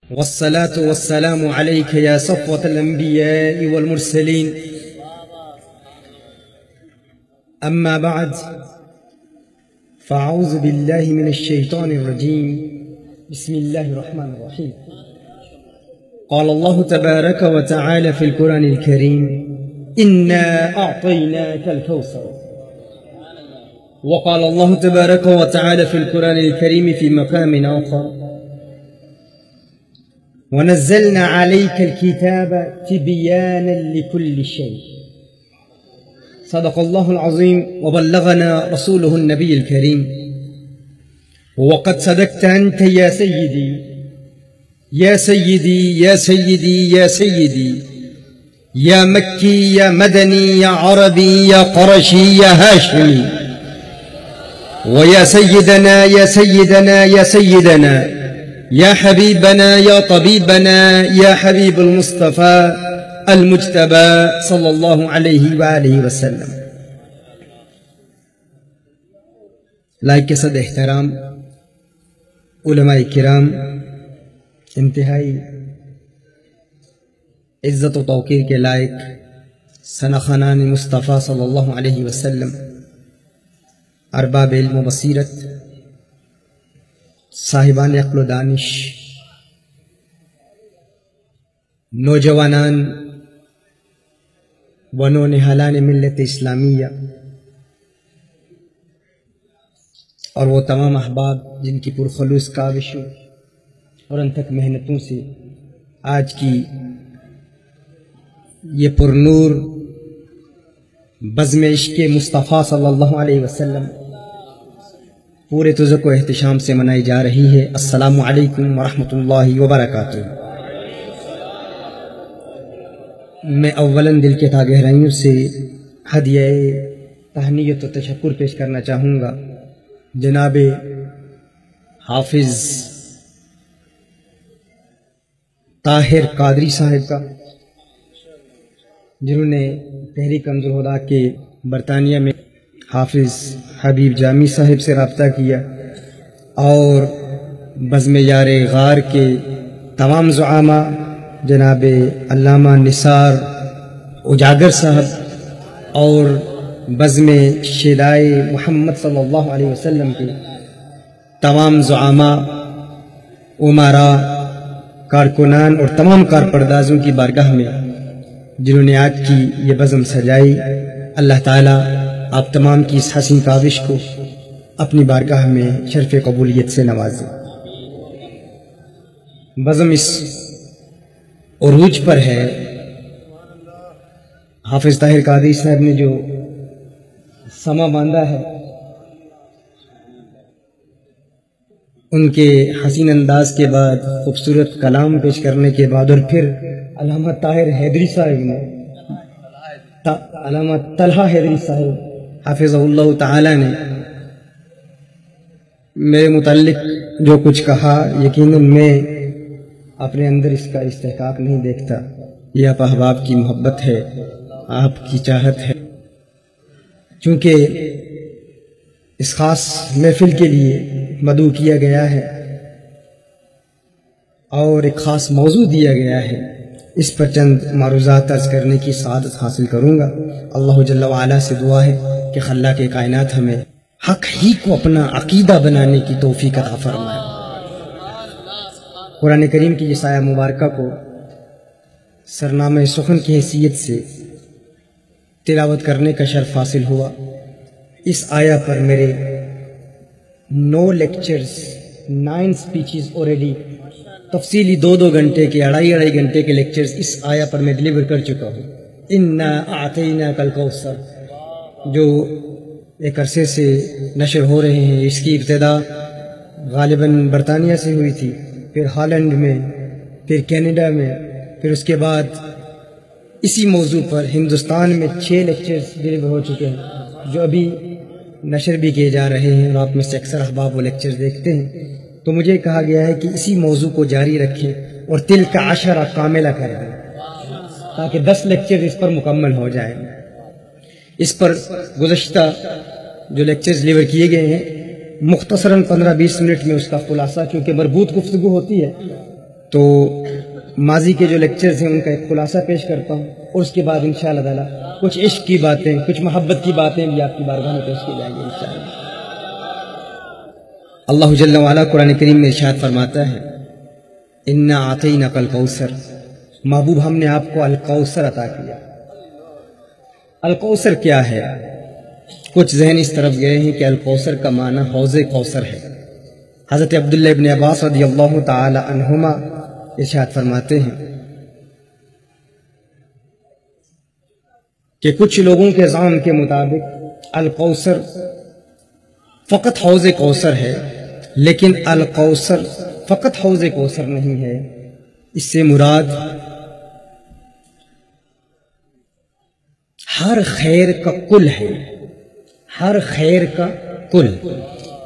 والصلاة والسلام عليك يا صفوة الأنبياء والمرسلين. أما بعد، فأعوذ بالله من الشيطان الرجيم. بسم الله الرحمن الرحيم. قال الله تبارك وتعالى في القرآن الكريم: إنا أعطيناك الكوثر. وقال الله تبارك وتعالى في القرآن الكريم في مقام آخر: ونزلنا عليك الكتاب تبيانا لكل شيء. صدق الله العظيم وبلغنا رسوله النبي الكريم. وقد صدقت أنت يا سيدي يا سيدي يا سيدي يا سيدي، يا مكي يا مدني يا عربي يا قرشي يا هاشمي، ويا سيدنا يا سيدنا يا سيدنا، يا حبيبنا يا طبيبنا، يا حبيب المصطفى المجتبى صلى الله عليه وآله وسلم. لائق کے صد احترام علماء کرام، انتہائی عزت و توقیر کے لائق سنخانان مصطفیٰ صلی اللہ علیہ وسلم، ارباب علم و بصیرت، صاحبان عقل و دانش، نوجوانان و نونہالان ملت اسلامیہ، اور وہ تمام احباب جن کی پرخلوص کاوشوں اور انتھک محنتوں سے آج کی یہ پرنور بزم عشق مصطفیٰ صلی اللہ علیہ وسلم پورے تزک و احتشام سے منائی جا رہی ہے. السلام علیکم ورحمۃ اللہ وبرکاتہ. میں اولاً دل کے تہ گہرائیوں سے ہدیہ تہنیت و تشکر پیش کرنا چاہوں گا جناب حافظ طاہر قادری صاحب کا، جنہوں نے تحریک کنز الہدیٰ کے برطانیہ میں حافظ حبیب جامی صاحب سے رابطہ کیا، اور بزم یار غار کے تمام زعامہ جناب علامہ نثار اجاگر صاحب اور بزم شیدائے محمد صلی اللہ علیہ وسلم کے تمام زعامہ، امراء، کارکنان اور تمام کارپردازوں کی بارگاہ میں جنہوں نے آج کی یہ بزم سجائی، اللہ تعالیٰ آپ تمام کی اس حسین کاوش کو اپنی بارگاہ میں شرف قبولیت سے نوازے. بزم اس عروج پر ہے. حافظ طاہر قادری صاحب نے جو سما باندھا ہے، ان کے حسین انداز کے بعد، خوبصورت کلام پیش کرنے کے بعد، اور پھر علامہ طاہر حیدری صاحب نے، علامہ طلحہ حیدری صاحب حافظہ اللہ تعالی نے میرے متعلق جو کچھ کہا، یقیناً میں اپنے اندر اس کا استحقاق نہیں دیکھتا. یہ آپ احباب کی محبت ہے، آپ کی چاہت ہے. چونکہ اس خاص محفل کے لیے مدعو کیا گیا ہے اور ایک خاص موضوع دیا گیا ہے، اس پر چند معروضات عرض کرنے کی سعادت حاصل کروں گا. اللہ جل وعلا سے دعا ہے کہ خلاق کائنات ہمیں حق ہی کو اپنا عقیدہ بنانے کی توفیق عطا فرمائے. قرآن کریم کی اس آیہ مبارکہ کو سرنامہ سخن کی حیثیت سے تلاوت کرنے کا شرف حاصل ہوا. اس آیہ پر میرے 9 لیکچرز، 9 سپیچز اوریڈی تفصیلی 2 گھنٹے کے، 2.5 گھنٹے کے لیکچرز اس آیہ پر میں ڈیلیور کر چکا ہوں. انا اعطیناک الکوثر، جو ایک عرصے سے نشر ہو رہے ہیں. اس کی ابتدا غالباً برطانیہ سے ہوئی تھی، پھر ہالینڈ میں، پھر کینیڈا میں، پھر اس کے بعد اسی موضوع پر ہندوستان میں 6 لیکچرز ڈیلیور ہو چکے ہیں، جو ابھی نشر بھی کیے جا رہے ہیں، اور آپ میں سے اکثر احباب وہ لیکچرز دیکھتے ہیں. تو مجھے کہا گیا ہے کہ اسی موضوع کو جاری رکھیں اور تلک عشرہ کاملہ کر دیں، تاکہ 10 لیکچرز اس پر مکمل ہو جائیں. اس پر گزشتہ جو لیکچرز ڈیلیور کیے گئے ہیں، مختصراً 15-20 منٹ میں اس کا خلاصہ، کیونکہ مربوط گفتگو ہوتی ہے تو ماضی کے جو لیکچرز ہیں ان کا ایک خلاصہ پیش کرتا ہوں، اور اس کے بعد انشاءاللہ تعالی کچھ عشق کی باتیں، کچھ محبت کی باتیں بھی آپ کی بارگاہ میں پیش کی جائیں گی انشاءاللہ۔ اللہ جل وعلا قرآن کریم میں ارشاد فرماتا ہے انا اعطیناک الکوثر، محبوب ہم نے آپ کو الکوثر عطا کیا۔ الکوثر کیا ہے؟ کچھ ذہن اس طرف گئے ہیں کہ الکوثر کا معنی حوض کوثر ہے۔ حضرت عبداللہ ابن عباس رضی اللہ تعالی عنہما ارشاد فرماتے ہیں کہ کچھ لوگوں کے ذہن کے مطابق الکوثر فقط حوض کوثر ہے، لیکن الکوثر فقط حوض کوثر نہیں ہے، اس سے مراد ہر خیر کا کل ہے، ہر خیر کا کل۔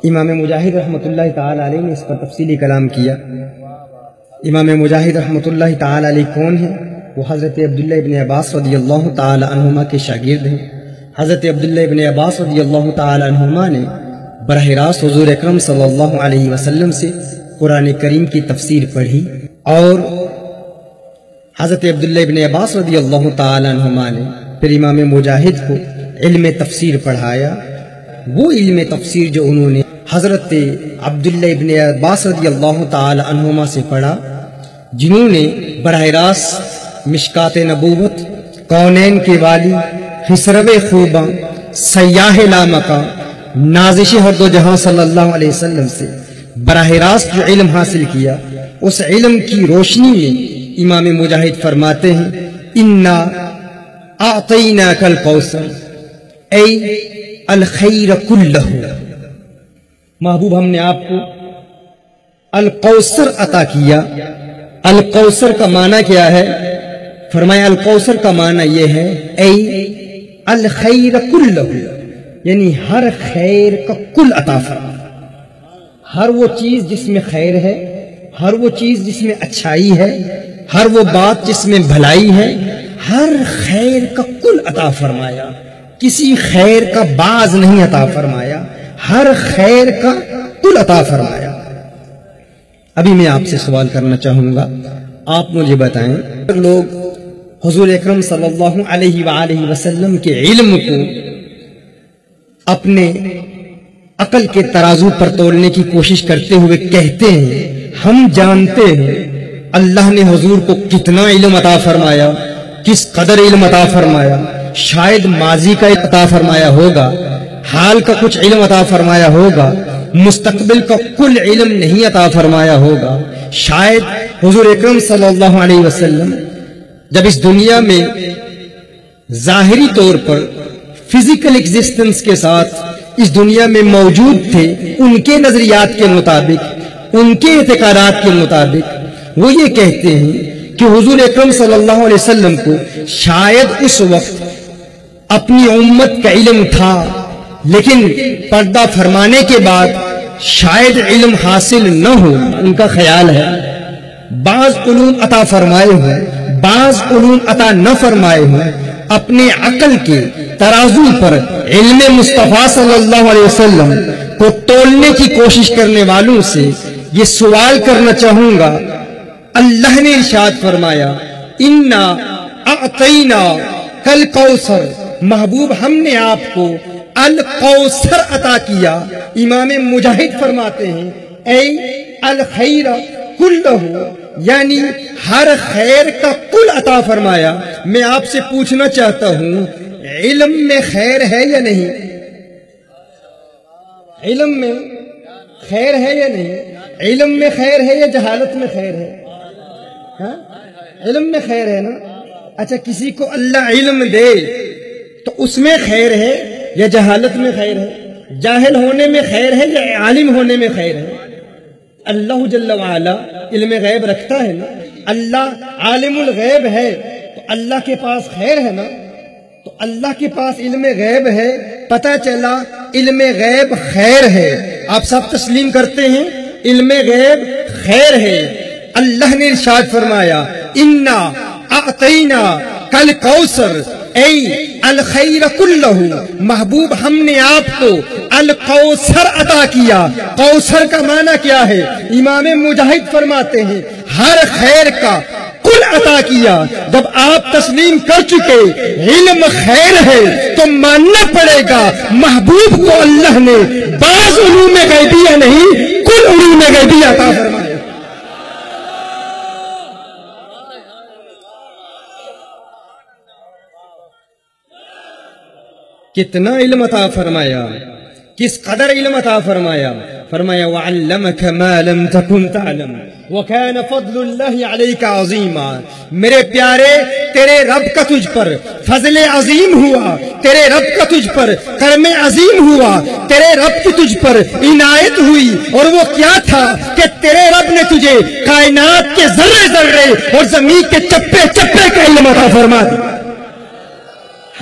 امام مجاہد رحمۃ اللہ تعالی علیہ نے اس پر تفصیلی کلام کیا۔ امام مجاہد رحمۃ اللہ تعالی علیہ کون ہیں؟ وہ حضرت عبداللہ ابن عباس رضی اللہ تعالی عنہما کے شاگرد ہیں۔ حضرت عبداللہ ابن عباس رضی اللہ تعالی عنہما نے براہ راست حضور اکرم صلی اللہ علیہ وسلم سے قرآن کریم کی تفسیر پڑھی، اور حضرت عبداللہ ابن عباس رضی اللہ تعالی عنہما نے پھر امام مجاہد کو علم تفسیر پڑھایا۔ وہ علم تفسیر جو انہوں نے حضرت عبداللہ ابن عباس رضی اللہ تعالی عنہما سے پڑھا، جنہوں نے براہ راست مشکات نبوت، کونین کے والی، خسرو خوباں، سیاح لامکاں، نازش ہر دو جہاں صلی اللہ علیہ وسلم سے براہ راست جو علم حاصل کیا، اس علم کی روشنی میں امام مجاہد فرماتے ہیں انا اعطیناک الکوثر ای الخیر کلہ، محبوب ہم نے آپ کو الکوثر عطا کیا۔ الکوثر کا معنی کیا ہے؟ فرمایا الکوثر کا معنی یہ ہے ای الخیر کلہ، یعنی ہر خیر کا کل عطا فرما، ہر وہ چیز جس میں خیر ہے، ہر وہ چیز جس میں اچھائی ہے، ہر وہ بات جس میں بھلائی ہے، ہر خیر کا کل عطا فرمایا، کسی خیر کا بعض نہیں عطا فرمایا، ہر خیر کا کل عطا فرمایا۔ ابھی میں آپ سے سوال کرنا چاہوں گا، آپ مجھے بتائیں، لوگ حضور اکرم صلی اللہ علیہ وآلہ وسلم کے علم کو اپنے عقل کے ترازو پر تولنے کی کوشش کرتے ہوئے کہتے ہیں ہم جانتے ہیں اللہ نے حضور کو کتنا علم عطا فرمایا، کس قدر علم عطا فرمایا، شاید ماضی کا عطا فرمایا ہوگا، حال کا کچھ علم عطا فرمایا ہوگا، مستقبل کا کل علم نہیں عطا فرمایا ہوگا۔ شاید حضور اکرم صلی اللہ علیہ وسلم جب اس دنیا میں ظاہری طور پر فزیکل ایگزسٹنس کے ساتھ اس دنیا میں موجود تھے، ان کے نظریات کے مطابق، ان کے اعتقادات کے مطابق وہ یہ کہتے ہیں کہ حضور اکرم صلی اللہ علیہ وسلم کو شاید اس وقت اپنی امت کا علم تھا، لیکن پردہ فرمانے کے بعد شاید علم حاصل نہ ہو، ان کا خیال ہے بعض علوم عطا فرمائے ہوں، بعض علوم عطا نہ فرمائے ہوں۔ اپنے عقل کے ترازو پر علم مصطفیٰ صلی اللہ علیہ وسلم کو تولنے کی کوشش کرنے والوں سے یہ سوال کرنا چاہوں گا، اللہ نے ارشاد فرمایا انا اعطینا کل کوثر، محبوب ہم نے آپ کو الکوثر عطا کیا۔ امام مجاہد فرماتے ہیں اے الخیر کلہ، یعنی ہر خیر کا کل عطا فرمایا۔ میں آپ سے پوچھنا چاہتا ہوں علم میں خیر ہے یا نہیں؟ علم میں خیر ہے یا نہیں؟ علم میں خیر ہے یا جہالت میں خیر ہے؟ ہاں؟ علم میں خیر ہے نا؟ اچھا، کسی کو اللہ علم دے تو اس میں خیر ہے یا جہالت میں خیر ہے؟ جاہل ہونے میں خیر ہے یا عالم ہونے میں خیر ہے؟ اللہ جل وعلا علم غیب رکھتا ہے نا، اللہ عالم الغیب ہے تو اللہ کے پاس خیر ہے نا، تو اللہ کے پاس علم غیب ہے، پتہ چلا علم غیب خیر ہے، آپ سب تسلیم کرتے ہیں علم غیب خیر ہے۔ اللہ نے ارشاد فرمایا انا اعطینا کل کوثر ای الخیر کلہ، محبوب ہم نے آپ کو الکوثر عطا کیا۔ کوثر کا معنی کیا ہے؟ امام مجاہد فرماتے ہیں ہر خیر کا کل عطا کیا۔ جب آپ تسلیم کر چکے علم خیر ہے تو ماننا پڑے گا محبوب کو اللہ نے بعض علوم غیبیہ نہیں کل علوم غیبیہ عطا فرمایا۔ کتنا علم عطا فرمایا، کس قدر علم عطا فرمایا۔ فرمایا وَعَلَّمَكَ مَا لَمْ تَكُنْ تَعْلَمُ وَكَانَ فَضْلُ اللَّهِ عَلَيْكَ عَظِيمًا۔ میرے پیارے تیرے رب کا تجھ پر فضل عظیم ہوا، تیرے رب کا تجھ پر کرم عظیم ہوا، تیرے رب کی تجھ پر عنایت ہوئی، اور وہ کیا تھا کہ تیرے رب نے تجھے کائنات کے ذرے ذرے اور زمین کے چپے چپے کا علم عطا فرما دیا،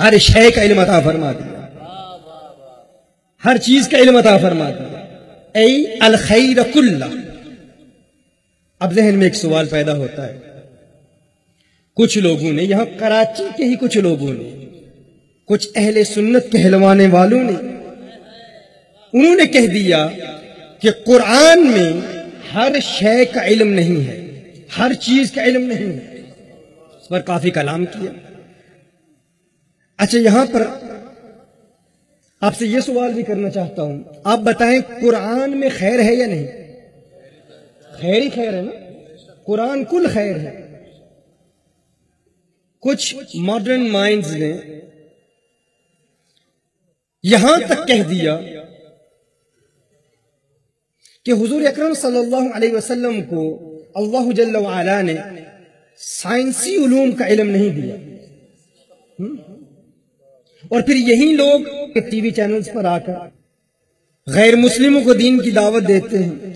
ہر شے کا علم عطا فرما دیا، ہر چیز کا علم عطا فرما دیا۔ ای الخیر کلہ۔ اب ذہن میں ایک سوال پیدا ہوتا ہے، کچھ لوگوں نے، یہاں کراچی کے ہی کچھ لوگوں نے، کچھ اہل سنت کہلوانے والوں نے، انہوں نے کہہ دیا کہ قرآن میں ہر شے کا علم نہیں ہے، ہر چیز کا علم نہیں ہے۔ اس پر کافی کلام کیا۔ اچھا، یہاں پر آپ سے یہ سوال بھی کرنا چاہتا ہوں، آپ بتائیں قرآن میں خیر ہے یا نہیں؟ خیر ہی خیر ہے نا، قرآن کل خیر ہے۔ کچھ ماڈرن مائنڈز نے یہاں تک کہہ دیا کہ حضور اکرم صلی اللہ علیہ وسلم کو اللہ جل وعلا نے سائنسی علوم کا علم نہیں دیا، اور پھر یہی لوگ ٹی وی چینلز پر آ کر غیر مسلموں کو دین کی دعوت دیتے ہیں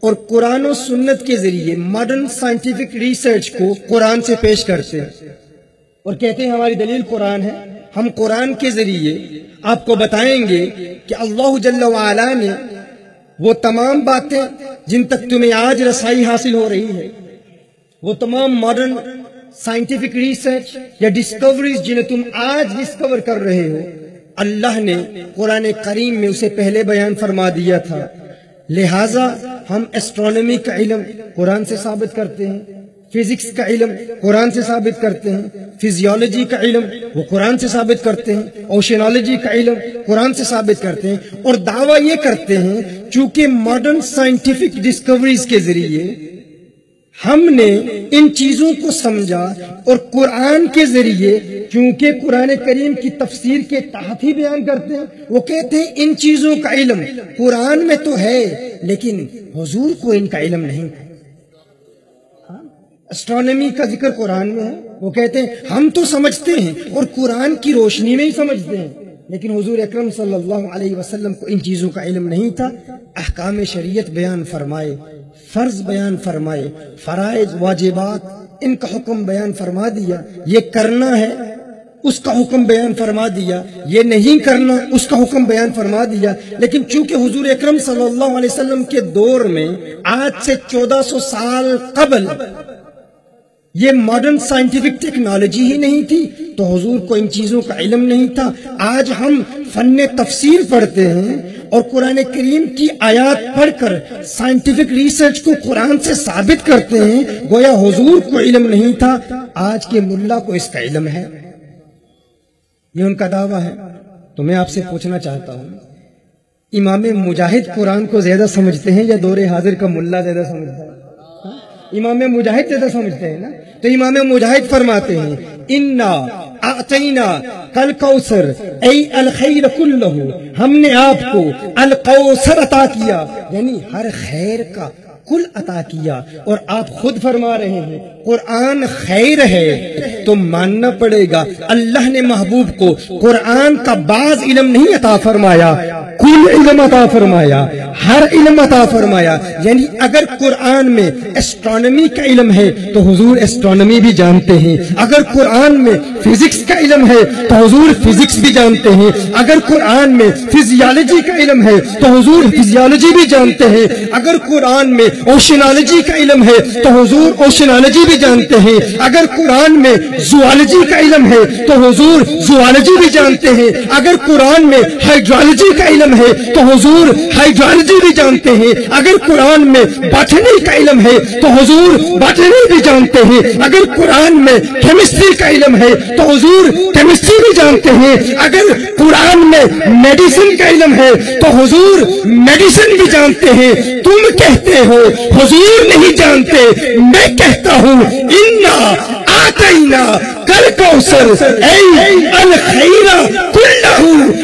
اور قرآن و سنت کے ذریعے ماڈرن سائنٹیفک ریسرچ کو قرآن سے پیش کرتے ہیں اور کہتے ہیں ہماری دلیل قرآن ہے۔ ہم قرآن کے ذریعے آپ کو بتائیں گے کہ اللہ جل وعلا نے وہ تمام باتیں جن تک تمہیں آج رسائی حاصل ہو رہی ہے، وہ تمام ماڈرن سائنٹیفک ریسرچ یا ڈسکوریز جنہیں تم آج ڈسکور کر رہے ہو، اللہ نے قرآن کریم میں اسے پہلے بیان فرما دیا تھا۔ لہٰذا ہم ایسٹرونومی کا علم قرآن سے ثابت کرتے ہیں، فزکس کا علم قرآن سے ثابت کرتے ہیں، فزیولوجی کا علم وہ قرآن سے ثابت کرتے ہیں، اوشینالوجی کا علم قرآن سے ثابت کرتے ہیں، اور دعویٰ یہ کرتے ہیں چونکہ ماڈرن سائنٹیفک ڈسکوریز کے ذریعے ہم نے ان چیزوں کو سمجھا، اور قرآن کے ذریعے کیونکہ قرآن کریم کی تفسیر کے تحت ہی بیان کرتے ہیں، وہ کہتے ہیں ان چیزوں کا علم قرآن میں تو ہے لیکن حضور کو ان کا علم نہیں۔ اسٹرونومی کا ذکر قرآن میں ہے، وہ کہتے ہیں ہم تو سمجھتے ہیں اور قرآن کی روشنی میں ہی سمجھتے ہیں، لیکن حضور اکرم صلی اللہ علیہ وسلم کو ان چیزوں کا علم نہیں تھا۔ احکام شریعت بیان فرمائے، فرض بیان فرمائے، فرائض واجبات ان کا حکم بیان فرما دیا، یہ کرنا ہے اس کا حکم بیان فرما دیا، یہ نہیں کرنا اس کا حکم بیان فرما دیا۔ لیکن چونکہ حضور اکرم صلی اللہ علیہ وسلم کے دور میں آج سے 1400 سال قبل یہ ماڈرن سائنٹیفک ٹیکنالوجی ہی نہیں تھی تو حضور کو ان چیزوں کا علم نہیں تھا۔ آج ہم فن تفسیر پڑھتے ہیں اور قرآن کریم کی آیات پڑھ کر سائنٹیفک ریسرچ کو قرآن سے ثابت کرتے ہیں، گویا حضور کو علم نہیں تھا، آج کے ملا کو اس کا علم ہے، یہ ان کا دعویٰ ہے۔ تو میں آپ سے پوچھنا چاہتا ہوں، امام مجاہد قرآن کو زیادہ سمجھتے ہیں یا دور حاضر کا ملا زیادہ سمجھتا ہے؟ امام مجاہد زیادہ سمجھتے ہیں نا، تو امام مجاہد فرماتے ہیں انا اعطینا کل کوثر ای الخیر کلہ، ہم نے آپ کو الکوثر عطا کیا، یعنی ہر خیر کا کل عطا کیا، اور آپ خود فرما رہے ہیں قرآن خیر ہے، تو ماننا پڑے گا اللہ نے محبوب کو قرآن کا بعض علم نہیں عطا فرمایا، کل علم عطا فرمایا، ہر علم عطا فرمایا۔ یعنی اگر قرآن میں ایسٹرونومی کا علم ہے تو حضور ایسٹرونومی بھی جانتے ہیں، اگر قرآن میں فزکس کا علم ہے تو حضور فزکس بھی جانتے ہیں، اگر قرآن میں فزیالوجی کا علم ہے تو حضور فزیالوجی بھی جانتے ہیں، اگر قرآن میں اوشینالوجی کا علم ہے تو حضور اوشینالوجی بھی جانتے ہیں، اگر قرآن میں زوالوجی کا علم ہے تو حضور زوالوجی بھی جانتے ہیں، اگر قرآن میں ہائیڈرالوجی کا علم ہے تو حضور ہائیڈرالوجی میٹالرجی بھی جانتے ہیں، اگر قرآن میں باٹنی کا علم ہے تو حضور باٹنی بھی جانتے ہیں، اگر قرآن میں کیمسٹری کا علم ہے تو حضور کیمسٹری بھی جانتے ہیں، اگر قرآن میں میڈیسن کا علم ہے تو حضور میڈیسن بھی جانتے ہیں۔ تم کہتے ہو حضور نہیں جانتے، میں کہتا ہوں انا آتینا کل کوثر الخیر کلہ،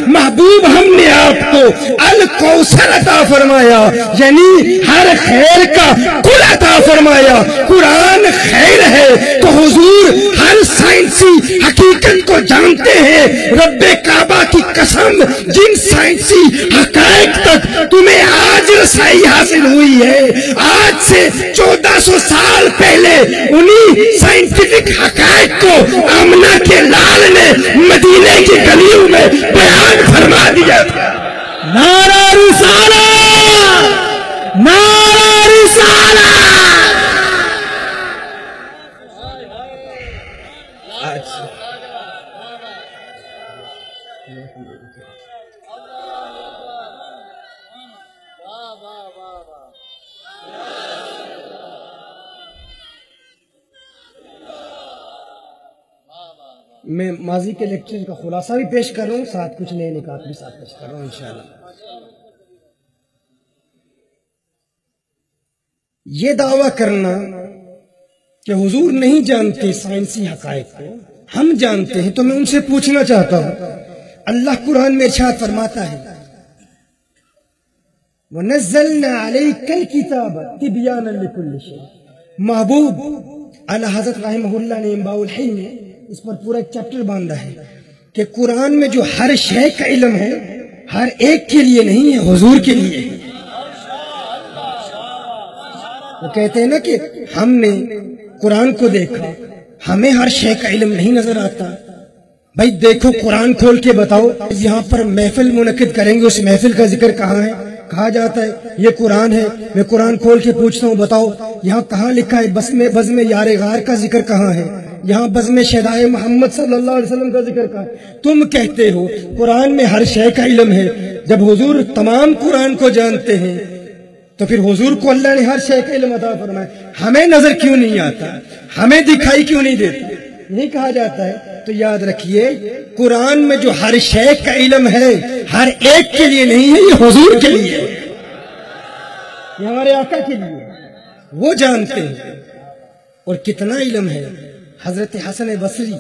محبوب ہم نے آپ کو الکوثر عطا فرمایا، یعنی ہر خیر کا کل عطا فرمایا۔ قرآن خیر ہے تو حضور ہر سائنسی حقیقت کو جانتے ہیں۔ رب کعبہ کی قسم، جن سائنسی حقائق تک تمہیں آج رسائی حاصل ہوئی ہے، آج سے 1400 سال پہلے انہی سائنٹیفک حقائق کو آمنہ کے لال نے مدینے کی گلیوں میں بیان فرما دیا تھا۔ نعرہ رسالت، نعرہ رسالت۔ میں ماضی کے لیکچر کا خلاصہ بھی پیش کر رہا ہوں، ساتھ کچھ نئے نکات بھی ساتھ پیش کر رہا ہوں انشاءاللہ۔ یہ دعویٰ کرنا کہ حضور نہیں جانتے سائنسی حقائق کو، ہم جانتے ہیں، تو میں ان سے پوچھنا چاہتا ہوں، اللہ قرآن میں ارشاد فرماتا ہے وَنَزَّلْنَا عَلَيْكَ الْكِتَابَ تِبْيَانًا لِكُلِّ شَيْءٍ۔ محبوب اعلیٰ حضرت رحمہ اللہ نے انباء الحی میں اس پر پورا ایک چیپٹر باندھا ہے کہ قرآن میں جو ہر شے کا علم ہے، ہر ایک کے لیے نہیں ہے، حضور کے لیے ہے۔ وہ کہتے ہیں نا کہ ہم نے قرآن کو دیکھا، ہمیں ہر شے کا علم نہیں نظر آتا۔ بھائی دیکھو، قرآن کھول کے بتاؤ، یہاں پر محفل منعقد کریں گے، اس محفل کا ذکر کہاں ہے؟ کہا جاتا ہے یہ قرآن ہے، میں قرآن کھول کے پوچھتا ہوں بتاؤ یہاں کہاں لکھا ہے بزم یار غار کا ذکر کہاں ہے؟ یہاں بزم شہدائے محمد صلی اللہ علیہ وسلم کا ذکر کہاں ہے؟ تم کہتے ہو قرآن میں ہر شے کا علم ہے، جب حضور تمام قرآن کو جانتے ہیں تو پھر حضور کو اللہ نے ہر شے کا علم عطا فرمایا، ہمیں نظر کیوں نہیں آتا، ہمیں دکھائی کیوں نہیں دیتا؟ نہیں کہا جاتا ہے؟ تو یاد رکھیے، قرآن میں جو ہر شے کا علم ہے، ہر ایک کے لیے نہیں ہے، یہ حضور کے لیے ہے، یہ ہمارے آقا کے لیے ہے، وہ جانتے ہیں۔ اور کتنا علم ہے، حضرت حسن بصری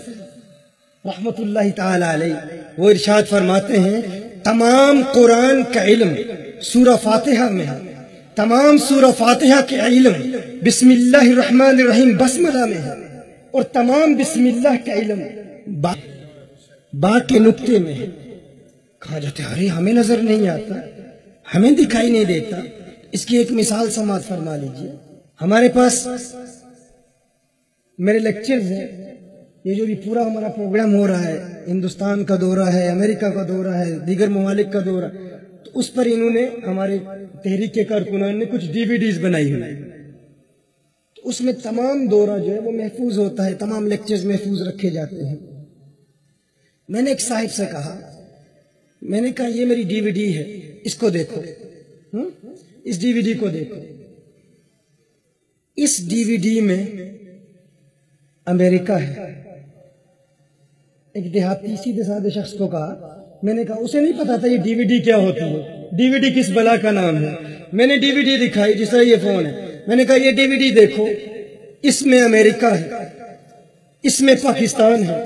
رحمت اللہ تعالی علیہ وہ ارشاد فرماتے ہیں تمام قرآن کا علم سورہ فاتحہ میں ہے، تمام سورہ فاتحہ کے علم بسم اللہ الرحمن الرحیم بسملہ میں ہے، اور تمام بسم اللہ کا علم با کے نقطے میں ہے۔ کہا جاتا ہے ارے ہمیں نظر نہیں آتا، ہمیں دکھائی نہیں دیتا۔ اس کی ایک مثال سماعت فرما لیجئے۔ ہمارے پاس میرے لیکچرز ہیں، یہ جو بھی پورا ہمارا پروگرام ہو رہا ہے، ہندوستان کا دورہ ہے، امریکہ کا دورہ ہے، دیگر ممالک کا دورہ، تو اس پر انہوں نے ہمارے تحریک کے کارکنان نے کچھ DVDs بنائی ہوئی، تو اس میں تمام دورہ جو ہے وہ محفوظ ہوتا ہے، تمام لیکچرز محفوظ رکھے جاتے ہیں۔ میں نے ایک صاحب سے کہا، میں نے کہا یہ میری DVD ہے، اس کو دیکھو، اس DVD کو دیکھو۔ اس DVD میں امریکہ ہے۔ ایک دیہاتی سیدھے سادے شخص کو کہا، میں نے کہا اسے نہیں پتا تھا یہ DVD کیا ہوتی ہے، DVD کس بلا کا نام ہے۔ میں نے DVD دکھائی جس طرح یہ فون ہے، میں نے کہا یہ DVD دیکھو، اس میں امریکہ ہے، اس میں پاکستان ہے،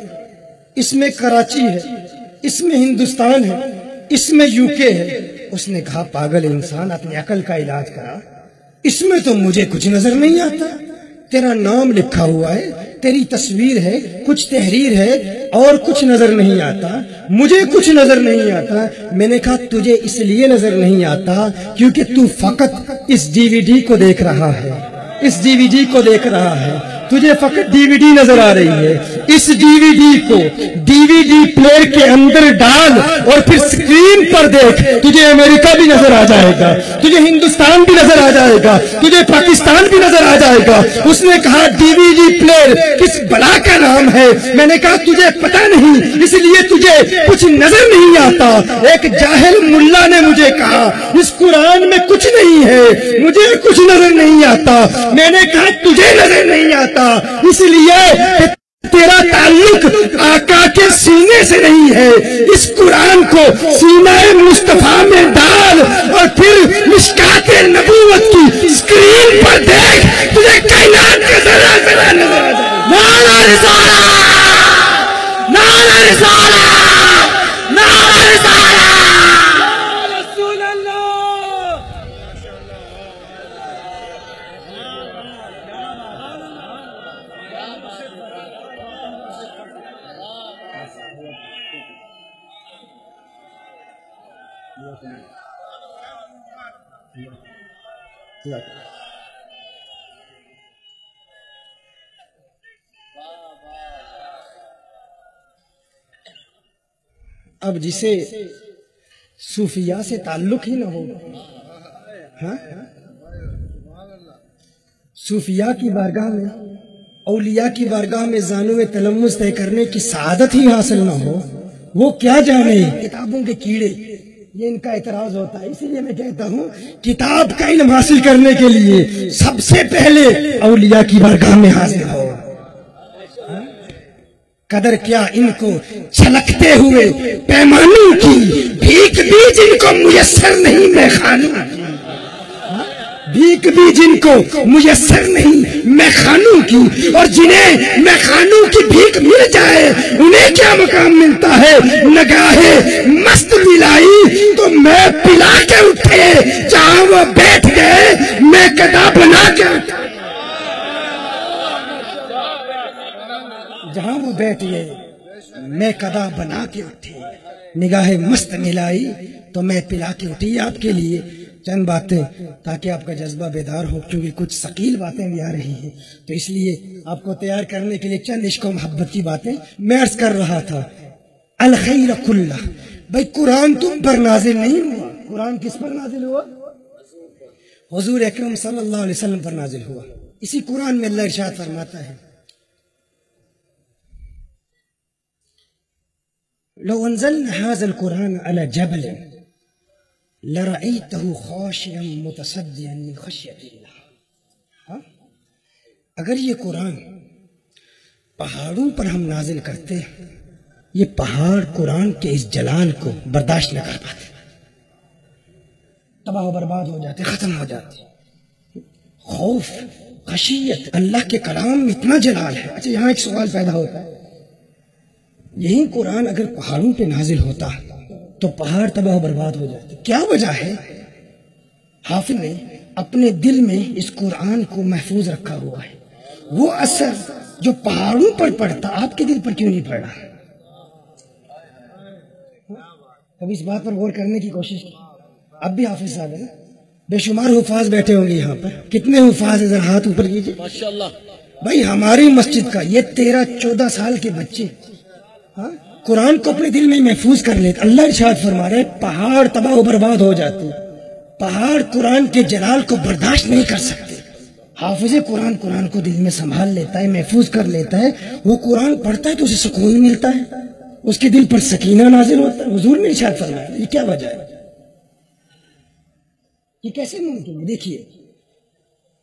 اس میں کراچی ہے، اس میں ہندوستان ہے، اس میں UK ہے۔ اس نے کہا پاگل انسان، اپنی عقل کا علاج کرا، اس میں تو مجھے کچھ نظر نہیں آتا، تیرا نام لکھا ہوا ہے، تیری تصویر ہے، کچھ تحریر ہے، اور کچھ نظر نہیں آتا، مجھے کچھ نظر نہیں آتا۔ میں نے کہا تجھے اس لیے نظر نہیں آتا کیونکہ تو فقط اس DVD کو دیکھ رہا ہے، اس DVD کو دیکھ رہا ہے، تجھے فقط ڈی وی ڈی نظر آ رہی ہے. اس ڈی وی ڈی کو ڈی وی ڈی پلیئر کے اندر ڈال اور پھر اسکرین پر دیکھ, تجھے امریکہ بھی نظر آ جائے گا, تجھے ہندوستان بھی نظر آ جائے گا, تجھے پاکستان بھی نظر آ جائے گا. اس نے کہا ڈی وی ڈی پلیئر کس بلا کا نام ہے؟ میں نے کہا تجھے پتہ نہیں اس لیے تجھے کچھ نظر نہیں آتا. ایک جاہل ملا نے مجھے کہا اس قرآن میں کچھ نہیں ہے, مجھے کچھ نظر نہیں آتا. میں نے کہا تجھے نظر نہیں آتا اس لیے تیرا تعلق آقا کے سینے سے نہیں ہے. اس قرآن کو سینہ مصطفیٰ میں ڈال اور پھر مشکات نبوت کی اسکرین پر دیکھ, تجھے کائنات کا ذرہ ذرہ نظر آ جائے. نعرہ رسالہ, نعرہ رسالہ, نعرہ رسالہ. رسول اللہ. اب جسے صوفیاء سے تعلق ہی نہ ہو, ہاں صوفیاء کی بارگاہ میں, اولیاء کی بارگاہ میں زانو تلمس طے کرنے کی سعادت ہی حاصل نہ ہو, وہ کیا جانے کتابوں کے کیڑے. یہ ان کا اعتراض ہوتا ہے. اسی لیے میں کہتا ہوں کتاب کا علم حاصل کرنے کے لیے سب سے پہلے اولیاء کی بارگاہ میں حاضر ہو. قدر کیا ان کو چھلکتے ہوئے پیمانوں کی, بھیک بھی جن کو میسر نہیں میں خانوں کی, بھیک بھی جن کو میسر نہیں میں خانوں کی, اور جنہیں میں خانوں کی بھیک مل جائے انہیں کیا مقام ملتا ہے. نگاہے مست ملائی تو میں پلا کے اٹھے, جہاں وہ بیٹھ گئے میں گدا بنا کے اٹھا. جہاں وہ بیٹھ گئے میں قدا بنا کے اٹھی, نگاہ مست ملائی تو میں پلا کے اٹھی. آپ کے لیے چند باتیں تاکہ آپ کا جذبہ بیدار ہو, کیونکہ کچھ ثقیل باتیں بھی آ رہی ہیں, تو اس لیے آپ کو تیار کرنے کے لیے چند عشق و محبت کی باتیں میں عرض کر رہا تھا. الخیر کلہ, بھائی قرآن تم پر نازل نہیں ہوا. قرآن کس پر نازل ہوا؟ حضور اکرم صلی اللہ علیہ وسلم پر نازل ہوا. اسی قرآن میں اللہ ارشاد فرماتا ہے لو انزلنا هذا القرآن على جبل لرأيته خاشعا متصدعا من خشية الله. اگر یہ قرآن پہاڑوں پر ہم نازل کرتے, یہ پہاڑ قرآن کے اس جلال کو برداشت نہ کر پاتے, تباہ و برباد ہو جاتے, ختم ہو جاتے. خوف, خشیت, اللہ کے کلام میں اتنا جلال ہے. اچھا یہاں ایک سوال پیدا ہوتا ہے, یہی قرآن اگر پہاڑوں پہ نازل ہوتا تو پہاڑ تباہ و برباد ہو جاتے, کیا وجہ ہے؟ حافظ نے اپنے دل میں اس قرآن کو محفوظ رکھا ہوا ہے. وہ اثر جو پہاڑوں پر پڑتا آپ کے دل پر کیوں نہیں پڑ رہا؟ کبھی اس بات پر غور کرنے کی کوشش کی؟ اب بھی حافظ صاحب ہے نا, بے شمار حفاظ بیٹھے ہوں گے یہاں پر. کتنے حفاظ ہیں ذرا ہاتھ اوپر کیجیے. ماشاءاللہ. بھائی ہماری مسجد کا یہ 13-14 سال کے بچے قرآن کو اپنے دل میں محفوظ کر لیتے. اللہ ارشاد فرما رہے پہاڑ تباہ و برباد ہو جاتے, پہاڑ قرآن کے جلال کو برداشت نہیں کر سکتے. حافظ قرآن کو دل میں سنبھال لیتا ہے, محفوظ کر لیتا ہے. وہ قرآن پڑھتا ہے تو اسے سکون ملتا ہے, اس کے دل پر سکینہ نازل ہوتا ہے. حضور نے ارشاد فرمایا. یہ کیا وجہ ہے؟ یہ کیسے ممکن ہے؟ دیکھیے,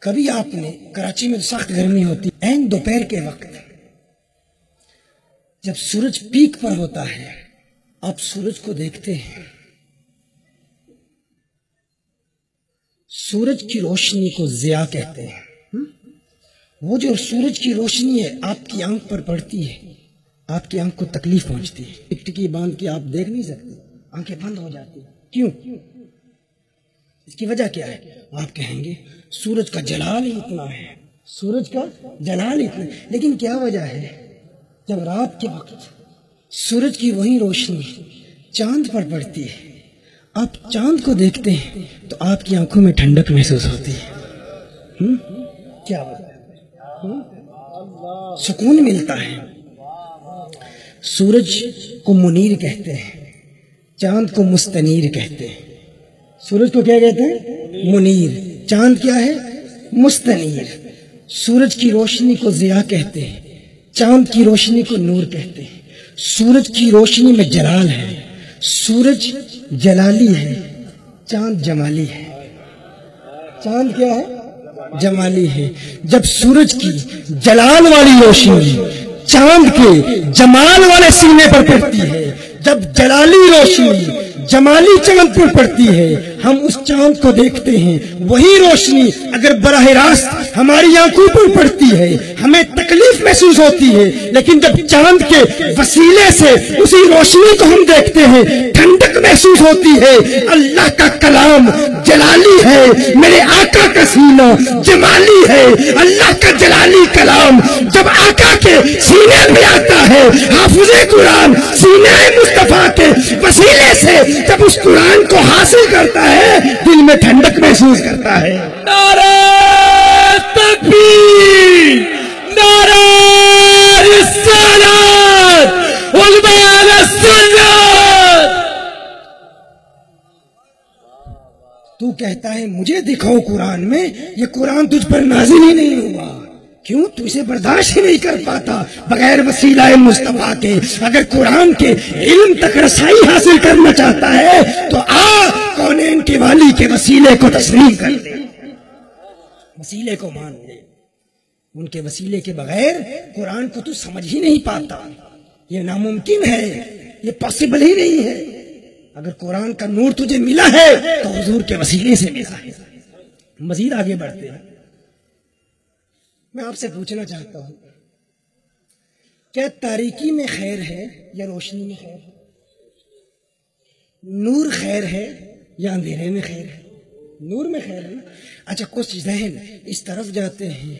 کبھی آپ نے کراچی میں سخت گرمی ہوتی, عین دوپہر کے وقت جب سورج پیک پر ہوتا ہے, آپ سورج کو دیکھتے ہیں, سورج کی روشنی کو ضیاء کہتے ہیں. وہ جو سورج کی روشنی ہے آپ کی آنکھ پر پڑتی ہے, آپ کی آنکھ کو تکلیف پہنچتی ہے. ٹکٹکی باندھ کے آپ دیکھ نہیں سکتے, آنکھیں بند ہو جاتی ہیں. کیوں؟ اس کی وجہ کیا ہے؟ آپ کہیں گے سورج کا جلال ہی اتنا ہے, سورج کا جلال ہی اتنا. لیکن کیا وجہ ہے؟ جب رات کے وقت سورج کی وہی روشنی چاند پر پڑتی ہے, آپ چاند کو دیکھتے ہیں تو آپ کی آنکھوں میں ٹھنڈک محسوس ہوتی ہے. کیا وجہ ہے؟ سکون ملتا ہے۔ سورج کو منیر کہتے ہیں، چاند کو مستنیر کہتے ہیں۔ سورج کو کیا کہتے ہیں؟ منیر۔ چاند کیا ہے؟ مستنیر۔ سورج کی روشنی کو ضیاء کہتے ہیں، چاند کی روشنی کو نور کہتے ہیں۔ سورج کی روشنی میں جلال ہے، سورج جلالی ہے، چاند جمالی ہے۔ چاند کیا ہے؟ جمالی ہے۔ جب سورج کی جلال والی روشنی چاند کے جمال والے سینے پر پڑتی ہے، جب جلالی روشنی جمالی چاند پر پڑتی ہے، ہم اس چاند کو دیکھتے ہیں۔ وہی روشنی اگر براہ راست ہماری آنکھوں پر پڑتی ہے ہمیں تکلیف محسوس ہوتی ہے، لیکن جب چاند کے وسیلے سے اسی روشنی کو ہم دیکھتے ہیں ٹھنڈک محسوس ہوتی ہے۔ اللہ کا کلام جلالی ہے، میرے آقا کا سینہ جمالی ہے۔ اللہ کا جلالی کلام جب آقا کے سینے میں آتا ہے، حافظ قرآن سینہ مصطفیٰ کے وسیلے سے جب اس قرآن کو حاصل کرتا ہے دل میں ٹھنڈک محسوس کرتا ہے۔ نعرہ تکبیر، نعرہ رسالت، علماء سنت۔ تو کہتا ہے مجھے دکھاؤ قرآن میں، یہ قرآن تجھ پر نازل ہی نہیں ہوا۔ کیوں؟ تو اسے برداشت ہی نہیں کر پاتا بغیر وسیلہ مصطفیٰ کے۔ اگر قرآن کے علم تک رسائی حاصل کرنا چاہتا ہے تو آ کونین کے والی کے وسیلے کو تسلیم کر لے، وسیلے کو مان لے۔ ان کے وسیلے کے بغیر قرآن کو تو سمجھ ہی نہیں پاتا، یہ ناممکن ہے، یہ پاسبل ہی نہیں ہے۔ اگر قرآن کا نور تجھے ملا ہے تو حضور کے وسیلے سے ملا ہے۔ مزید آگے بڑھتے ہیں، میں آپ سے پوچھنا چاہتا ہوں کیا تاریکی میں خیر ہے یا روشنی میں خیر ہے؟ نور خیر ہے یا اندھیرے میں خیر ہے؟ نور میں خیر ہے۔ اچھا کچھ ذہن اس طرف جاتے ہیں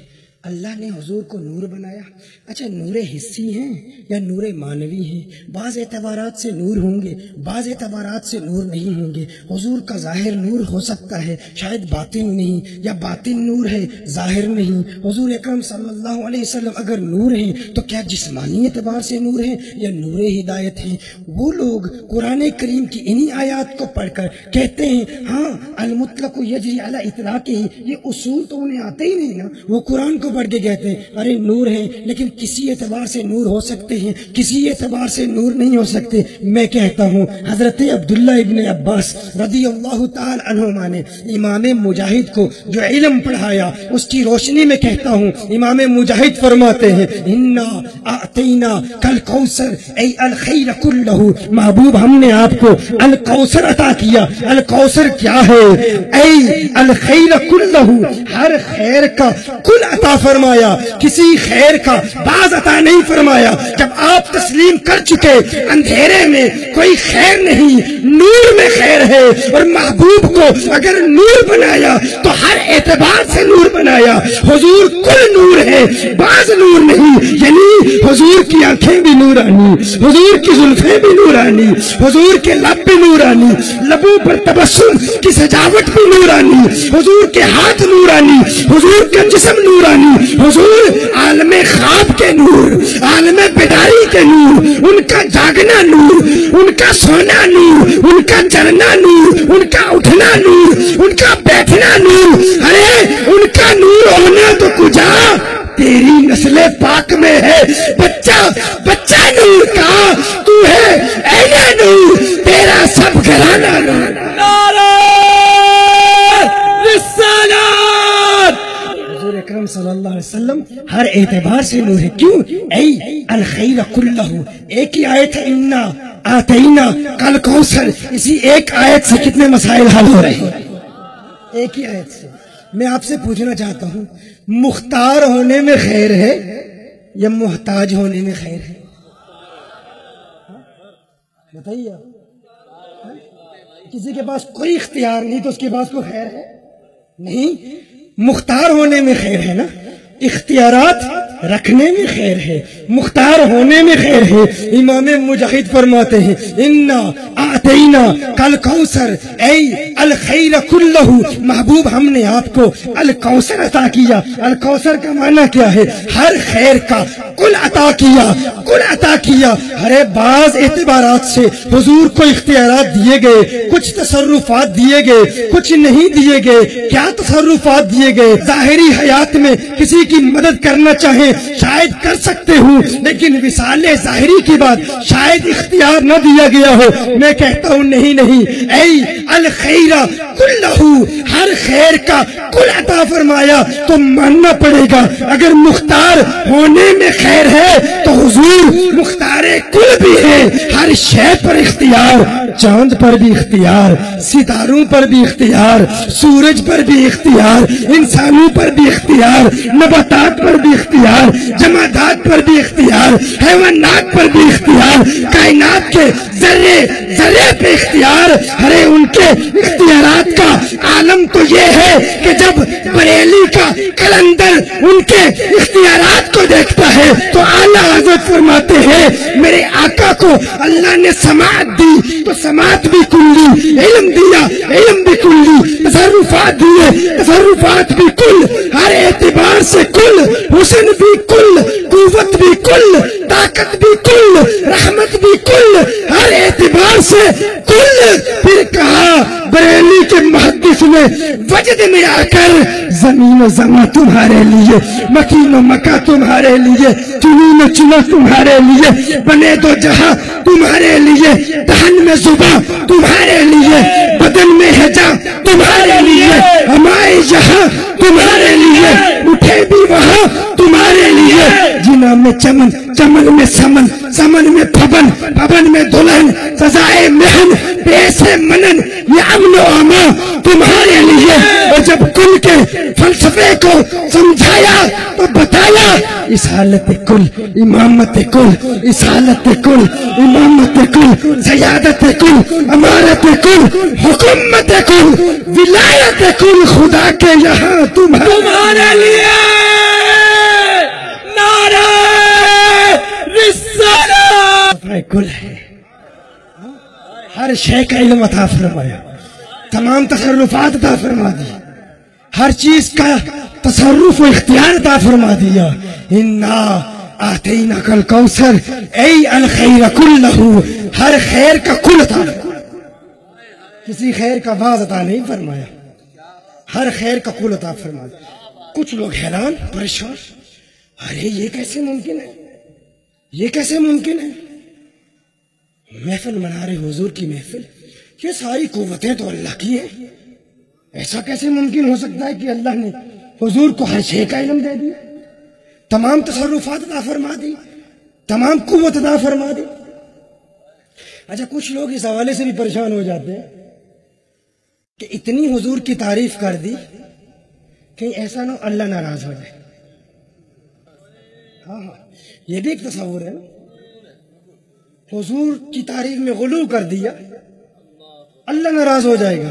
اللہ نے حضور کو نور بنایا، اچھا نور حسی ہیں یا نور معنوی ہیں؟ بعض اعتبارات سے نور ہوں گے، بعض اعتبارات سے نور نہیں ہوں گے۔ حضور کا ظاہر نور ہو سکتا ہے، شاید باطن نہیں، یا باطن نور ہے ظاہر نہیں۔ حضور اکرم صلی اللہ علیہ وسلم اگر نور ہیں تو کیا جسمانی اعتبار سے نور ہیں یا نور ہدایت ہیں؟ وہ لوگ قرآن کریم کی انہی آیات کو پڑھ کر کہتے ہیں ہاں المطلق یجری علی اطلاق ہی، یہ اصول تو انہیں آتے ہی نہیں نا۔ وہ قرآن کو پڑھ کے کہتے ہیں ارے نور ہیں لیکن کسی اعتبار سے نور ہو سکتے ہیں، کسی اعتبار سے نور نہیں ہو سکتے۔ میں کہتا ہوں حضرت عبداللہ ابن عباس رضی اللہ تعالی عنہما نے امام مجاہد کو جو علم پڑھایا اس کی روشنی میں کہتا ہوں، امام مجاہد فرماتے ہیں انا اعطینا کل کوثر ای الخیر کلہ، محبوب ہم نے آپ کو الکوثر عطا کیا۔ الکوثر کیا ہے؟ ای الخیر کلہ، ہر خیر کا کل عطا فرمایا، کسی خیر کا بعض عطا نہیں فرمایا۔ جب آپ تسلیم کر چکے اندھیرے میں کوئی خیر نہیں، نور میں خیر ہے، اور محبوب کو اگر نور بنایا تو ہر اعتبار سے نور بنایا۔ حضور کل نور ہے، بعض نور نہیں، یعنی حضور کی آنکھیں بھی نورانی، حضور کی زلفیں بھی نورانی، حضور کے لب بھی نورانی، لبوں پر تبسم کی سجاوٹ بھی نورانی، حضور کے ہاتھ نورانی، حضور کا جسم نورانی، حضور عالم خواب کے نور، عالم بیداری کے نور، ان کا جاگنا نور، ان کا سونا نور، ان کا چلنا نور، ان کا اٹھنا نور، ان کا بیٹھنا نور۔ ارے ان کا نور ہونا تو کجا تیری نسل پاک میں ہے، بچہ بچہ نور کا تو ہے، اے نور تیرا سب گھرانہ نور۔ نعرہ رسالت، حضور اکرم صلی اللہ علیہ وسلم ہر اعتبار سے نور ہے۔ کیوں؟ ای الخیر کلہ، ایک ہی آیت ہے انا آتینا کل کوثر، اسی ایک آیت سے کتنے مسائل حل ہو رہے ہیں، ایک ہی آیت سے۔ میں آپ سے پوچھنا چاہتا ہوں مختار ہونے میں خیر ہے یا محتاج ہونے میں خیر ہے؟ بتائیے کسی کے پاس کوئی اختیار نہیں تو اس کے پاس کوئی خیر ہے نہیں؟ مختار ہونے میں خیر ہے نا؟ اختیارات رکھنے میں خیر ہے، مختار ہونے میں خیر ہے۔ امام مجاہد فرماتے ہیں انا اعطینا کل کوثر اے الخیر کلہ، محبوب ہم نے آپ کو الکوثر عطا کیا۔ الکوثر کا معنی کیا ہے؟ ہر خیر کا کل عطا کیا، کل عطا کیا۔ ہر بعض اعتبارات سے حضور کو اختیارات دیے گئے، کچھ تصرفات دیے گئے، کچھ نہیں دیے گئے۔ کیا تصرفات دیے گئے؟ ظاہری حیات میں کسی کی مدد کرنا چاہیں شاید کر سکتے ہوں، لیکن وصال ظاہری کی بات شاید اختیار نہ دیا گیا ہو۔ میں کہتا ہوں نہیں، اے الخیر کلہ، ہر خیر کا کل عطا فرمایا تو ماننا پڑے گا۔ اگر مختار ہونے میں خیر ہے تو حضور مختار کل بھی ہے۔ ہر شے پر اختیار، چاند پر بھی اختیار، ستاروں پر بھی اختیار، سورج پر بھی اختیار، انسانوں پر بھی اختیار، نباتات پر بھی اختیار، جمادات پر بھی اختیار، حیوانات پر بھی اختیار، کائنات کے ذرے ذرے پہ اختیار۔ ارے ان کے اختیارات کا عالم تو یہ ہے کہ جب بریلی کا کلندر ان کے اختیارات کو دیکھتا ہے تو اعلیٰ حضرت فرماتے ہیں میرے آقا کو اللہ نے سماعت دی تو سماعت بھی کلی، علم دیا علم بھی کلی، تصرفات دیے تصرفات بھی کل، ہر اعتبار سے کل، حسن بھی کل، قوت بھی کل، طاقت بھی کل، رحمت بھی کل، ہر اعتبار سے کل۔ پھر کہا بریلی کے محدث نے وجد میں آ کر زمین و زماں تمہارے لیے، مکین و مکہ تمہارے لیے، چنین و چنا تمہارے لیے، بنے دو جہاں تمہارے لیے، دہن میں زباں تمہارے لیے، بدن میں ہجا تمہارے لیے، ہمارے یہاں تمہارے لیے، اٹھے بھی وہاں تمہارے لیے، جنا میں چمن چمن میں سمن سمن میں پھبن پھبن میں دلہن، سزائے محن پیسے منن، یہ امن و امان تمہارے لیے۔ اور جب کل کے فلسفے کو سمجھایا تو بتایا اس حالت کل، امامت کل، اس حالت کل، امامت کل، سیادت کل، امارت کل، حکومت کل، ولایت کل، خدا کے یہاں تمہارے لیے۔ نعرہ رسالت کل ہے، ہر شے کا علم عطا فرمایا، تمام تصرفات عطا فرما دی، ہر چیز کا تصرف و اختیار عطا فرما دیا۔ انا اعطیناک الکوثر اے الخیر کلہ، ہر خیر کا کل عطا فرمایا، کسی خیر کا بعض عطا نہیں فرمایا، ہر خیر کا کل عطا فرمایا۔ کچھ لوگ حیران پریشان، ارے یہ کیسے ممکن ہے، یہ کیسے ممکن ہے؟ محفل منا رہے حضور کی محفل، یہ ساری قوتیں تو اللہ کی ہیں، ایسا کیسے ممکن ہو سکتا ہے کہ اللہ نے حضور کو ہر شے کا علم دے دیا، تمام تصرفات عطا فرما دی، تمام قوت عطا فرما دی۔ اچھا کچھ لوگ اس حوالے سے بھی پریشان ہو جاتے ہیں کہ اتنی حضور کی تعریف کر دی کہیں ایسا نہ اللہ ناراض ہو جائے۔ ہاں یہ بھی ایک تصور ہے نا، حضور کی تعریف میں غلو کر دیا اللہ ناراض ہو جائے گا۔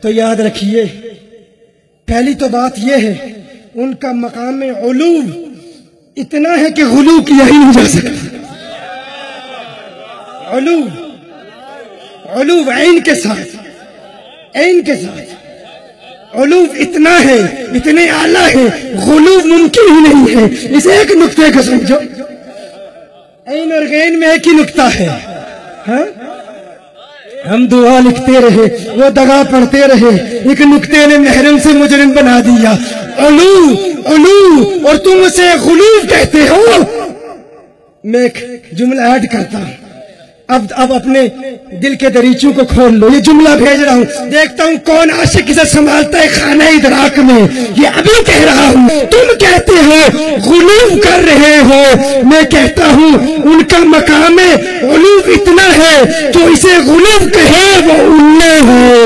تو یاد رکھیے پہلی تو بات یہ ہے ان کا مقام علو اتنا ہے کہ غلو کیا ہی نہیں جا سکتا۔ علو علو عین کے ساتھ، عین کے ساتھ علو اتنا ہے، اتنے اعلیٰ ہے، غلو ممکن ہی نہیں ہے۔ اس ایک نقطے کو سمجھو، عین اور غین میں ایک ہی نقطہ ہے۔ ہاں ہم دعا لکھتے رہے، وہ دغا پڑھتے رہے، ایک نقطے نے محرم سے مجرم بنا دیا۔ علو علو اور تم اسے غلو کہتے ہو۔ میں ایک جملہ ایڈ کرتا ہوں، اب اپنے دل کے دریچوں کو کھول لو، یہ جملہ بھیج رہا ہوں، دیکھتا ہوں کون عاشق اسے سنبھالتا ہے خانہ ادراک میں۔ یہ ابھی کہہ رہا ہوں، تم کہتے ہو غلو کر رہے ہو، میں کہتا ہوں ان کا مقام علو اتنا ہے جو اسے غلو کہے وہ اللہ ہے،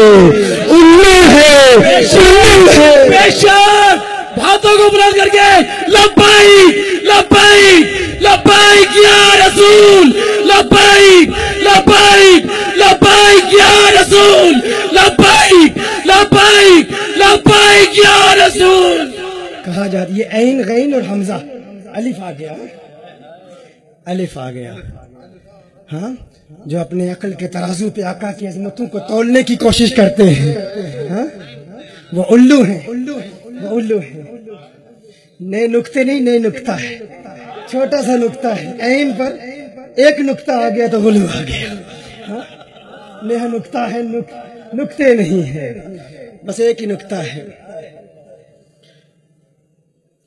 اللہ ہے، اللہ ہے۔ بے شک ہاتھوں کو بلند کر کے لبیک لبیک لبیک یا رسول، لبیک لبیک لبیک یا رسول، لبیک لبیک لبیک یا رسول۔ کہا جاتا ہے یہ عین غین اور حمزہ الف آ گیا، الف آ گیا، ہاں، جو اپنے عقل کے ترازو پہ آقا کی عظمتوں کو تولنے کی کوشش کرتے ہیں، ہاں، وہ الو ہیں، وہ الو ہیں۔ نئے نکتے نہیں، نئے نکتہ ہے، چھوٹا سا نکتہ ہے، عین پر ایک نکتہ آ گیا تو غلو آ گیا، ہاں، نیا نکتہ ہے، نکتے نہیں ہے، بس ایک ہی نکتہ ہے۔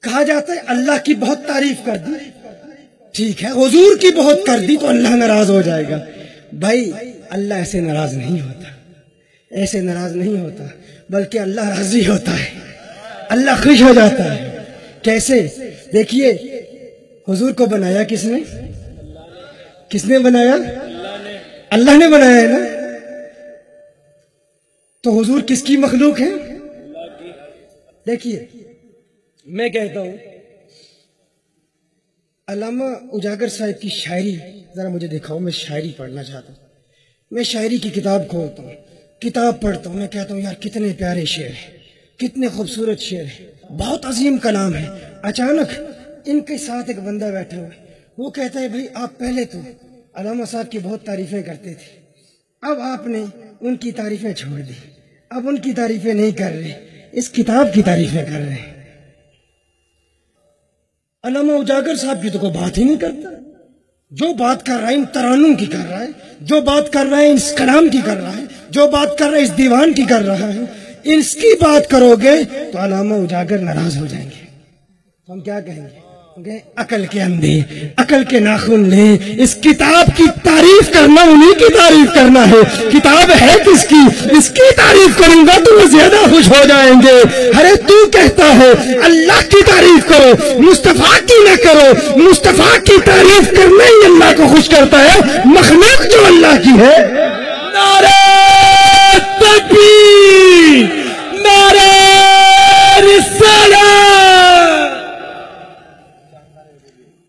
کہا جاتا ہے اللہ کی بہت تعریف کر دی، ٹھیک ہے، حضور کی بہت کر دی تو اللہ ناراض ہو جائے گا۔ بھائی اللہ ایسے ناراض نہیں ہوتا، ایسے ناراض نہیں ہوتا، بلکہ اللہ راضی ہوتا ہے، اللہ خوش ہو جاتا ہے۔ کیسے؟ دیکھیے، حضور کو بنایا کس نے؟ کس نے بنایا؟ اللہ نے بنایا ہے نا۔ تو حضور کس کی مخلوق ہے؟ دیکھیے، میں کہتا ہوں، علامہ اجاگر صاحب کی شاعری ذرا مجھے دکھاؤ، میں شاعری پڑھنا چاہتا ہوں۔ میں شاعری کی کتاب کھولتا ہوں، کتاب پڑھتا ہوں، میں کہتا ہوں یار کتنے پیارے شعر ہیں، کتنے خوبصورت شعر ہیں، بہت عظیم کلام ہے۔ اچانک ان کے ساتھ ایک بندہ بیٹھا ہوا ہے، وہ کہتا ہے بھائی آپ پہلے تو علامہ صاحب کی بہت تعریفیں کرتے تھے، اب آپ نے ان کی تعریفیں چھوڑ دی، اب ان کی تعریفیں نہیں کر رہے، اس کتاب کی تعریفیں کر رہے ہیں۔ علامہ اجاگر صاحب کی تو کوئی بات ہی نہیں کرتا، جو بات کر رہا ہے ان ترانوں کی کر رہا ہے، جو بات کر رہا ہے اس کلام کی کر رہا ہے، جو بات کر رہا ہے اس دیوان کی کر رہا ہے۔ اس کی بات کرو گے تو علامہ اجاگر ناراض ہو جائیں گے، تو ہم کیا کہیں گے؟ عقل کے اندھے، عقل کے ناخن لیں، اس کتاب کی تعریف کرنا انہی کی تعریف کرنا ہے۔ کتاب ہے کس کی؟ اس کی تعریف کروں گا تو وہ زیادہ خوش ہو جائیں گے۔ ارے تو کہتا ہے اللہ کی تعریف کرو، مصطفیٰ کی نہ کرو، مصطفیٰ کی تعریف کرنا ہی اللہ کو خوش کرتا ہے، مخلوق جو اللہ کی ہے۔ نعرہ تکبیر، نعرہ رسالت۔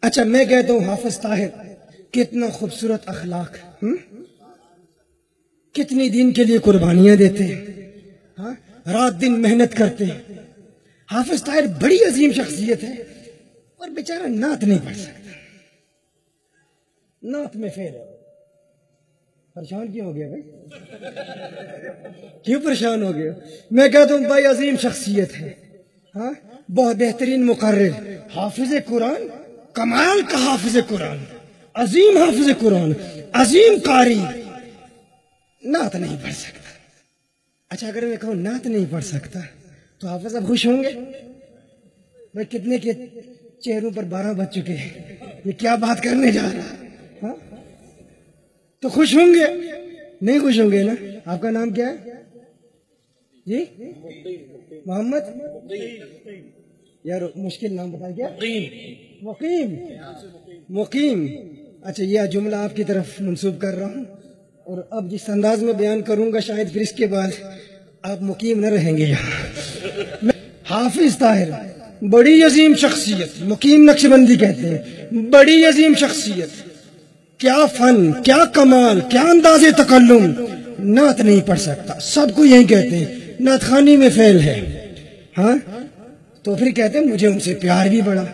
اچھا میں کہتا ہوں حافظ طاہر کتنا خوبصورت اخلاق، کتنی دین کے لیے قربانیاں دیتے ہیں، ہاں، رات دن محنت کرتے ہیں۔ حافظ طاہر بڑی عظیم شخصیت ہے اور بیچارہ نعت نہیں پڑھ سکتا، نعت میں فیل ہے۔ پریشان کیوں ہو گیا بھائی؟ کیوں پریشان ہو گیا؟ میں کہتا ہوں بھائی عظیم شخصیت ہے، ہاں، بہت بہترین مقرر، حافظ قرآن، کمال کا حافظ قرآن، عظیم حافظ قرآن، عظیم قاری، نعت نہیں پڑھ سکتا۔ اچھا اگر میں کہوں نعت نہیں پڑھ سکتا تو حافظ اب خوش ہوں گے؟ بھائی کتنے کے چہروں پر 12 بج چکے ہیں، یہ کیا بات کرنے جا رہا ہے، ہاں؟ تو خوش ہوں گے؟ نہیں خوش ہوں گے نا۔ آپ کا نام کیا ہے جی؟ محمد؟ یار مشکل نام بتا کیا؟ مقیم، مقیم۔ اچھا یہ جملہ آپ کی طرف منسوب کر رہا ہوں، اور اب جس انداز میں بیان کروں گا شاید پھر اس کے بعد آپ مقیم نہ رہیں گے یہاں۔ حافظ طاہر بڑی عظیم شخصیت، مقیم نقشبندی کہتے ہیں، بڑی عظیم شخصیت، کیا فن، کیا کمال، کیا انداز تکلم، نعت نہیں پڑھ سکتا، سب کو یہی کہتے ہیں، نعت خوانی میں فیل ہے، ہاں؟ تو پھر کہتے ہیں مجھے ان سے پیار بھی بڑا،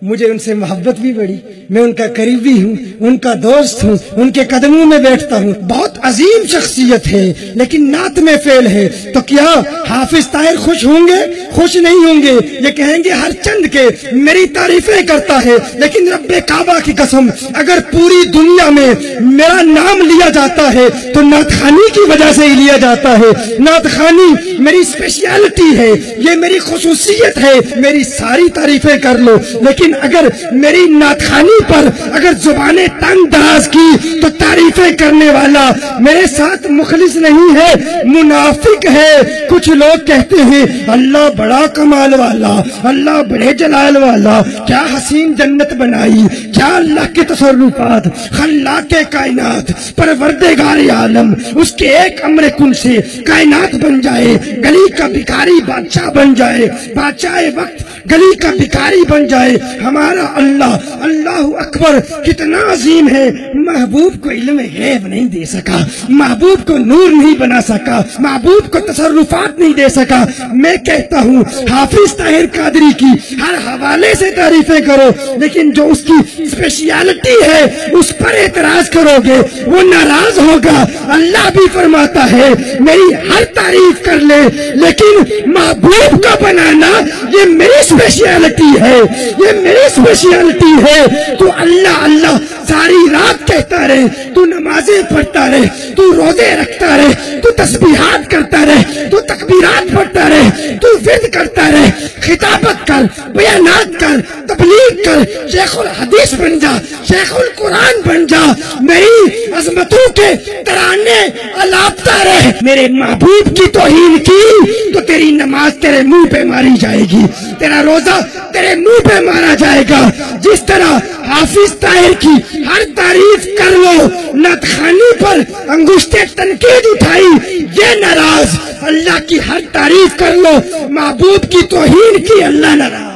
مجھے ان سے محبت بھی بڑی، میں ان کا قریبی ہوں، ان کا دوست ہوں، ان کے قدموں میں بیٹھتا ہوں، بہت عظیم شخصیت ہے لیکن نعت میں فیل ہے۔ تو کیا حافظ طاہر خوش ہوں گے؟ خوش نہیں ہوں گے، یہ کہیں گے ہر چند کے میری تعریفیں کرتا ہے، لیکن رب کعبہ کی قسم اگر پوری دنیا میں میرا نام لیا جاتا ہے تو نعت خوانی کی وجہ سے ہی لیا جاتا ہے۔ نعت خوانی میری اسپیشلٹی ہے، یہ میری خصوصیت ہے، میری ساری تعریفیں کر لو، لیکن اگر میری نعت خوانی پر اگر زبانیں تنگ دراز کی تو تعریفیں کرنے والا میرے ساتھ مخلص نہیں ہے، منافق ہے۔ کچھ لوگ کہتے ہیں اللہ بڑا کمال والا، اللہ بڑے جلال والا، کیا حسین جنت بنائی، کیا اللہ کے تصرفات، خلاق کائنات، پروردگار عالم، اس کے ایک امر کن سے کائنات بن جائے، گلی کا بھکاری بادشاہ بن جائے، بادشاہ وقت گلی کا بھکاری بن جائے. ہمارا اللہ اللہ اکبر کتنا عظیم ہے. محبوب کو علم غیب نہیں دے سکا, محبوب کو نور نہیں بنا سکا, محبوب کو تصرفات نہیں دے سکا. میں کہتا ہوں حافظ طاہر قادری کی ہر حوالے سے تعریفیں کرو, لیکن جو اس کی اسپیشیالٹی ہے اس پر اعتراض کرو گے وہ ناراض ہوگا. اللہ بھی فرماتا ہے میری ہر تعریف کر لے لیکن محبوب کا بنانا یہ میری اسپیشیالٹی ہے, یہ میری اسپیشیالٹی ہے. تو اللہ اللہ ساری رات کہتا رہے, تو نمازیں پڑھتا رہے, تو روزے رکھتا رہے, تو تسبیحات کرتا رہے, تو تکبیرات پڑھتا رہے, تو ورد کرتا رہے, خطابت کر, بیانات کر, تبلیغ کر, شیخ الحدیث بن جا, شیخ القرآن بن جا, میری عظمتوں کے ترانے الاپتا رہے. میرے محبوب کی توہین کی تو تیری نماز تیرے منہ پہ ماری جائے گی, تیرا روزہ تیرے منہ پہ مارا جائے گا. جس طرح حافظ طاہر کی ہر تعریف کر لو, نعت خوانی پر انگشت تنقید اٹھائی یہ ناراض. اللہ کی ہر تعریف کر لو, محبوب کی توہین کی اللہ ناراض.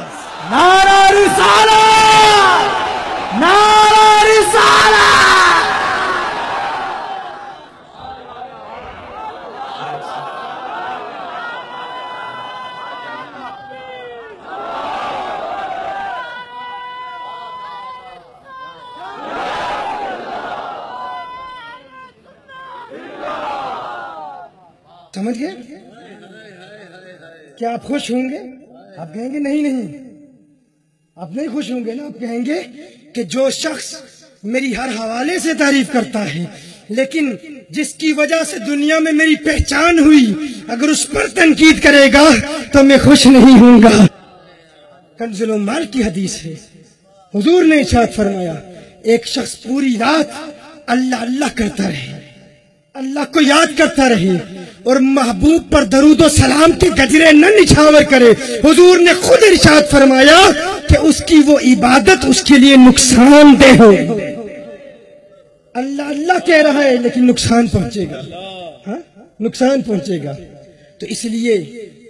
نعرہ رسالت, نعرہ رسالت. سمجھ گئے؟ کیا آپ خوش ہوں گے؟ آپ کہیں گے نہیں نہیں, آپ نہیں خوش ہوں گے نا. آپ کہیں گے کہ جو شخص میری ہر حوالے سے تعریف کرتا ہے لیکن جس کی وجہ سے دنیا میں میری پہچان ہوئی, اگر اس پر تنقید کرے گا تو میں خوش نہیں ہوں گا. کنز العمال کی حدیث ہے, حضور نے ارشاد فرمایا ایک شخص پوری رات اللہ اللہ کرتا رہے, اللہ کو یاد کرتا رہے اور محبوب پر درود و سلام کے گجرے نہ نچھاور کرے. حضور نے خود ارشاد فرمایا کہ اس کی وہ عبادت اس کے لیے نقصان دہ ہو. اللہ اللہ کہہ رہا ہے لیکن نقصان پہنچے گا, ہاں نقصان پہنچے گا. تو اس لیے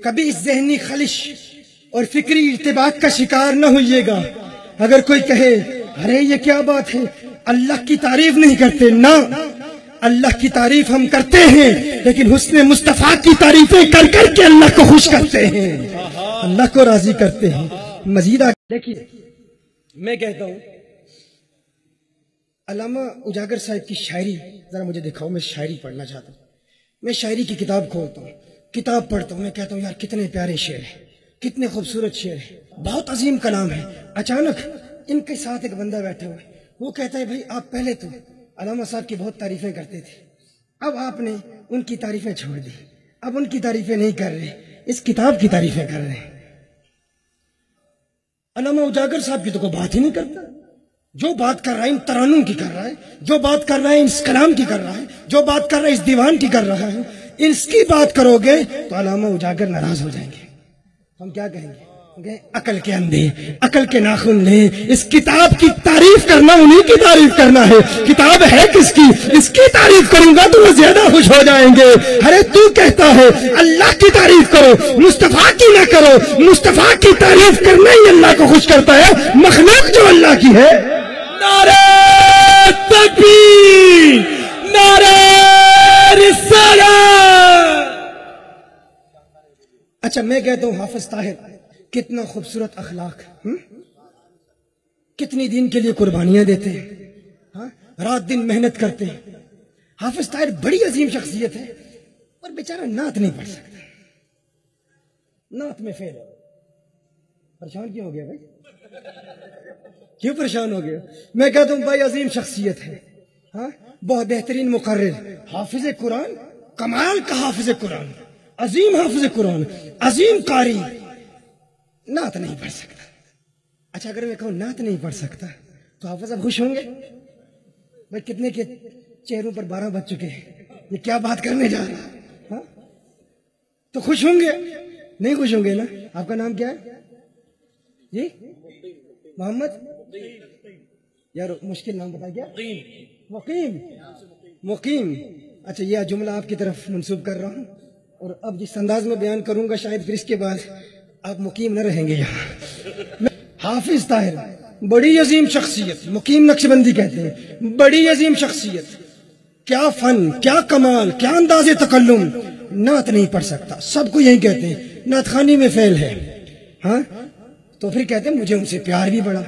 کبھی اس ذہنی خلش اور فکری ارتباک کا شکار نہ ہوئیے گا. اگر کوئی کہے ارے یہ کیا بات ہے, اللہ کی تعریف نہیں کرتے, نہ اللہ کی تعریف ہم کرتے ہیں لیکن حسن مصطفیٰ کی تعریفیں کر کر کے اللہ کو خوش کرتے ہیں, اللہ کو راضی کرتے ہیں. مزید دیکھیے میں کہتا ہوں علامہ اجاگر صاحب کی شاعری ذرا مجھے دکھاؤ, میں شاعری پڑھنا چاہتا ہوں. میں شاعری کی کتاب کھولتا ہوں, کتاب پڑھتا ہوں, میں کہتا ہوں یار کتنے پیارے شعر ہیں, کتنے خوبصورت شعر ہیں, بہت عظیم کلام ہے. اچانک ان کے ساتھ ایک بندہ بیٹھا ہوا ہے, وہ کہتا ہے بھائی آپ پہلے تو علامہ صاحب کی بہت تعریفیں کرتے تھے, اب آپ نے ان کی تعریفیں چھوڑ دی, اب ان کی تعریفیں نہیں کر رہے, اس کتاب کی تعریفیں کر رہے ہیں. علامہ اجاگر صاحب کی تو کوئی بات ہی نہیں کرتا. جو بات کر رہا ہے ان ترانوں کی کر رہا ہے, جو بات کر رہا ہے اس کلام کی کر رہا ہے, جو بات کر رہا ہے اس دیوان کی کر رہا ہے. اس کی بات کرو گے تو علامہ اجاگر ناراض ہو جائیں گے. ہم کیا کہیں گے؟ عقل کے اندھے, عقل کے ناخن لیں, اس کتاب کی تعریف کرنا انہی کی تعریف کرنا ہے. کتاب ہے کس کی, اس کی تعریف کروں گا تو وہ زیادہ خوش ہو جائیں گے. ارے تو کہتا ہے اللہ کی تعریف کرو, مصطفیٰ کی نہ کرو. مصطفیٰ کی تعریف کرنا ہی اللہ کو خوش کرتا ہے, مخلوق جو اللہ کی ہے. نعرہ تکبیر, نعرہ رسالت. اچھا میں کہتا ہوں حافظ طاہر کتنا خوبصورت اخلاق, کتنی دین کے لیے قربانیاں دیتے ہیں, رات دن محنت کرتے ہیں. حافظ طاہر بڑی عظیم شخصیت ہے اور بیچارہ نعت نہیں پڑھ سکتا, نعت میں فیل ہے. پریشان کیوں ہو گیا بھائی, کیوں پریشان ہو گیا؟ میں کہتا ہوں بھائی عظیم شخصیت ہے, بہت بہترین مقرر, حافظ قرآن, کمال کا حافظ قرآن, عظیم حافظ قرآن, عظیم قاری, نعت نہیں پڑھ سکتا. اچھا اگر میں کہوں نعت نہیں پڑھ سکتا تو حافظ اب خوش ہوں گے؟ بھائی کتنے کے چہروں پر 12 بج چکے ہیں, یہ کیا بات کرنے جا رہا ہے, تو خوش ہوں گے؟ نہیں خوش ہوں گے نا. آپ کا نام کیا ہے جی؟ محمد, یار مشکل نام بتا. کیا؟ مقیم. مقیم. اچھا یہ جملہ آپ کی طرف منسوب کر رہا ہوں, اور اب جس انداز میں بیان کروں گا شاید پھر اس کے بعد آپ مقیم نہ رہیں گے یہاں. حافظ طاہر بڑی عظیم شخصیت، مقیم نقشبندی کہتے ہیں، بڑی عظیم شخصیت. کیا فن، کیا کمال، کیا انداز تکلم. نعت نہیں پڑھ سکتا، سب کو یہی کہتے ہیں نعت خوانی میں فیل ہے. ہاں تو پھر کہتے ہیں مجھے ان سے پیار بھی بڑا،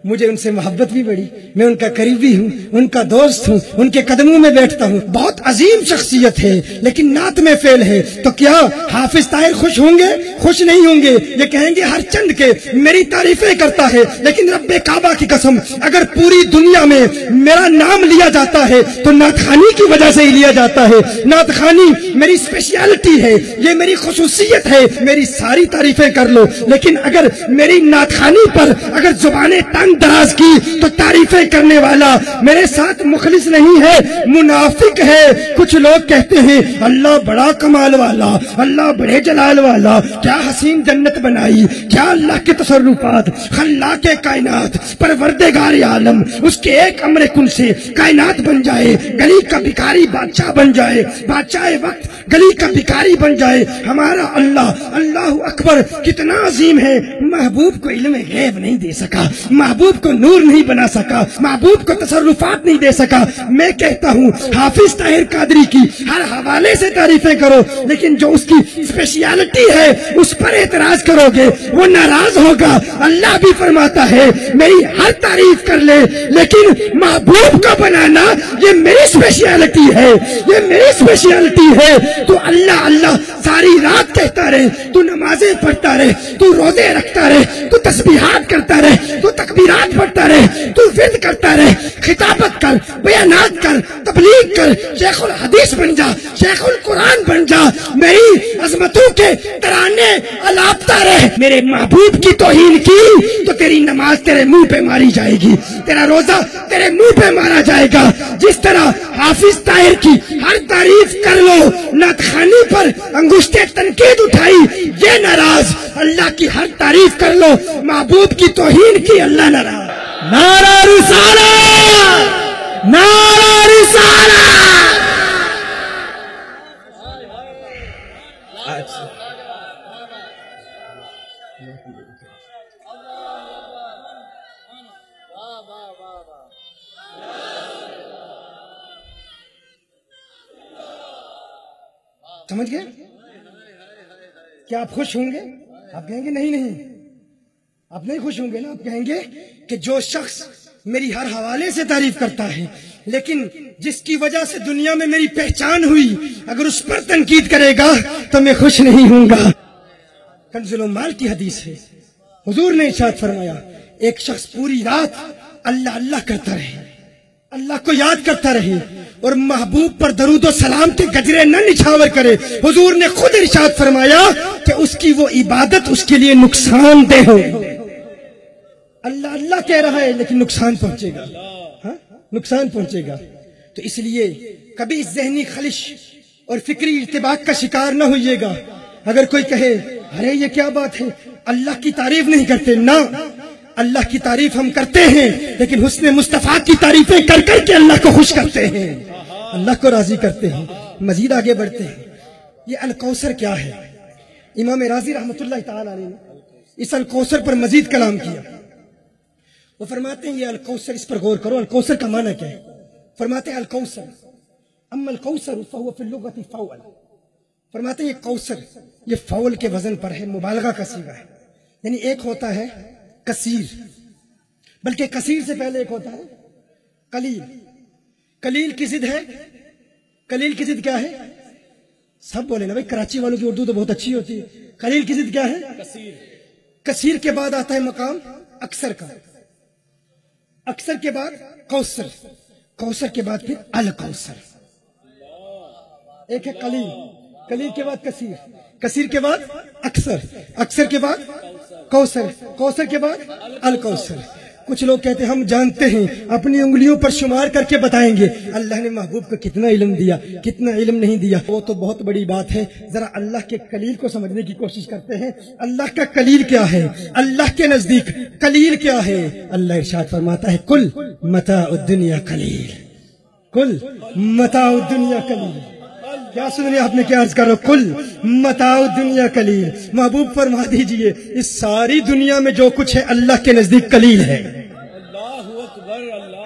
مجھے ان سے محبت بھی بڑی، میں ان کا قریبی ہوں، ان کا دوست ہوں، ان کے قدموں میں بیٹھتا ہوں. بہت عظیم شخصیت ہے لیکن نعت میں فیل ہے. تو کیا حافظ طاہر خوش ہوں گے؟ خوش نہیں ہوں گے. یہ کہیں گے ہر چند کے میری تعریفیں کرتا ہے، لیکن رب کعبہ کی قسم اگر پوری دنیا میں میرا نام لیا جاتا ہے تو نعت خوانی کی وجہ سے ہی لیا جاتا ہے. نعت خوانی میری اسپیشلٹی ہے، یہ میری خصوصیت ہے. میری ساری تعریفیں کر لو لیکن اگر میری نعت خوانی پر اگر زبانیں تنگ دراز کی تو تعریفیں کرنے والا میرے ساتھ مخلص نہیں ہے، منافق ہے. کچھ لوگ کہتے ہیں اللہ بڑا کمال والا، اللہ بڑے جلال والا، کیا حسین جنت بنائی، کیا اللہ کے تصرفات، خلاق کائنات، پروردگار عالم، اس کے ایک امر کن سے کائنات بن جائے، گلی کا بھکاری بادشاہ بن جائے، بادشاہ وقت گلی کا بھکاری بن جائے. ہمارا اللہ اللہ اکبر کتنا عظیم ہے. محبوب کو علم غیب نہیں دے سکا، محبوب کو نور نہیں بنا سکا، محبوب کو تصرفات نہیں دے سکا. میں کہتا ہوں حافظ طاہر قادری کی ہر حوالے سے تعریفیں کرو لیکن جو اس کی اسپیشلٹی ہے اس پر اعتراض کرو گے وہ ناراض ہوگا. اللہ بھی فرماتا ہے میری ہر تعریف کر لے لیکن محبوب کا بنانا یہ میری اسپیشلٹی ہے، یہ میری اسپیشلٹی ہے. تو اللہ اللہ ساری رات کہتا رہے، تو نمازیں پڑھتا رہے، تو روزے رکھتا رہے، تو تسبیحات کرتا رہے، تو تکبیرات پڑھتا رہے، تو ورد کرتا رہے، خطابت کر، بیانات کر، تبلیغ کر، شیخ الحدیث بن جا، شیخ القرآن بن جا. میری عظمتوں کے ترانے الاپتا رہے. میرے محبوب کی توہین کی تو تیری نماز تیرے منہ پہ ماری جائے گی، تیرا روزہ تیرے منہ پہ مارا جائے گا. جس طرح حافظ طاہر کی ہر تعریف کر لو، نعت خوانی پر انگشت تنقید اٹھائی یہ ناراض. اللہ کی ہر تعریف کر لو، محبوب کی توہین کی اللہ ناراض. نعرہ رسالت، نعرہ رسالت. سمجھ گئے؟ کیا آپ خوش ہوں گے؟ آپ کہیں گے نہیں نہیں، آپ نہیں خوش ہوں گے نا. آپ کہیں گے کہ جو شخص میری ہر حوالے سے تعریف کرتا ہے لیکن جس کی وجہ سے دنیا میں میری پہچان ہوئی اگر اس پر تنقید کرے گا تو میں خوش نہیں ہوں گا. کنز المال کی حدیث ہے، حضور نے ارشاد فرمایا ایک شخص پوری رات اللہ اللہ کرتا رہے، اللہ کو یاد کرتا رہے اور محبوب پر درود و سلام کے گجرے نہ نچھاور کرے. حضور نے خود ارشاد فرمایا کہ اس کی وہ عبادت اس کے لیے نقصان دہ ہو. اللہ اللہ کہہ رہا ہے لیکن نقصان پہنچے گا، ہاں نقصان پہنچے گا. تو اس لیے کبھی اس ذہنی خلش اور فکری ارتباک کا شکار نہ ہوئیے گا. اگر کوئی کہے ارے یہ کیا بات ہے اللہ کی تعریف نہیں کرتے، نہ اللہ کی تعریف ہم کرتے ہیں لیکن حسن مصطفیٰ کی تعریفیں کر کر کے اللہ کو خوش کرتے ہیں، اللہ کو راضی کرتے ہیں. مزید آگے بڑھتے ہیں. یہ الکوثر کیا ہے؟ امام راضی رحمۃ اللہ تعالی علیہ نے اس الکوثر پر مزید کلام کیا. وہ فرماتے ہیں یہ الکوثر، اس پر غور کرو، الکوثر کا معنی کیا ہے؟ فرماتے ہیں الکوثر اما الکوثر فهو في اللغة فول. فرماتے ہیں یہ کوثر یہ فول کے وزن پر ہے، مبالغہ کا صیغہ ہے. یعنی ایک ہوتا ہے کثیر، بلکہ کثیر سے پہلے ایک ہوتا ہے قلیل. قلیل کی ضد ہے، قلیل کی ضد کیا ہے؟ سب بولے نا بھائی، کراچی والوں کی اردو تو بہت اچھی ہوتی ہے. قلیل کی ضد کیا ہے؟ کثیر کے بعد آتا ہے مقام اکثر کا، اکثر کے بعد کوثر، کوثر کے بعد پھر الکوثر. ایک ہے قلیل، قلیل کے بعد کثیر، کثیر کے بعد اکثر، اکثر کے بعد کوثر، کوثر کے بعد الکوثر. کچھ لوگ کہتے ہیں ہم جانتے ہیں، اپنی انگلیوں پر شمار کر کے بتائیں گے اللہ نے محبوب کو کتنا علم دیا، کتنا علم نہیں دیا. وہ تو بہت بڑی بات ہے. ذرا اللہ کے قلیل کو سمجھنے کی کوشش کرتے ہیں. اللہ کا قلیل کیا ہے؟ اللہ کے نزدیک قلیل کیا ہے؟ اللہ ارشاد فرماتا ہے کل متاع الدنیا قلیل، کل متاع الدنیا قلیل. کیا سن رہے آپ نے کیا عرض کر رہا کل متاع دنیا قلیل. محبوب فرما دیجئے اس ساری دنیا میں جو کچھ ہے اللہ کے نزدیک قلیل ہے.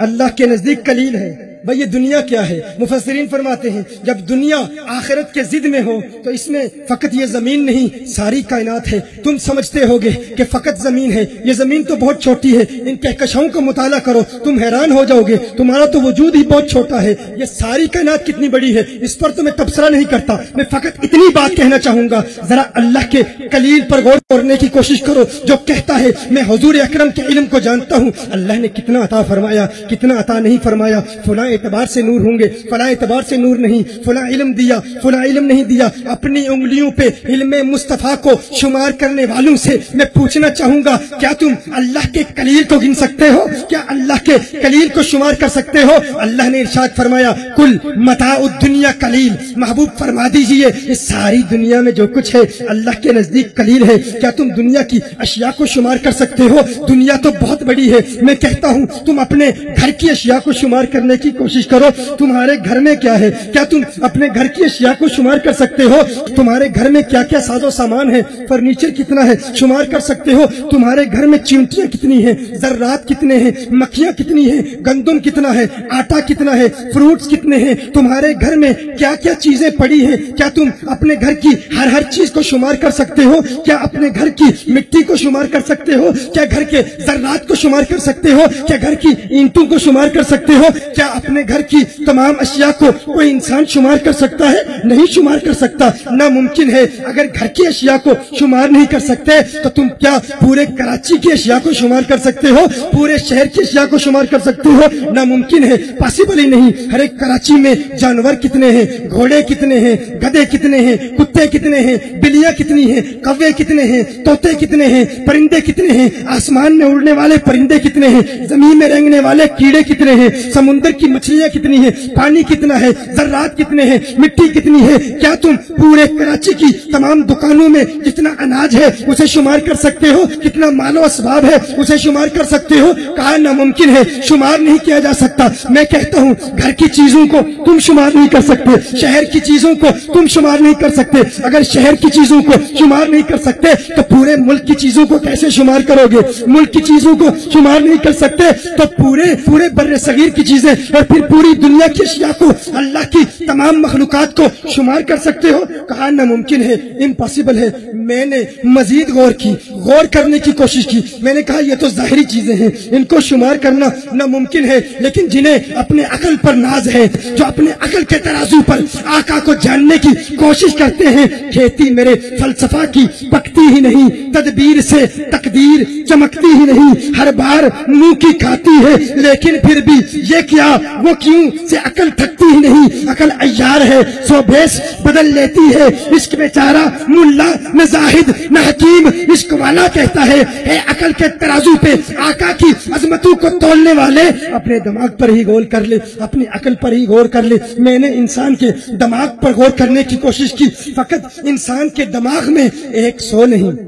اللہ کے نزدیک قلیل ہے. بھئی یہ دنیا کیا ہے؟ مفسرین فرماتے ہیں جب دنیا آخرت کے ضد میں ہو تو اس میں فقط یہ زمین نہیں ساری کائنات ہے. تم سمجھتے ہوگے کہ فقط زمین ہے، یہ زمین تو بہت چھوٹی ہے. ان کہکشاؤں کا مطالعہ کرو تم حیران ہو جاؤ گے، تمہارا تو وجود ہی بہت چھوٹا ہے. یہ ساری کائنات کتنی بڑی ہے اس پر تو میں تبصرہ نہیں کرتا. میں فقط اتنی بات کہنا چاہوں گا، ذرا اللہ کے قلیل پر غور کرنے کی کوشش کرو جو کہتا ہے میں حضور اکرم کے علم کو جانتا ہوں. اللہ نے کتنا عطا فرمایا، کتنا عطا نہیں فرمایا. فلاں اعتبار سے نور ہوں گے، فلاں اعتبار سے نور نہیں. فلاں علم دیا، فلاں علم نہیں دیا. اپنی انگلیوں پہ علم مصطفیٰ کو شمار کرنے والوں سے میں پوچھنا چاہوں گا کیا تم اللہ کے قلیل کو گن سکتے ہو؟ کیا اللہ کے قلیل کو شمار کر سکتے ہو؟ اللہ نے ارشاد فرمایا کل متاع الدنیا قلیل. محبوب فرما دیجئے اس ساری دنیا میں جو کچھ ہے اللہ کے نزدیک قلیل ہے. کیا تم دنیا کی اشیاء کو شمار کر سکتے ہو؟ دنیا تو بہت بڑی ہے. میں کہتا ہوں تم اپنے گھر کی اشیاء کو شمار کرنے کی کوشش کرو. تمہارے گھر میں کیا ہے؟ کیا تم اپنے گھر کی اشیاء کو شمار کر سکتے ہو؟ تمہارے گھر میں کیا کیا ساز و سامان ہے؟ فرنیچر کتنا ہے شمار کر سکتے ہو؟ تمہارے گھر میں چیونٹیاں کتنی ہیں؟ ذرات کتنے ہیں؟ مکھیاں کتنی ہیں؟ گندم کتنا ہے؟ آٹا کتنا ہے؟ فروٹس کتنے ہیں؟ تمہارے گھر میں کیا کیا چیزیں پڑی ہیں؟ کیا تم اپنے گھر کی ہر چیز کو شمار کر سکتے ہو؟ کیا اپنے گھر کی مٹی کو شمار کر سکتے ہو؟ کیا گھر کے ذرات کو شمار کر سکتے ہو؟ کیا گھر کی اینٹوں کو شمار کر سکتے ہو؟ کیا اپنے گھر کی تمام اشیاء کو کوئی انسان شمار کر سکتا ہے؟ نہیں شمار کر سکتا، ناممکن ہے. اگر گھر کی اشیاء کو شمار نہیں کر سکتے تو تم کیا پورے کراچی کی اشیاء کو شمار کر سکتے ہو؟ پورے شہر کی اشیاء کو شمار کر سکتے ہو؟ ناممکن ہے، پاسبل ہی نہیں. ہر ایک کراچی میں جانور کتنے ہیں، گھوڑے کتنے ہیں، گدھے کتنے ہیں، کتے کتنے ہیں، بلیاں کتنی ہیں، کوے کتنے ہیں، طوطے کتنے ہیں، پرندے کتنے ہیں، آسمان میں اڑنے والے پرندے کتنے ہیں، زمین میں رینگنے والے کیڑے کتنے ہیں، سمندر کی مچھلیاں کتنی ہیں، پانی کتنا ہے، ذرات کتنے ہیں، مٹی کتنی ہے. کیا تم پورے کراچی کی تمام دکانوں میں جتنا اناج ہے اسے شمار کر سکتے ہو؟ کتنا مال و اسباب ہے اسے شمار کر سکتے ہو؟ کہا ناممکن ہے، شمار نہیں کیا جا سکتا. میں کہتا ہوں گھر کی چیزوں کو تم شمار نہیں کر سکتے، شہر کی چیزوں کو تم شمار نہیں کر سکتے. اگر شہر کی چیزوں کو شمار نہیں کر سکتے تو پورے ملک کی چیزوں کو کیسے شمار کرو گے؟ ملک کی چیزوں کو شمار نہیں کر سکتے تو پورے بر صغیر کی چیزیں اور پھر پوری دنیا کی اشیاء کو، اللہ کی تمام مخلوقات کو شمار کر سکتے ہو؟ کہا ناممکن ہے، امپاسبل ہے. میں نے مزید غور کرنے کی کوشش کی. میں نے کہا یہ تو ظاہری چیزیں ہیں، ان کو شمار کرنا ناممکن ہے. لیکن جنہیں اپنے عقل پر ناز ہے، جو اپنے عقل کے ترازو پر آقا کو جاننے کی کوشش کرتے ہیں، کھیتی میرے فلسفہ کی پکتی ہی نہیں، تدبیر سے تقدیر چمکتی ہی نہیں، ہر بار منہ کی کھاتی ہے لیکن پھر بھی یہ کیا وہ کیوں سے عقل تھکتی ہی نہیں. عقل عیار ہے، سو بیس بدل لیتی ہے. عشق بیچارہ ملا نہ زاہد نہ حکیم، عشق والا کہتا ہے اے عقل کے ترازو پہ آقا کی عظمتوں کو تولنے والے اپنے دماغ پر ہی غور کر لے، اپنی عقل پر ہی غور کر لے. میں نے انسان کے دماغ پر غور کرنے کی کوشش کی. فقط انسان کے دماغ میں 100 نہیں،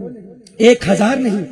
1000 نہیں،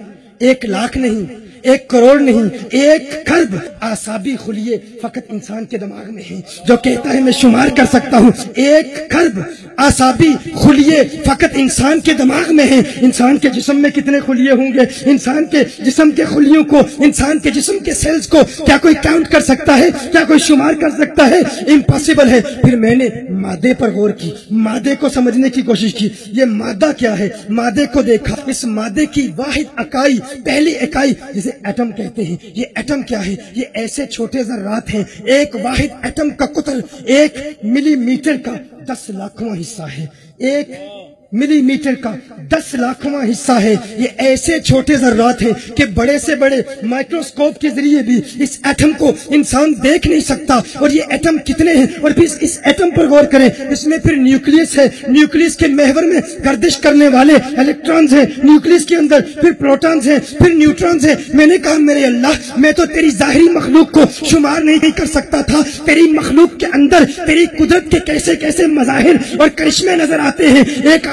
1 لاکھ نہیں، 1 کروڑ نہیں، 1 کھرب اعصابی خلیے فقط انسان کے دماغ میں ہیں. جو کہتا ہے میں شمار کر سکتا ہوں، 1 کھرب اعصابی خلیے فقط انسان کے دماغ میں ہیں. انسان کے جسم میں کتنے خلیے ہوں گے؟ انسان کے جسم کے خلیوں کو، انسان کے جسم کے سیلز کو کیا کوئی کاؤنٹ کر سکتا ہے؟ کیا کوئی شمار کر سکتا ہے؟ امپاسبل ہے. پھر میں نے مادے پر غور کی، مادے کو سمجھنے کی کوشش کی. یہ مادہ کیا ہے؟ مادے کو دیکھا. اس مادے کی واحد اکائی، پہلی اکائی جسے ایٹم کہتے ہیں. یہ ایٹم کیا ہے؟ یہ ایسے چھوٹے ذرات ہیں. ایک واحد ایٹم کا قطر 1 ملی میٹر کا 10 لاکھواں حصہ ہے. 1 ملی میٹر کا 10 لاکھواں حصہ ہے. یہ ایسے چھوٹے ذرات ہیں کہ بڑے سے بڑے مائکروسکوپ کے ذریعے بھی اس ایٹم کو انسان دیکھ نہیں سکتا. اور یہ ایٹم کتنے ہیں؟ اور پھر اس ایٹم پر غور کریں. اس میں پھر نیوکلیس ہے، نیوکلیس کے محور میں گردش کرنے والے الیکٹرانز ہیں، نیوکلیس کے اندر پھر پروٹونز ہیں، پھر نیوٹرونز ہیں. میں نے کہا میرے اللہ، میں تو تیری ظاہری مخلوق کو شمار نہیں کر سکتا تھا. تیری مخلوق کے اندر تیری قدرت کے کیسے کیسے مظاہر اور کرشمے نظر آتے ہیں. ایک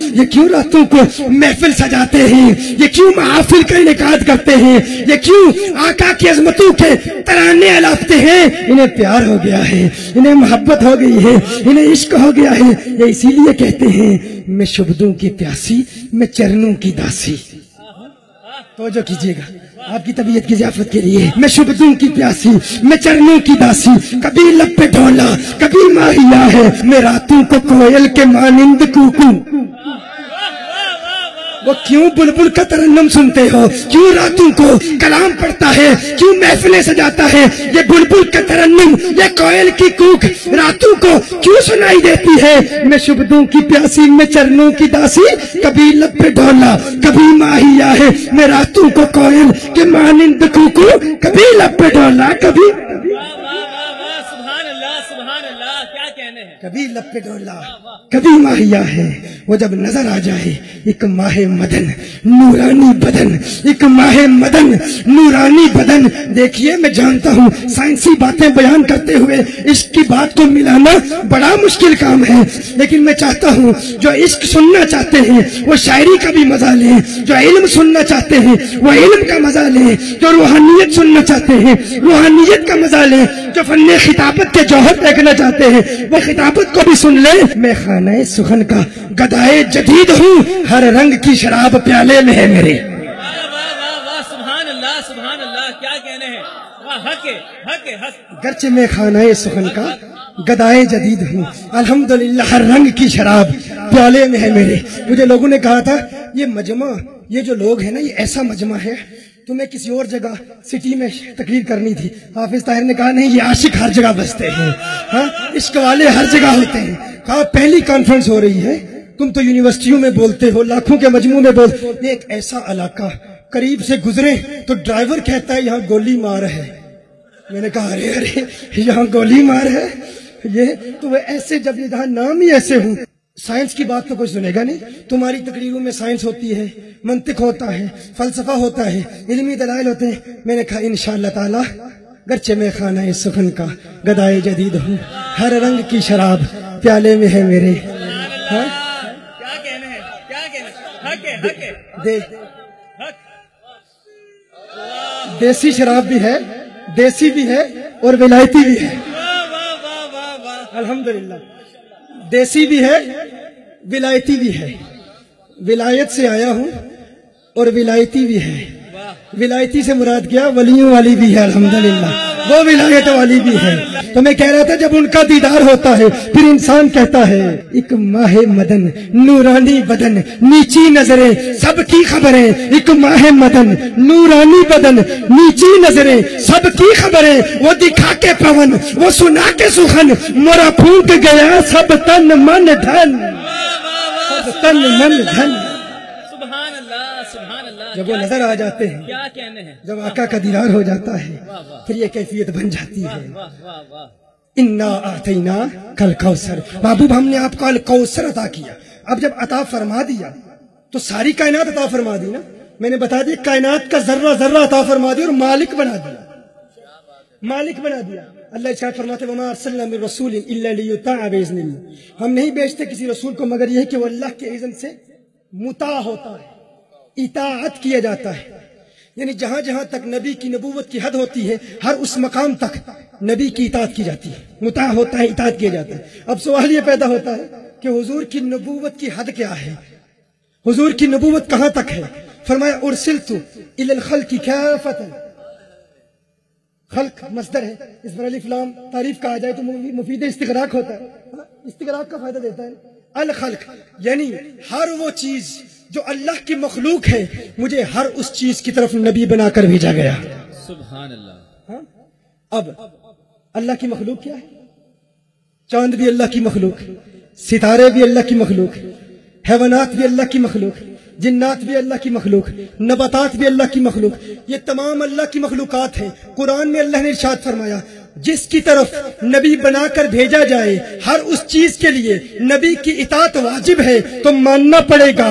یہ کیوں راتوں کو محفل سجاتے ہیں؟ یہ کیوں محافل کا انعقاد کرتے ہیں؟ یہ کیوں آقا کی عظمتوں کے ترانے الاپتے ہیں؟ انہیں پیار ہو گیا ہے، انہیں محبت ہو گئی ہے، انہیں عشق ہو گیا ہے۔ یہ اسی لیے کہتے ہیں میں شبدوں کی پیاسی، میں چرنوں کی داسی۔ توجہ کیجیے گا آپ کی طبیعت کی ضیافت کے لیے، میں شبدوں کی پیاسی، میں چرنوں کی داسی، کبھی لب پہ ڈھولا کبھی ماہیا ہے، میں راتوں کو کوئل کے مانند کوکوں۔ وہ کیوں بلبل کا ترنم سنتے ہو؟ کیوں راتوں کو کلام پڑھتا ہے؟ کیوں محفلیں سجاتا ہے؟ یہ بلبل کا ترنم، یہ کوئل کی کوک راتوں کو کیوں سنائی دیتی ہے؟ میں شبدوں کی پیاسی، میں چرنوں کی داسی، کبھی لب پہ ڈھولا کبھی ماہیا ہے، میں راتوں کو کوئل کے مانند کوکوں، کبھی لب پہ ڈھولا کبھی کبھی لب پہ ڈولا کبھی ماہیا ہے۔ وہ جب نظر آ جائے ایک ماہ مدن نورانی بدن، ایک ماہ مدن نورانی بدن۔ دیکھیے میں جانتا ہوں سائنسی باتیں بیان کرتے ہوئے عشق کی بات کو ملانا بڑا مشکل کام ہے، لیکن میں چاہتا ہوں جو عشق سننا چاہتے ہیں وہ شاعری کا بھی مزہ لیں، جو علم سننا چاہتے ہیں وہ علم کا مزہ لیں، جو روحانیت سننا چاہتے ہیں روحانیت کا مزہ لیں، جو فن خطابت کے جوہر دیکھنا چاہتے ہیں وہ خطابت کو بھی سن لیں۔ میں خانہ سخن کا گدائے جدید ہوں، ہر رنگ کی شراب پیالے میں ہے میرے۔ سبحان اللہ سبحان اللہ، کیا کہنے ہیں؟ حق ہے حق ہے حق۔ گرچہ میں خانہ سخن کا گدائے جدید ہوں، الحمدللہ ہر رنگ کی شراب پیالے میں ہے میرے۔ مجھے لوگوں نے کہا تھا یہ مجمع، یہ جو لوگ ہیں نا یہ ایسا مجمع ہے، تمہیں کسی اور جگہ سٹی میں تقریر کرنی تھی۔ حافظ طاہر نے کہا نہیں، یہ عاشق ہر جگہ بستے ہیں، ہاں عشق والے ہر جگہ ہوتے ہیں۔ کہا پہلی کانفرنس ہو رہی ہے، تم تو یونیورسٹیوں میں بولتے ہو، لاکھوں کے مجموع میں بولتے ہو، یہ ایک ایسا علاقہ قریب سے گزرے تو ڈرائیور کہتا ہے یہاں گولی مار ہے۔ میں نے کہا ارے ارے یہاں گولی مار ہے، یہ تو وہ ایسے جب یہ جہاں نام ہی ایسے ہوں۔ سائنس کی بات تو کوئی سنے گا نہیں، تمہاری تقریروں میں سائنس ہوتی ہے، منطق ہوتا ہے، فلسفہ ہوتا ہے، علمی دلائل ہوتے ہیں۔ میں نے کہا انشاءاللہ تعالی گرچہ میں خانہ سخن کا گدائے جدید ہوں، ہر رنگ کی شراب پیالے میں ہے میرے۔ کیا کہنے ہیں کیا کہنے ہیں؟ حق ہے حق ہے دیسی شراب بھی ہے، دیسی بھی ہے اور ولایتی بھی ہے، الحمدللہ دیسی بھی ہے ولایتی بھی ہے۔ ولایت سے آیا ہوں اور ولایتی بھی ہے۔ ولایتی سے مراد کیا؟ ولیوں والی بھی ہے الحمدللہ، وہ ولایت والی بھی ہے۔ تو میں کہہ رہا تھا جب ان کا دیدار ہوتا ہے پھر انسان کہتا ہے ایک ماہ مدن نورانی بدن نیچی نظریں سب کی خبریں، ایک ماہ مدن نورانی بدن نیچی نظریں سب کی خبریں، وہ دکھا کے پون وہ سنا کے سخن، مورا پھونک گیا سب تن من دھن، سب تن من دھن۔ جب وہ نظر آ جاتے ہیں، کیا کہنے ہیں؟ جب آقا کا دیدار ہو جاتا ہے پھر یہ کیفیت بن جاتی ہے۔ انا اعطینا کل کوثر، محبوب ہم نے آپ کو الکوثر عطا کیا۔ اب جب عطا فرما دیا تو ساری کائنات عطا فرما دی نا۔ میں نے بتا دیا کائنات کا ذرہ ذرہ عطا فرما دیا اور مالک بنا دیا، مالک بنا دیا۔ اللہ ارشاد فرماتے وما ارسلنا من رسول الا لیطاع باذن اللہ، ہم نہیں بھیجتے کسی رسول کو مگر یہ کہ وہ اللہ کے اذن سے مطاع ہوتا ہے، اطاعت کیا جاتا ہے۔ یعنی جہاں جہاں تک نبی کی نبوت کی حد ہوتی ہے ہر اس مقام تک نبی کی اطاعت کی جاتی ہے، مطاع ہوتا ہے، اطاعت کیا جاتا ہے۔ اب سوال یہ پیدا ہوتا ہے کہ حضور کی نبوت کی حد کیا ہے؟ حضور کی نبوت کہاں تک ہے؟ فرمایا ارسلت الی الخلق کافۃ، خلق مصدر ہے، اس پر الف لام تعریف کہا جائے تو مفید استغراق ہوتا ہے، استغراق کا فائدہ دیتا ہے۔ الخلق یعنی ہر وہ چیز جو اللہ کی مخلوق ہے، مجھے ہر اس چیز کی طرف نبی بنا کر بھیجا گیا۔ سبحان اللہ۔ ہاں اب اللہ کی مخلوق کیا ہے؟ چاند بھی اللہ کی مخلوق، ستارے بھی اللہ کی مخلوق، حیوانات بھی اللہ کی مخلوق، جنات بھی اللہ کی مخلوق، نباتات بھی اللہ کی مخلوق، یہ تمام اللہ کی مخلوقات ہیں۔ قرآن میں اللہ نے ارشاد فرمایا جس کی طرف نبی بنا کر بھیجا جائے ہر اس چیز کے لیے نبی کی اطاعت واجب ہے، تو ماننا پڑے گا۔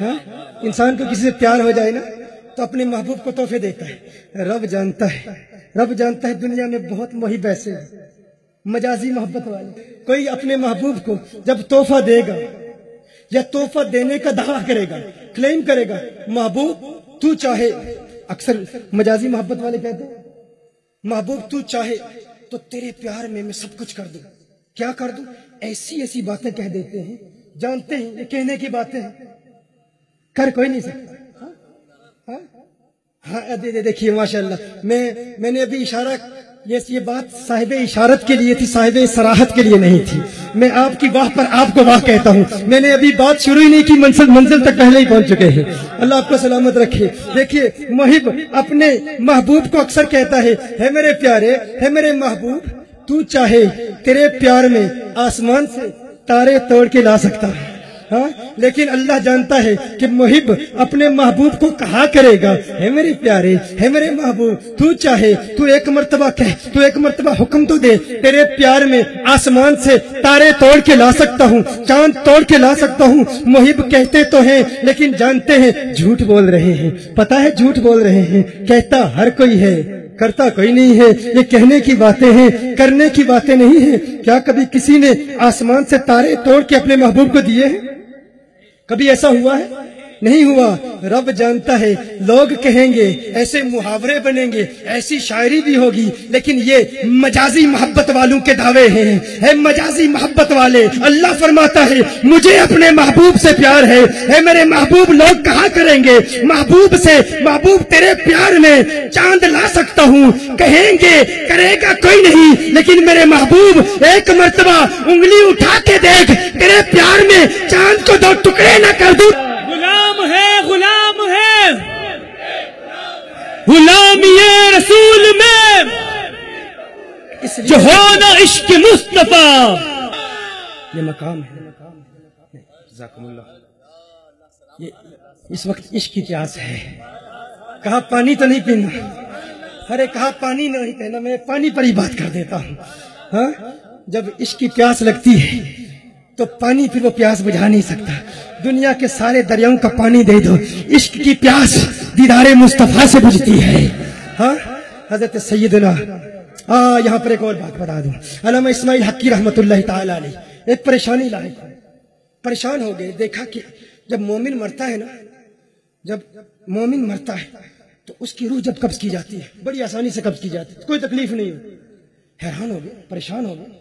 ہاں انسان کو کسی سے پیار ہو جائے نا تو اپنے محبوب کو تحفے دیتا ہے. رب جانتا ہے دنیا میں بہت محب ایسے ہیں مجازی محبت والے. کوئی اپنے محبوب کو جب تحفہ دے گا یا تحفہ دینے کا دعویٰ کرے گا, کلیم کرے گا, محبوب تو چاہے, اکثر مجازی محبت والے کہتے ہیں محبوب تو چاہے تو تیرے پیار میں سب کچھ کر دوں. کیا کر دوں؟ ایسی باتیں کہہ دیتے ہیں, جانتے ہیں یہ کہنے کی باتیں ہیں, کر کوئی نہیں سکتا. ہاں دیکھیے ماشاءاللہ میں نے ابھی اشارہ, یہ بات صاحب اشارت کے لیے تھی, صاحب صراحت کے لیے نہیں تھی. میں آپ کی واہ پر آپ کو واہ کہتا ہوں. میں نے ابھی بات شروع ہی نہیں کی, منزل تک پہلے ہی پہنچ چکے ہیں. اللہ آپ کو سلامت رکھے. دیکھیے محب اپنے محبوب کو اکثر کہتا ہے میرے پیارے, ہے میرے محبوب, تو چاہے تیرے پیار میں آسمان سے تارے توڑ کے لا سکتا ہے. ہاں لیکن اللہ جانتا ہے کہ محب اپنے محبوب کو کہا کرے گا ہے میرے پیارے, ہے میرے محبوب, تو چاہے تو ایک مرتبہ کہہ, تو ایک مرتبہ حکم تو دے, تیرے پیار میں آسمان سے تارے توڑ کے لا سکتا ہوں, چاند توڑ کے لا سکتا ہوں. محب کہتے تو ہیں لیکن جانتے ہیں جھوٹ بول رہے ہیں, پتہ ہے جھوٹ بول رہے ہیں. کہتا ہر کوئی ہے, کرتا کوئی نہیں ہے. یہ کہنے کی باتیں ہیں, کرنے کی باتیں نہیں ہیں. کیا کبھی کسی نے آسمان سے تارے توڑ کے اپنے محبوب کو دیے ہیں؟ کبھی ایسا ہوا ہے؟ نہیں ہوا. رب جانتا ہے لوگ کہیں گے, ایسے محاورے بنیں گے, ایسی شاعری بھی ہوگی, لیکن یہ مجازی محبت والوں کے دعوے ہیں, ہے مجازی محبت والے. اللہ فرماتا ہے مجھے اپنے محبوب سے پیار ہے میرے محبوب. لوگ کہا کریں گے محبوب سے, محبوب تیرے پیار میں چاند لا سکتا ہوں, کہیں گے کرے گا کوئی نہیں, لیکن میرے محبوب ایک مرتبہ انگلی اٹھا کے دیکھ, تیرے پیار میں چاند کو 2 ٹکڑے نہ کر دوں. غلام ہے غلامی رسول میں جو ہونا عشق مصطفیٰ. یہ مقام ہے. جزاکم اللہ. اس وقت عشق کی پیاس ہے. کہا پانی تو نہیں پینا, ارے کہا پانی نہیں پینا, میں پانی پر ہی بات کر دیتا ہوں. ہاں جب عشق کی پیاس لگتی ہے تو پانی پھر وہ پیاس بجھا نہیں سکتا. دنیا کے سارے دریاؤں کا پانی دے دو, عشق کی پیاس دیدار مصطفیٰ سے بجھتی ہے. ہاں حضرت سیدنا یہاں پر ایک اور بات بتا دوں. علامہ اسماعیل حقی رحمت اللہ تعالی علیہ ایک پریشانی لاحق ہوئی, پریشان ہو گئے. دیکھا کہ جب مومن مرتا ہے نا, جب مومن مرتا ہے تو اس کی روح جب قبض کی جاتی ہے, بڑی آسانی سے قبض کی جاتی ہے, کوئی تکلیف نہیں ہوتی. حیران ہو گئے, پریشان ہو گئے,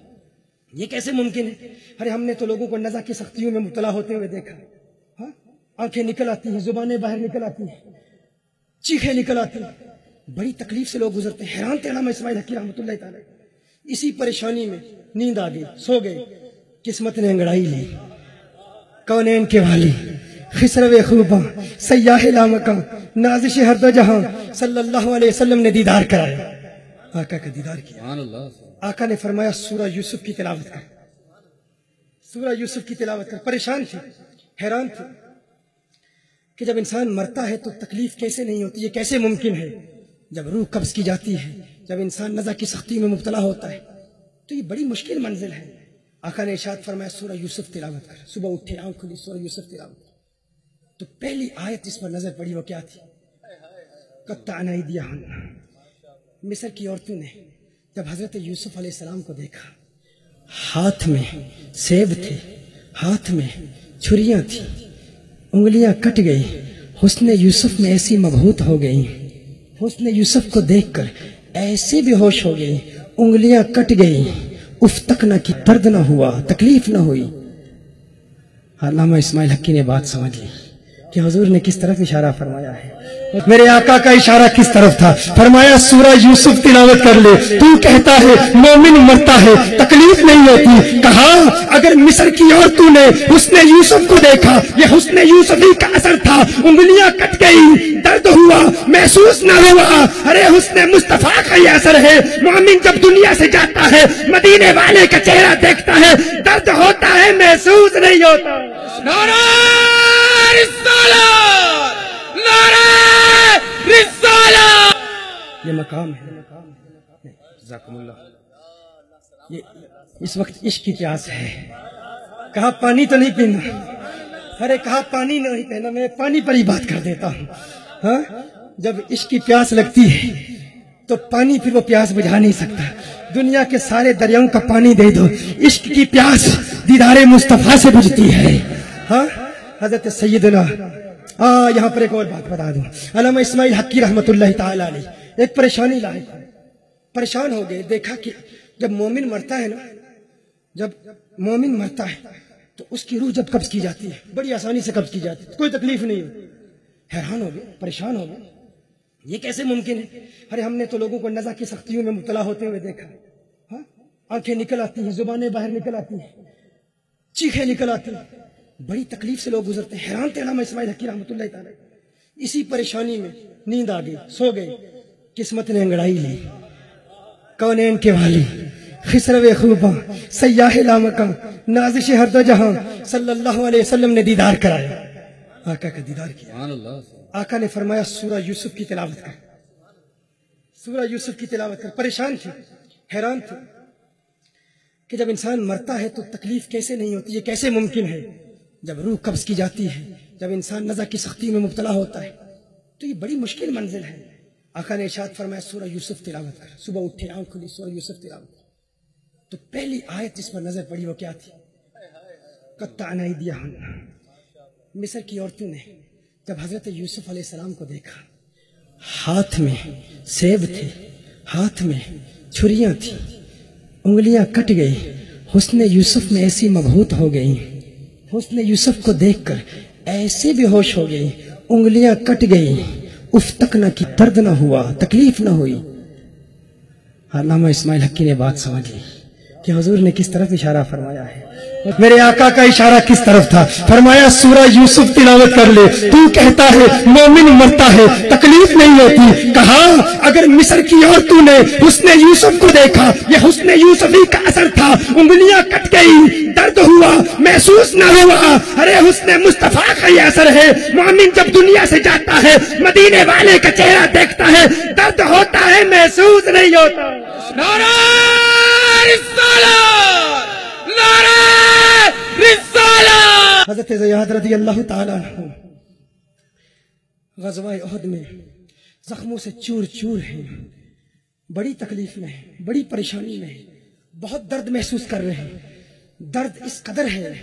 یہ کیسے ممکن ہے؟ ارے ہم نے تو لوگوں کو نزا کی سختیوں میں مبتلا ہوتے ہوئے دیکھا. ہاں آنکھیں نکل آتی ہیں, زبانیں باہر نکل آتی ہیں, چیخیں نکل آتی ہیں, بڑی تکلیف سے لوگ گزرتے ہیں. حیران تھے علامہ اسماعیل حقی رحمۃ اللہ تعالی. اسی پریشانی میں نیند آ گئی, سو گئے. قسمت نے انگڑائی لی. کونین کے والی, خسرو خوباں, سیاح لامکاں, نازش ہر دو جہاں, صلی اللہ علیہ وسلم نے دیدار کرایا. آقا کا دیدار کیا. آقا نے فرمایا سورہ یوسف کی تلاوت کر, سورہ یوسف کی تلاوت کر. پریشان تھے, حیران تھے کہ جب انسان مرتا ہے تو تکلیف کیسے نہیں ہوتی, یہ کیسے ممکن ہے؟ جب روح قبض کی جاتی ہے, جب انسان نزا کی سختی میں مبتلا ہوتا ہے تو یہ بڑی مشکل منزل ہے. آقا نے ارشاد فرمایا سورہ یوسف تلاوت کر. صبح اٹھے, آنکھ کھلی, سورہ یوسف تلاوت کر. تو پہلی آیت اس پر نظر پڑی, وہ کیا تھی؟ قطعنا ایدیہن. مصر کی عورتوں نے جب حضرت یوسف علیہ السلام کو دیکھا, ہاتھ میں سیب تھے, ہاتھ میں چھریاں تھیں, انگلیاں کٹ گئی. حسن یوسف میں ایسی مبہوت ہو گئی, حسن یوسف کو دیکھ کر ایسے بے ہوش ہو گئی, انگلیاں کٹ گئی, اف تک نہ کی, درد نہ ہوا, تکلیف نہ ہوئی. علامہ اسماعیل حقی نے بات سمجھ لی کہ حضور نے کس طرف اشارہ فرمایا ہے. میرے آقا کا اشارہ کس طرف تھا؟ فرمایا سورہ یوسف تلاوت کر لے. تو کہتا ہے مومن مرتا ہے تکلیف نہیں ہوتی. کہا اگر مصر کی عورتوں نے حسن یوسف کو دیکھا, یہ حسن یوسف ہی کا اثر تھا, انگلیاں کٹ گئی, درد ہوا, محسوس نہ ہوا. ارے حسن مصطفیٰ کا یہ اثر ہے. مومن جب دنیا سے جاتا ہے, مدینے والے کا چہرہ دیکھتا ہے, درد ہوتا ہے, محسوس نہیں ہوتا. نعرہ رسالت, نعرہ رسالت. یہ مقام ہے. جزاکم اللہ. یہ اس وقت عشق کی پیاس ہے. کہا پانی تو نہیں پینا, ارے کہا پانی نہیں کہنا، میں پانی پر ہی بات کر دیتا ہوں. ہاں جب عشق کی پیاس لگتی ہے تو پانی پھر وہ پیاس بجھا نہیں سکتا. دنیا کے سارے دریاؤں کا پانی دے دو، عشق کی پیاس دیدار مصطفیٰ سے بجھتی ہے. ہاں حضرت سیدنا یہاں پر ایک اور بات بتا دوں. علامہ اسماعیل حقی رحمت اللہ تعالی علیہ ایک پریشانی لائے، پریشان ہو گئے. دیکھا کہ جب مومن مرتا ہے نا، جب مومن مرتا ہے تو اس کی روح جب قبض کی جاتی ہے بڑی آسانی سے قبض کی جاتی ہے، کوئی تکلیف نہیں ہے. حیران ہو گئے، پریشان ہو گئے، یہ کیسے ممکن ہے؟ ارے ہم نے تو لوگوں کو نزع کی سختیوں میں مبتلا ہوتے ہوئے دیکھا. ہاں آنکھیں نکل آتی ہیں، زبانیں باہر نکل آتی ہیں، چیخیں نکل آتی ہیں، بڑی تکلیف سے لوگ گزرتے ہیں. حیران تھے علامہ اسماعیل حقی رحمۃ اللہ تعالی. اسی پریشانی میں نیند آ گئی، سو گئے. قسمت نے انگڑائی لی. کونین کے والی، خسرو خوباں، سیاح لامکاں، نازش ہر دو جہاں صلی اللہ علیہ وسلم نے دیدار کرایا. آقا کا دیدار کیا. آقا نے فرمایا سورہ یوسف کی تلاوت کر، سورہ یوسف کی تلاوت کر. پریشان تھے، حیران تھے کہ جب انسان مرتا ہے تو تکلیف کیسے نہیں ہوتی، یہ کیسے ممکن ہے؟ جب روح قبض کی جاتی ہے، جب انسان نزع کی سختی میں مبتلا ہوتا ہے تو یہ بڑی مشکل منزل ہے. آقا نے ارشاد فرمایا سورہ یوسف تلاوت کر. صبح اٹھے، آنکھ کھلی، سورہ یوسف تلاوت کر. تو پہلی آیت جس پر نظر پڑی وہ کیا تھی؟ قطعنا ایدیہن. مصر کی عورتوں نے جب حضرت یوسف علیہ السلام کو دیکھا، ہاتھ میں سیب تھے، ہاتھ میں چھریاں تھیں، انگلیاں کٹ گئی. حسن یوسف میں ایسی مبہوت ہو گئی، حسن یوسف کو دیکھ کر ایسے بے ہوش ہو گئی، انگلیاں کٹ گئی، اف تک نہ کی، درد نہ ہوا، تکلیف نہ ہوئی. علامہ اسماعیل حقی نے بات سمجھ لی کہ حضور نے کس طرف اشارہ فرمایا ہے. میرے آقا کا اشارہ کس طرف تھا؟ فرمایا سورہ یوسف تلاوت کر لے. تو کہتا ہے مومن مرتا ہے تکلیف نہیں ہوتی. کہا اگر مصر کی عورتوں نے حسن یوسف کو دیکھا، یہ حسن یوسفی کا اثر تھا. انگلیاں کٹ گئی، درد ہوا، محسوس نہ ہوا. ارے حسن مصطفیٰ کا یہ اثر ہے. مومن جب دنیا سے جاتا ہے، مدینے والے کا چہرہ دیکھتا ہے، درد ہوتا ہے، محسوس نہیں ہوتا. نعرہ رسالت، نعرہ رسالت. حضرت زیاد رضی اللہ تعالیٰ عنہ غزوہ احد میں زخموں سے چور چور ہیں، بڑی تکلیف میں ہیں، بڑی پریشانی میں ہیں، بہت درد محسوس کر رہے ہیں. درد اس قدر ہے،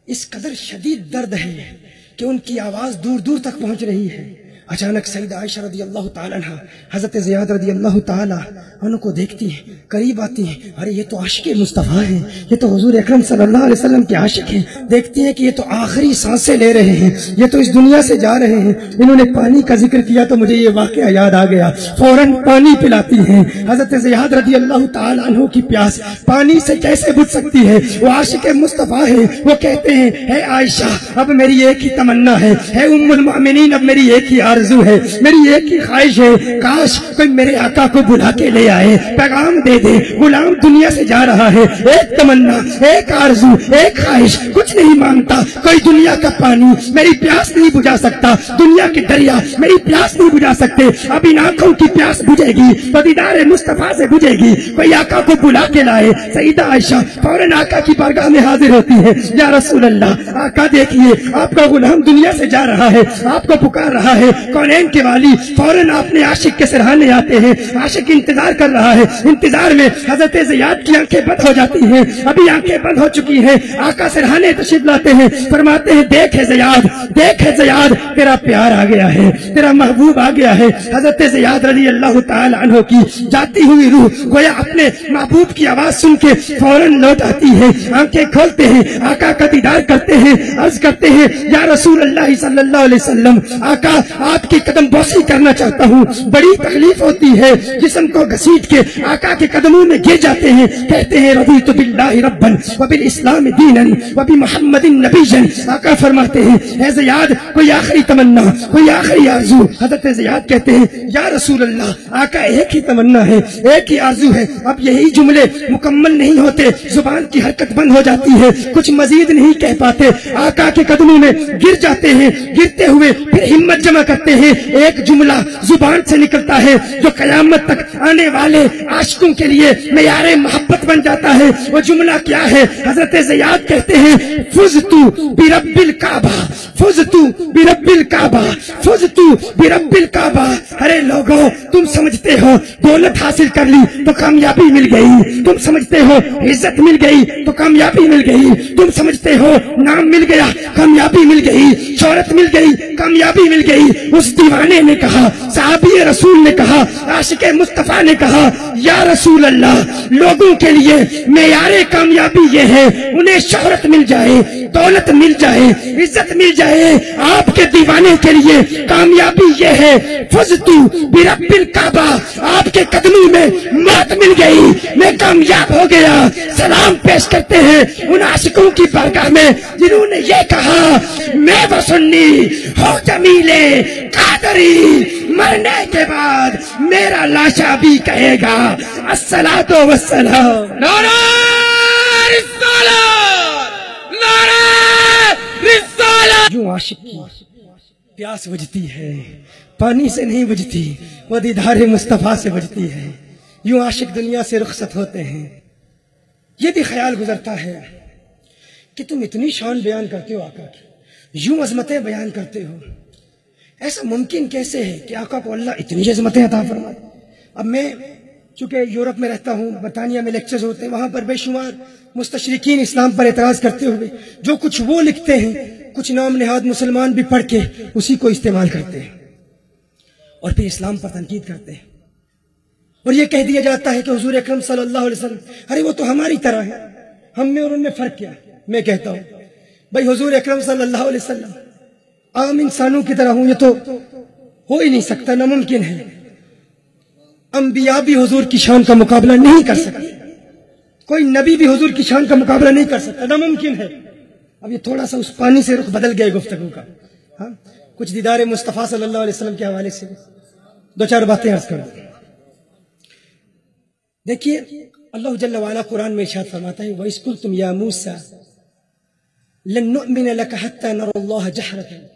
اس قدر شدید درد ہے کہ ان کی آواز دور دور تک پہنچ رہی ہے. اچانک سیدہ عائشہ رضی اللہ تعالیٰ عنہ حضرت زیاد رضی اللہ تعالیٰ عنہ کو دیکھتی ہیں، قریب آتی ہیں. ارے یہ تو عاشق مصطفیٰ ہیں، یہ تو حضور اکرم صلی اللہ علیہ وسلم کے عاشق ہیں. دیکھتی ہیں کہ یہ تو آخری سانسیں لے رہے ہیں، یہ تو اس دنیا سے جا رہے ہیں. انہوں نے پانی کا ذکر کیا تو مجھے یہ واقعہ یاد آ گیا. فوراً پانی پلاتی ہیں. حضرت زیاد رضی اللہ تعالیٰ عنہ کی پیاس پانی سے کیسے بجھ سکتی ہے؟ وہ عاشق مصطفیٰ ہیں. وہ کہتے ہیں اے عائشہ اب میری ایک ہی تمنا ہے، اے ام المؤمنین اب میری ایک ہی آرزو ہے، میری ایک ہی خواہش ہے، کاش کوئی میرے آقا کو بلا کے لے آئے، پیغام دے دے غلام دنیا سے جا رہا ہے. ایک تمنا، ایک آرزو، ایک خواہش، کچھ نہیں مانگتا. کوئی دنیا کا پانی میری پیاس نہیں بجھا سکتا، دنیا کے دریا میری پیاس نہیں بجھا سکتے. اب ان آنکھوں کی پیاس بجھے گی تو دیدار مصطفیٰ سے بجھے گی. کوئی آقا کو بلا کے لائے. سیدہ عائشہ فوراً آقا کی بارگاہ میں حاضر ہوتی ہے. یا رسول اللہ، آقا دیکھیے آپ کا غلام دنیا سے جا رہا ہے، آپ کو پکار رہا ہے. کونین کے والی فوراً آپ نے عاشق کے سرہانے آتے ہیں. عاشق انتظار کر رہا ہے. انتظار میں حضرت زیاد کی آنکھیں بند ہو جاتی ہیں، ابھی آنکھیں بند ہو چکی ہیں. آقا سرہانے تشریف لاتے ہیں، فرماتے ہیں دیکھ زیاد، دیکھ زیاد، تیرا پیار آ گیا ہے، تیرا محبوب آ گیا ہے. حضرت زیاد رضی اللہ تعالی عنہ کی جاتی ہوئی روح گویا اپنے محبوب کی آواز سن کے فوراً لوٹ آتی ہے. آنکھیں کھولتے ہیں، آقا کا دیدار کرتے ہیں، عرض کرتے ہیں یا رسول اللہ صلی اللہ علیہ وسلم، آقا آپ کی قدم بوسی کرنا چاہتا ہوں. بڑی تکلیف ہوتی ہے، جسم کو گھسیٹ کے آقا کے قدموں میں گر جاتے ہیں. کہتے ہیں رضیت باللہ ربا وبالاسلام دینا وبمحمد نبیا. آقا فرماتے ہیں اے زیاد کوئی آخری تمنا، کوئی آخری آرزو؟ حضرت زیاد کہتے ہیں یا رسول اللہ آقا ایک ہی تمنا ہے، ایک ہی آرزو ہے. اب یہی جملے مکمل نہیں ہوتے، زبان کی حرکت بند ہو جاتی ہے، کچھ مزید نہیں کہہ پاتے. آقا کے قدموں میں گر جاتے ہیں. گرتے ہوئے پھر ہمت جمع کرتے کرتے ہیں، ایک جملہ زبان سے نکلتا ہے جو قیامت تک آنے والے عاشقوں کے لیے معیار محبت بن جاتا ہے۔ وہ جملہ کیا ہے؟ حضرت زیاد کہتے ہیں فزتو برب الکعبہ، فزتو برب الکعبہ، فزتو برب الکعبہ۔ ارے لوگوں، تم سمجھتے ہو دولت حاصل کر لی تو کامیابی مل گئی، تم سمجھتے ہو عزت مل گئی تو کامیابی مل گئی، تم سمجھتے ہو نام مل گیا کامیابی مل گئی، شہرت مل گئی کامیابی مل گئی۔ اس دیوانے نے کہا، صحابی رسول نے کہا، عاشق مصطفیٰ نے کہا یا رسول اللہ، لوگوں کے لیے معیار کامیابی یہ ہے انہیں شہرت مل جائے، دولت مل جائے، عزت مل جائے، آپ کے دیوانے کے لیے کامیابی یہ ہے فزتو برب الکعبہ، آپ کے قدموں میں موت مل گئی، میں کامیاب ہو گیا۔ سلام پیش کرتے ہیں ان عاشقوں کی بارگاہ میں جنہوں نے یہ کہا میں وہ سنی ہو جمیلے قادری، مرنے کے بعد میرا لاشا بھی کہے گا الصلاۃ والسلام۔ نعرہ رسالت، نعرہ رسالت۔ جو عاشق کی پیاس بجھتی ہے پانی سے نہیں بجھتی، وہ دیدار مصطفیٰ سے بجھتی ہے۔ یوں عاشق دنیا سے رخصت ہوتے ہیں۔ یہ بھی خیال گزرتا ہے کہ تم اتنی شان بیان کرتے ہو آقا کی، یوں عظمتیں بیان کرتے ہو، ایسا ممکن کیسے ہے کہ آقا کو اللہ اتنی عظمتیں عطا فرمائے؟ اب میں چونکہ یورپ میں رہتا ہوں، برطانیہ میں لیکچرز ہوتے ہیں، وہاں پر بے شمار مستشرقین اسلام پر اعتراض کرتے ہوئے جو کچھ وہ لکھتے ہیں، کچھ نام نہاد مسلمان بھی پڑھ کے اسی کو استعمال کرتے ہیں اور پھر اسلام پر تنقید کرتے ہیں، اور یہ کہہ دیا جاتا ہے کہ حضور اکرم صلی اللہ علیہ وسلم، ارے وہ تو ہماری طرح ہے، ہم میں اور ان میں فرق کیا؟ میں کہتا ہوں بھائی حضور اکرم صلی اللہ علیہ وسلم عام انسانوں کی طرح ہوں، یہ تو ہو ہی نہیں سکتا، ناممکن ہے۔ انبیاء بھی حضور کی شان کا مقابلہ نہیں کر سکتے، کوئی نبی بھی حضور کی شان کا مقابلہ نہیں کر سکتا، ناممکن ہے۔ اب یہ تھوڑا سا اس پانی سے رخ بدل گئے گفتگو کا، ہاں کچھ دیدار مصطفیٰ صلی اللہ علیہ وسلم کے حوالے سے دو چار باتیں عرض کر دیں۔ دیکھیے اللہ جل وعلا قرآن میں ارشاد فرماتا ہے وَإِذْ قُلْتُمْ يَا مُوسَىٰ لَن نُؤْمِنَ لَكَ حَتَّىٰ نَرَى اللَّهَ جَهْرَةً۔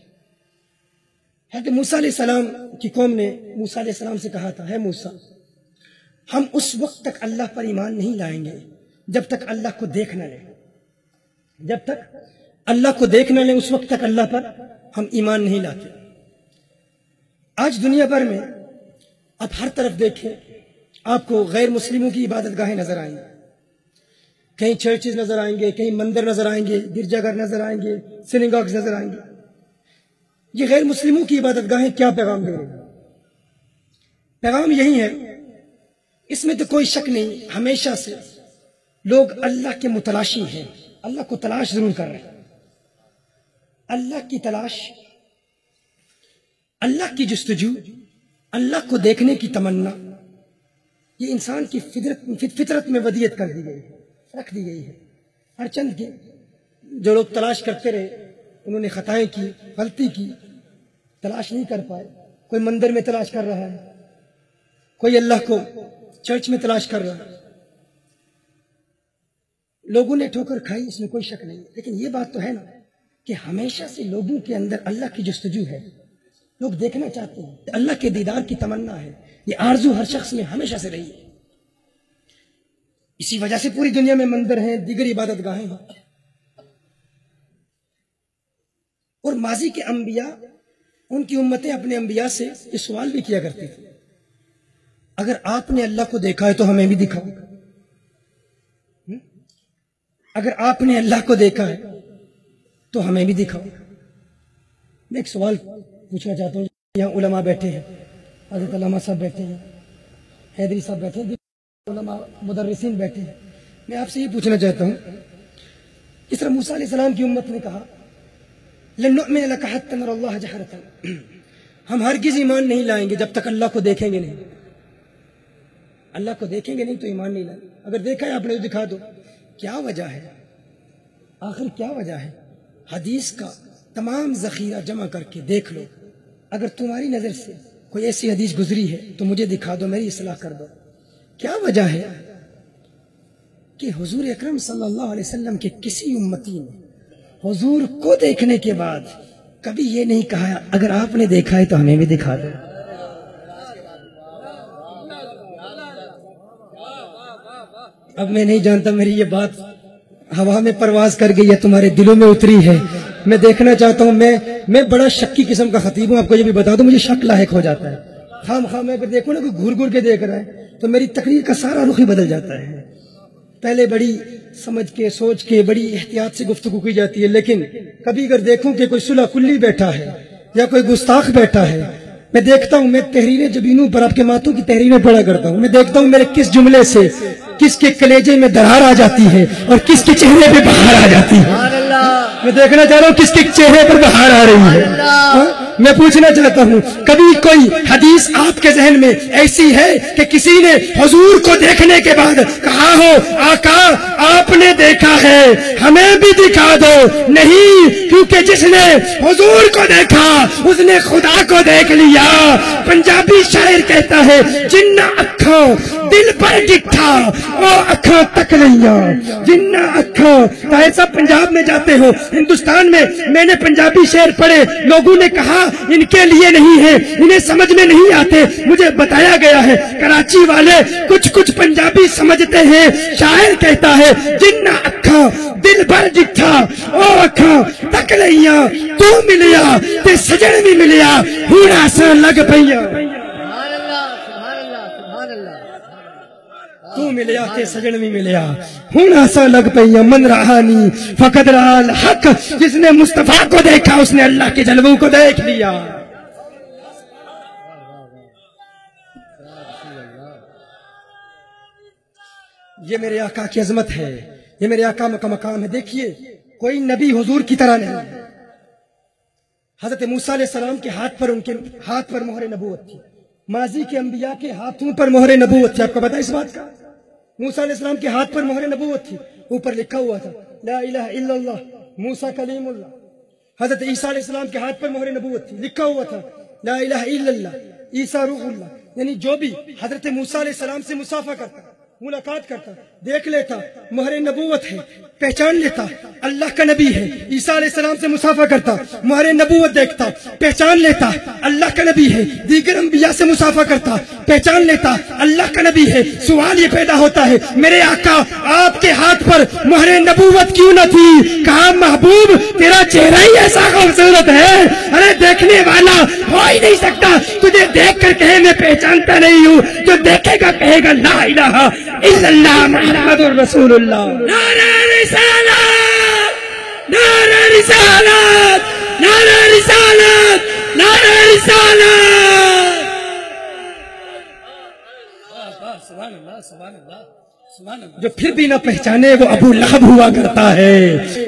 حضرت موسیٰ علیہ السلام کی قوم نے موسیٰ علیہ السلام سے کہا تھا، ہے موسیٰ ہم اس وقت تک اللہ پر ایمان نہیں لائیں گے جب تک اللہ کو دیکھ نہ لیں، جب تک اللہ کو دیکھ نہ لیں اس وقت تک اللہ پر ہم ایمان نہیں لاتے۔ آج دنیا بھر میں آپ ہر طرف دیکھیں آپ کو غیر مسلموں کی عبادت گاہیں نظر آئیں گی، کہیں چرچز نظر آئیں گے، کہیں مندر نظر آئیں گے، گرجا گھر نظر آئیں گے، سینیگاگز نظر آئیں گے۔ یہ غیر مسلموں کی عبادت گاہیں کیا پیغام دے رہے ہیں؟ پیغام یہی ہے، اس میں تو کوئی شک نہیں، ہمیشہ سے لوگ اللہ کے متلاشی ہیں، اللہ کو تلاش ضرور کر رہے ہیں۔ اللہ کی تلاش، اللہ کی جستجو، اللہ کو دیکھنے کی تمنا، یہ انسان کی فطرت میں ودیت کر دی گئی ہے، رکھ دی گئی ہے۔ ہر چند کے جو لوگ تلاش کرتے رہے انہوں نے خطائیں کی، غلطی کی، تلاش نہیں کر پائے۔ کوئی مندر میں تلاش کر رہا ہے، کوئی اللہ کو چرچ میں تلاش کر رہا ہے۔ لوگوں نے ٹھوکر کھائی، اس میں کوئی شک نہیں، لیکن یہ بات تو ہے نا کہ ہمیشہ سے لوگوں کے اندر اللہ کی جستجو ہے، لوگ دیکھنا چاہتے ہیں، اللہ کے دیدار کی تمنا ہے، یہ آرزو ہر شخص میں ہمیشہ سے رہی ہے۔ اسی وجہ سے پوری دنیا میں مندر ہیں، دیگر عبادت گاہیں ہیں، اور ماضی کے انبیاء، ان کی امتیں اپنے انبیاء سے یہ سوال بھی کیا کرتے تھے، اگر آپ نے اللہ کو دیکھا ہے تو ہمیں بھی دکھاؤ، اگر آپ نے اللہ کو دیکھا ہے تو ہمیں بھی دکھاؤ۔ میں ایک سوال پوچھنا چاہتا ہوں، یہاں علماء بیٹھے ہیں، حضرت علامہ صاحب بیٹھے ہیں، حیدری صاحب بیٹھے ہیں، علماء مدرسین بیٹھے ہیں، میں آپ سے یہ پوچھنا چاہتا ہوں، اس طرح موسیٰ علیہ السلام کی امت نے کہا لن نؤمن لك حتى نرى الله جهرة، ہم ہرگز ایمان نہیں لائیں گے جب تک اللہ کو دیکھیں گے نہیں، اللہ کو دیکھیں گے نہیں تو ایمان نہیں لائیں گے۔ اگر دیکھا ہے آپ نے تو دکھا دو، کیا وجہ ہے؟ آخر کیا وجہ ہے؟ حدیث کا تمام ذخیرہ جمع کر کے دیکھ لو، اگر تمہاری نظر سے کوئی ایسی حدیث گزری ہے تو مجھے دکھا دو، میری اصلاح کر دو۔ کیا وجہ ہے کہ حضور اکرم صلی اللہ علیہ وسلم کے کسی امتی نے حضور کو دیکھنے کے بعد کبھی یہ نہیں کہا اگر آپ نے دیکھا ہے تو ہمیں بھی دکھا دو. اب میں نہیں جانتا میری یہ بات ہوا میں پرواز کر گئی ہے تمہارے دلوں میں اتری ہے. میں دیکھنا چاہتا ہوں. میں بڑا شکی قسم کا خطیب ہوں. آپ کو یہ بھی بتا دوں مجھے شک لاحق ہو جاتا ہے. خام میں اگر دیکھوں نا کوئی گھور گھور کے دیکھ رہا ہے تو میری تقریر کا سارا رخ ہی بدل جاتا ہے. پہلے بڑی سمجھ کے سوچ کے بڑی احتیاط سے گفتگو کی جاتی ہے، لیکن کبھی اگر دیکھوں کہ کوئی صلح کلی بیٹھا ہے یا کوئی گستاخ بیٹھا ہے، میں دیکھتا ہوں. میں تحریریں جبینوں پر آپ کے ماتوں کی تحریریں پڑھا کرتا ہوں. میں دیکھتا ہوں میرے کس جملے سے کس کے کلیجے میں دراڑ آ جاتی ہے اور کس کے چہرے پہ بہار آ جاتی ہے. میں دیکھنا چاہ رہا ہوں کس کے چہرے پر بہار آ رہی ہے. میں پوچھنا چاہتا ہوں کبھی کوئی حدیث آپ کے ذہن میں ایسی ہے کہ کسی نے حضور کو دیکھنے کے بعد کہا ہو آقا آپ نے دیکھا ہے ہمیں بھی دکھا دو؟ نہیں، کیونکہ جس نے حضور کو دیکھا اس نے خدا کو دیکھ لیا. پنجابی شاعر کہتا ہے جنہ اکھاں دل پر ڈٹھا وہ اکھاں تک لیا. جنہ اکھاں طاہر صاحب پنجاب میں جاتے ہو ہندوستان میں نے پنجابی شعر پڑھے. لوگوں نے کہا ان کے لیے نہیں ہے، انہیں سمجھ میں نہیں آتے. مجھے بتایا گیا ہے کراچی والے کچھ پنجابی سمجھتے ہیں. شاعر کہتا ہے جنہ اکھاں دل بھر جٹھا او اکھاں تک لئیاں تو ملیا تے سجن بھی ملیا ہن آساں لگ پئیاں. تو ملیا تے سجن بھی ملیا ہن آساں لگ پئیاں. من رہانی فقد رہا الحق، جس نے مصطفیٰ کو دیکھا اس نے اللہ کے جلووں کو دیکھ لیا. یہ میرے آقا کی عظمت ہے، یہ میرے آقا کا مقام ہے. دیکھیے کوئی نبی حضور کی طرح نہیں. حضرت موسیٰ علیہ السلام کے ہاتھ پر ان کے ہاتھ پر مہر نبوت تھی. ماضی کے انبیاء کے ہاتھوں پر مہر نبوت تھی. آپ کو پتا ہے اس بات کا؟ موسیٰ علیہ السلام کے ہاتھ پر مہر نبوت تھی. اوپر لکھا ہوا تھا لا الہ الا اللہ موسیٰ کلیم اللہ. حضرت عیسیٰ علیہ السلام کے ہاتھ پر مہر نبوت تھی. لکھا ہوا تھا لا الہ الا اللہ عیسیٰ روح اللہ. یعنی جو بھی حضرت موسیٰ علیہ السلام سے مصافحہ کرتا، ملاقات کرتا، دیکھ لیتا مہر نبوت ہے، پہچان لیتا اللہ کا نبی ہے. عیسیٰ علیہ السلام سے مصافحہ کرتا، مہر نبوت دیکھتا، پہچان لیتا اللہ کا نبی ہے. دیگر انبیاء سے مصافحہ کرتا، پہچان لیتا اللہ کا نبی ہے. سوال یہ پیدا ہوتا ہے میرے آقا آپ کے ہاتھ پر مہر نبوت کیوں نہ تھی؟ کہا محبوب تیرا چہرہ ہی ایسا خوبصورت ہے، ارے دیکھنے والا ہو ہی نہیں سکتا تجھے دیکھ کر کہے میں پہچانتا نہیں ہوں. جو دیکھے گا کہے گا لا الہ الا اللہ محمد رسول اللہ. نعرہ رسالت، نعرہ رسالت، نعرہ رسالت، نعرہ رسالت. سبحان اللہ سبحان اللہ سبحان اللہ. جو پھر بھی نہ پہچانے وہ ابو لہب ہوا کرتا ہے.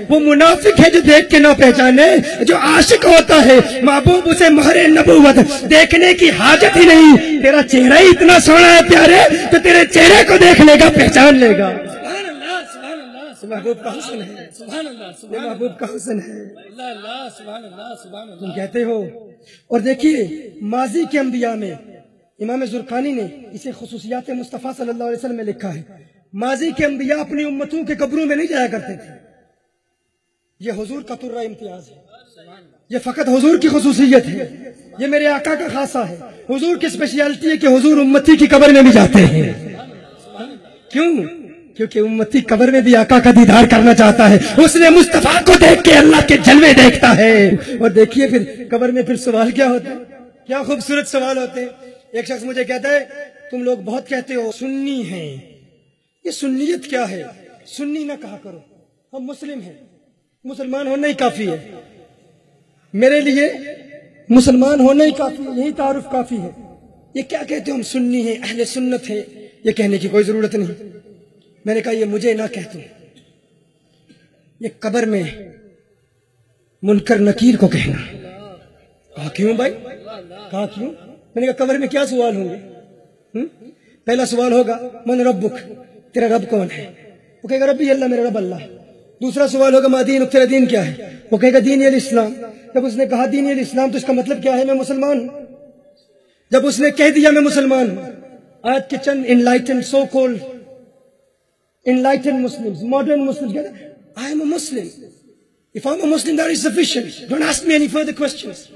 وہ منافق ہے جو دیکھ کے نہ پہچانے. جو عاشق ہوتا ہے محبوب اسے مہر نبوت دیکھنے کی حاجت ہی نہیں. تیرا چہرہ ہی اتنا سونا ہے پیارے تو تیرے چہرے کو دیکھ لے گا، پہچان لے گا. سبحان اللہ سبحان اللہ محبوب کا حسن ہے، سبحان اللہ یہ سبحان محبوب کا حسن ہے. اللہ اللہ سبحان اللہ سبحان تم اللہ. کہتے ہو. اور دیکھیے ماضی کے انبیاء میں امام زرقانی نے اسے خصوصیات مصطفیٰ صلی اللہ علیہ وسلم میں لکھا ہے. ماضی کے انبیاء اپنی امتوں کے قبروں میں نہیں جایا کرتے تھے. یہ حضور کا ترہ امتیاز ہے، یہ فقط حضور کی خصوصیت ہے، یہ میرے آقا کا خاصہ ہے. حضور کی اسپیشلٹی ہے کہ حضور امتی کی قبر میں بھی جاتے ہیں. کیوں؟ کیونکہ امتی قبر میں بھی آقا کا دیدار کرنا چاہتا ہے. اس نے مصطفیٰ کو دیکھ کے اللہ کے جلوے دیکھتا ہے. اور دیکھیے پھر قبر میں پھر سوال کیا ہوتا ہے، کیا خوبصورت سوال ہوتے ہیں. ایک شخص مجھے کہتا ہے تم لوگ بہت کہتے ہو سنی ہیں، یہ سنیت کیا ہے؟ سنی نہ کہا کرو، ہم مسلم ہیں، مسلمان ہونا ہی کافی ہے. میرے لیے مسلمان ہونا ہی کافی ہے، یہی تعارف کافی ہے. یہ کیا کہتے ہو ہم سنی ہیں، اہل سنت ہے، یہ کہنے کی کوئی ضرورت نہیں. میں نے کہا یہ مجھے نہ کہہ تم، یہ قبر میں منکر نکیر کو کہنا. کہا کیوں بھائی؟ کہا کیوں؟ میں نے کہا قبر میں کیا سوال ہوں گے؟ پہلا سوال ہوگا من ربک، تیرا رب کون ہے؟ وہ کہے گا ربی اللہ، میرا رب اللہ. دوسرا سوال ہوگا ما دین، تیرا دین کیا ہے؟ وہ کہے گا دین الاسلام. جب اس نے کہا دین الاسلام تو اس کا مطلب کیا ہے؟ میں مسلمان ہوں. جب اس نے کہہ دیا میں مسلمان ہوں، آج کے چند enlightened so called enlightened Muslims, modern Muslims کہتے ہیں I am a Muslim. If I'm a Muslim, that is sufficient. Don't ask me any further questions.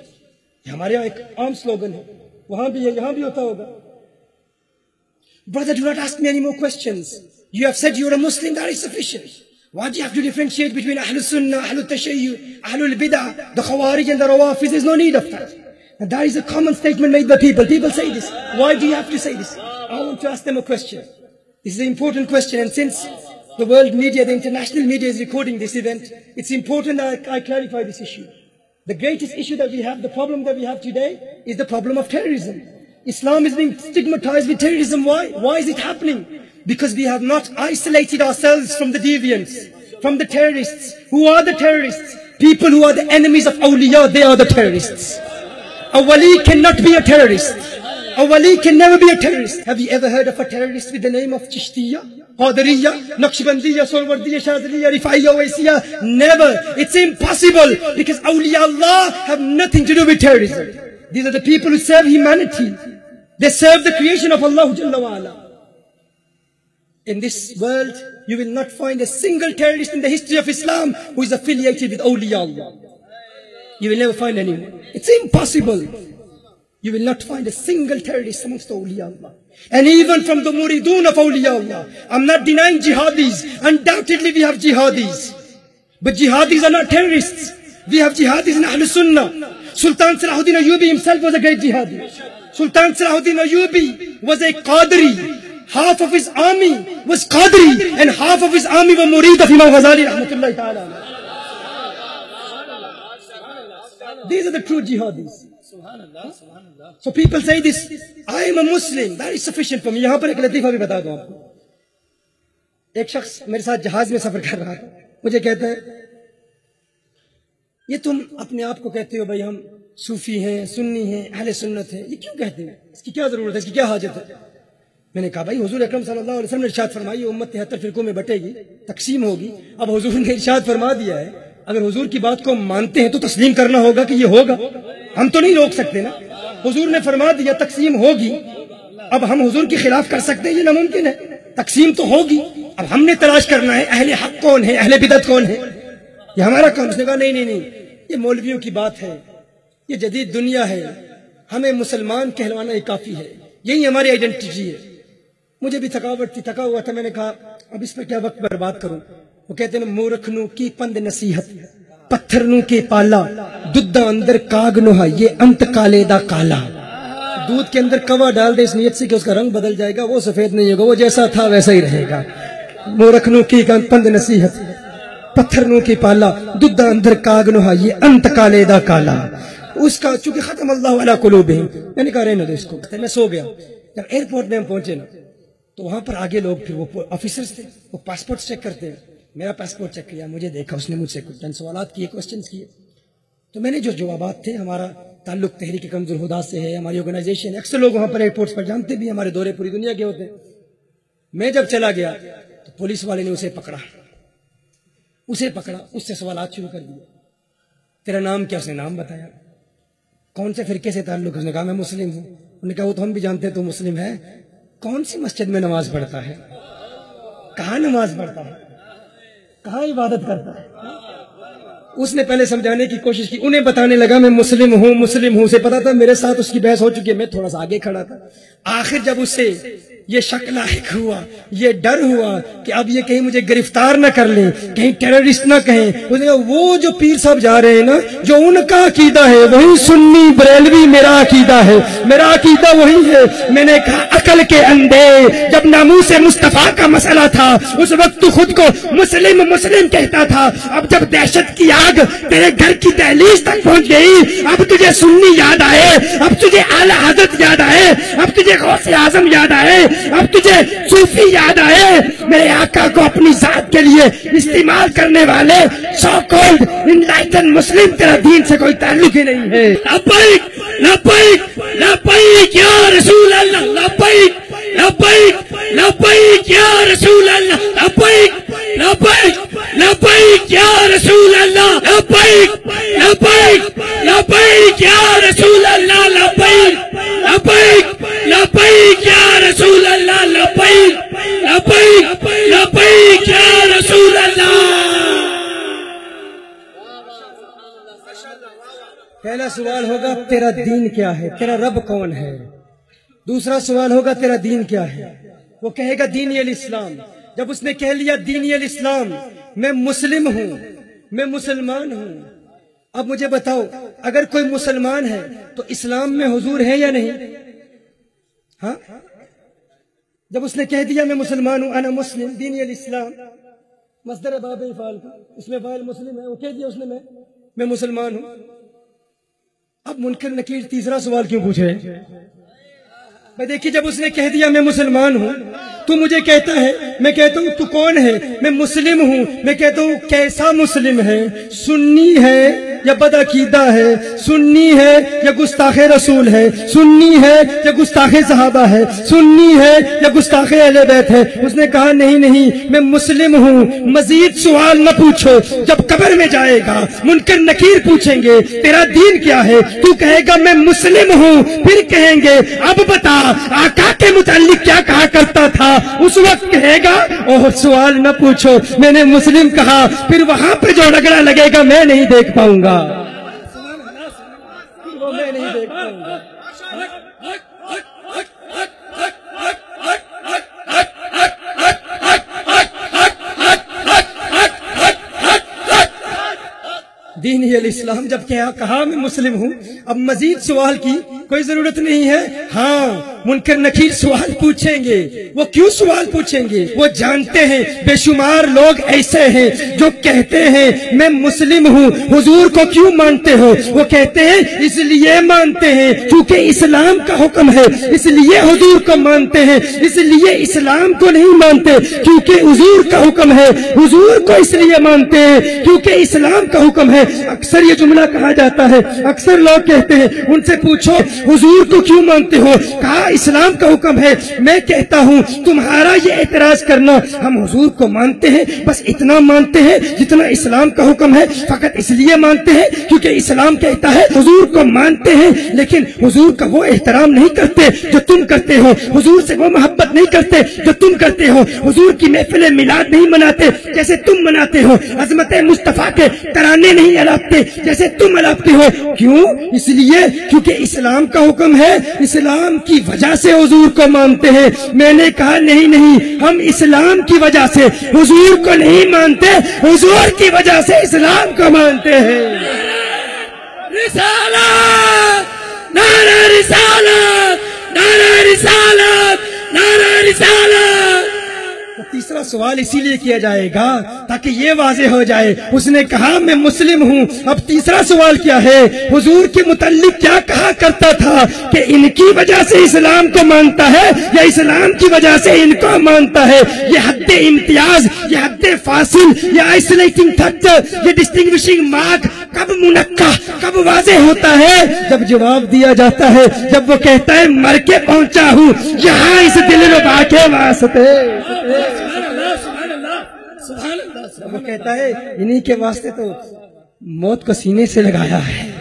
یہ ہمارے یہاں ایک عام سلوگن ہے, وہاں بھی ہے, یہاں بھی ہوتا ہوگا. Brother, do not ask me any more questions. You have said you're a Muslim, that is sufficient. Why do you have to differentiate between Ahlul Sunnah, Ahlul Tashayyu, Ahlul Bid'ah, the Khawarij and the Rawafiz? There's no need of that. And that is a common statement made by people. People say this. Why do you have to say this? I want to ask them a question. This is an important question, and since the world media, the international media is recording this event, it's important that I clarify this issue. The greatest issue that we have, the problem that we have today, is the problem of terrorism. Islam is being stigmatized with terrorism. Why? Why is it happening? Because we have not isolated ourselves from the deviants, from the terrorists. Who are the terrorists? People who are the enemies of awliya, they are the terrorists. A wali cannot be a terrorist. A wali can never be a terrorist. Have you ever heard of a terrorist with the name of Chishtiya, Qadiriyya, Naqshbandiyya, Sorwardiyya, Shadiliyya, Rifa'iyya, Waisiyya? Never. It's impossible, because awliya Allah have nothing to do with terrorism. These are the people who serve humanity. They serve the creation of Allah Jalla wa Ala. In this world, you will not find a single terrorist in the history of Islam who is affiliated with awliya Allah. You will never find anyone. It's impossible. You will not find a single terrorist amongst the awliya Allah. And even from the muridun of awliya Allah. I'm not denying jihadis. Undoubtedly we have jihadis. But jihadis are not terrorists. We have jihadis in Ahlul Sunnah. Sultan Salahuddin Ayyubi himself was a great jihadi. Sultan Salahuddin Ayyubi was a Qadri. Half of his army was Qadri and half of his army were murid of Imam Ghazali rahmatullahi ta'ala. These are the true jihadis. So people say this, I am a Muslim, that is sufficient for me. یہاں پر ایک لطیفہ بھی بتا دوں آپ کو. ایک شخص میرے ساتھ جہاز میں سفر کر رہا تھا. مجھے کہتا ہے, یہ تم اپنے آپ کو کہتے ہو بھائی ہم صوفی ہیں, سنی ہیں, اہل سنت ہیں, یہ کیوں کہتے ہیں؟ اس کی کیا ضرورت ہے, اس کی کیا حاجت ہے؟ میں نے کہا بھائی حضور اکرم صلی اللہ علیہ وسلم نے ارشاد فرمائی امت 73 فرقوں میں بٹے گی, تقسیم ہوگی. اب حضور نے ارشاد فرما دیا ہے, اگر حضور کی بات کو مانتے ہیں تو تسلیم کرنا ہوگا کہ یہ ہوگا. ہم تو نہیں روک سکتے نا. حضور نے فرما دیا تقسیم ہوگی, اب ہم حضور کے خلاف کر سکتے ہیں؟ یہ ناممکن ہے. تقسیم تو ہوگی, اب ہم نے تلاش کرنا ہے اہل حق کون ہے, اہل بدعت کون ہے. یہ ہمارا کام. اس نے کہا نہیں, یہ مولویوں کی بات ہے, یہ جدید دنیا ہے, ہمیں مسلمان کہلوانا ہی کافی ہے, یہی ہماری آئیڈینٹی ہے. مجھے بھی تھکاوٹ تھی, تھکا ہوا تھا. میں نے کہا اب اس پر کیا وقت برباد کروں. وہ کہتے ہیں مورکھنو کی پند نصیحت, پتھرنو کے پالا, دودھ اندر کاگ نوہا, یہ انت کالے دا کالا. دودھ کے اندر کوا ڈال دے اس نیت سے کہ اس کا رنگ بدل جائے گا, وہ سفید نہیں ہوگا, وہ جیسا تھا ویسا ہی رہے گا. مورکھنو کی پند نصیحت, پتھرنو کے پالا, دودھ اندر کاگ نوہا, یہ انت کالے دا کالا. اس کا چونکہ ختم اللہ علی قلوبہم, میں نے کہا رہنے دو اس کو. میں سو گیا. جب ایئرپورٹ میں ہم پہنچے نا, تو وہاں پر آگے لوگ پھر وہ آفیسرز تھے, وہ پاسپورٹ چیک کرتے ہیں. میرا پاسپورٹ چیک کیا, مجھے دیکھا, اس نے مجھ سے کچھ چند سوالات کیے, کوسچنز کیے. تو میں نے جو جوابات تھے, ہمارا تعلق تحریک کنز الہدیٰ سے ہے, ہماری آرگنائزیشن, اکثر لوگ وہاں پر ایئرپورٹس پر جانتے بھی, ہمارے دورے پوری دنیا کے ہوتے ہیں. میں جب چلا گیا تو پولیس والے نے اسے پکڑا, اس سے سوالات شروع کر دیے. تیرا نام کیا؟ اس نے نام بتایا. کون سے فرقے سے تعلق؟ اس نے کہا میں مسلم ہوں. انہوں نے کہا وہ تو ہم بھی جانتے ہیں تو مسلم ہے. کون سی مسجد میں نماز پڑھتا ہے؟ کہاں نماز پڑھتا ہے؟ کہاں عبادت کرتا ہے؟ اس نے پہلے سمجھانے کی کوشش کی, انہیں بتانے لگا میں مسلم ہوں. اسے پتا تھا میرے ساتھ اس کی بحث ہو چکی ہے, میں تھوڑا سا آگے کھڑا تھا. آخر جب اس سے یہ شک لاحق ہوا, یہ ڈر ہوا کہ اب یہ کہیں مجھے گرفتار نہ کر لیں, کہیں ٹیررسٹ نہ کہیں, اس نے کہا وہ جو پیر صاحب جا رہے ہیں نا, جو ان کا عقیدہ ہے وہی سنی بریلوی میرا عقیدہ ہے, میرا عقیدہ وہی ہے. میں نے کہا عقل کے اندھے, جب ناموس مصطفیٰ کا مسئلہ تھا اس وقت تو خود کو مسلم کہتا تھا. اب جب دہشت کی آگ تیرے گھر کی دہلیز تک پہنچ گئی, اب تجھے سنی یاد آئے, اب تجھے اعلی حضرت یاد آئے, اب تجھے غوث اعظم یاد آئے, اب تجھے صوفی یاد آئے. میرے آقا کو اپنی ذات کے لیے استعمال کرنے والے سو کالڈ انلائٹن مسلم, تیرا دین سے کوئی تعلق ہی نہیں ہے. لبیک لبیک لبیک یا رسول اللہ, لبیک لبیک لبیک یا رسول اللہ, لبیک لبیک لبیک یا رسول اللہ, لبیک لبیک لبیک یا رسول اللہ, لبیک لبیک لبیک یا رسول اللہ, لبیک لبیک لبیک یا رسول اللہ. تیرا دین کیا ہے، تیرا رب کون ہے؟ دوسرا سوال ہوگا تیرا دین کیا ہے؟ وہ کہے گا دینی الاسلام۔ جب اس نے کہہ لیا دینی الاسلام، میں مسلم ہوں، میں مسلمان ہوں، اب مجھے بتاؤ اگر کوئی مسلمان ہے تو اسلام میں حضور ہے یا نہیں؟ ہاں، جب اس نے کہہ دیا میں مسلمان ہوں، انا مسلم دینی الاسلام، مصدر باب فعل کا، اس میں فاعل مسلم ہے، وہ کہہ دیا اس نے میں مسلمان ہوں۔ اب منکر نکیر تیسرا سوال کیوں پوچھ رہے ہیں؟ میں دیکھیے جب اس نے کہہ دیا میں مسلمان ہوں، تو مجھے کہتا ہے، میں کہتا ہوں تو کون ہے؟ میں مسلم ہوں۔ میں کہتا ہوں کیسا مسلم ہے؟ سنی ہے یا بدعقیدہ ہے؟ سنی ہے یا گستاخ رسول ہے؟ سنی ہے یا گستاخ صحابہ ہے؟ سنی ہے یا گستاخ اہل بیت ہے؟ اس نے کہا نہیں نہیں، میں مسلم ہوں، مزید سوال نہ پوچھو۔ جب قبر میں جائے گا منکر نکیر پوچھیں گے تیرا دین کیا ہے، تو کہے گا میں مسلم ہوں، پھر کہیں گے اب بتا آقا کے متعلق کیا کہا کرتا تھا؟ اس وقت کہے گا اور سوال نہ پوچھو، میں نے مسلم کہا، پھر وہاں پہ جو رگڑا لگے گا میں نہیں دیکھ پاؤں گا، وہ میں نہیں دیکھ پاؤں گا۔ دینی الاسلام جب کہا میں مسلم ہوں، اب مزید سوال کی کوئی ضرورت نہیں ہے۔ ہاں، منکر نکیر سوال پوچھیں گے۔ وہ کیوں سوال پوچھیں گے؟ وہ جانتے ہیں بے شمار لوگ ایسے ہیں جو کہتے ہیں میں مسلم ہوں، حضور کو کیوں مانتے ہو؟ وہ کہتے ہیں اس لیے مانتے ہیں کیونکہ اسلام کا حکم ہے، اس لیے حضور کو مانتے ہیں، اس لیے اسلام کو نہیں مانتے کیونکہ حضور کا حکم ہے، حضور کو اس لیے مانتے ہیں کیونکہ اسلام کا حکم ہے۔ اکثر یہ جملہ کہا جاتا ہے، اکثر لوگ کہتے ہیں ان سے پوچھو حضور کو کیوں مانتے ہو؟ کہا اسلام کا حکم ہے۔ میں کہتا ہوں تمہارا یہ اعتراض کرنا، ہم حضور کو مانتے ہیں، بس اتنا مانتے ہیں جتنا اسلام کا حکم ہے، فقط اس لیے مانتے ہیں کیونکہ اسلام کہتا ہے حضور کو مانتے ہیں، لیکن حضور کا وہ احترام نہیں کرتے جو تم کرتے ہو، حضور سے وہ محبت نہیں کرتے جو تم کرتے ہو، حضور کی محفل میلاد نہیں مناتے جیسے تم مناتے ہو، عظمت مصطفیٰ کے ترانے نہیں الاپتے جیسے تم الاپتے ہو۔ کیوں؟ اس لیے کیونکہ اسلام کا حکم ہے، اسلام کی وجہ سے حضور کو مانتے ہیں۔ میں نے کہا نہیں نہیں، ہم اسلام کی وجہ سے حضور کو نہیں مانتے، حضور کی وجہ سے اسلام کو مانتے ہیں۔ رسالت، نعرہ رسالت، نعرہ رسالت، نعرہ رسالت۔ تیسرا سوال اسی لیے کیا جائے گا تاکہ یہ واضح ہو جائے۔ اس نے کہا میں مسلم ہوں، اب تیسرا سوال کیا ہے؟ حضور کے متعلق کیا کہا کرتا تھا کہ ان کی وجہ سے اسلام کو مانتا ہے یا اسلام کی وجہ سے ان کو مانتا ہے؟ یہ حد امتیاز، یہ حد فاصل، یہ آئسولیٹنگ فیکٹر، یہ ڈسٹنگوشنگ مارک کب منقع، کب واضح ہوتا ہے؟ جب جواب دیا جاتا ہے، جب وہ کہتا ہے مر کے پہنچا ہوں یہاں اس دلربا کے واسطے۔ وہ کہتا ہے انہی کے واسطے تو موت کو سینے سے لگایا ہے۔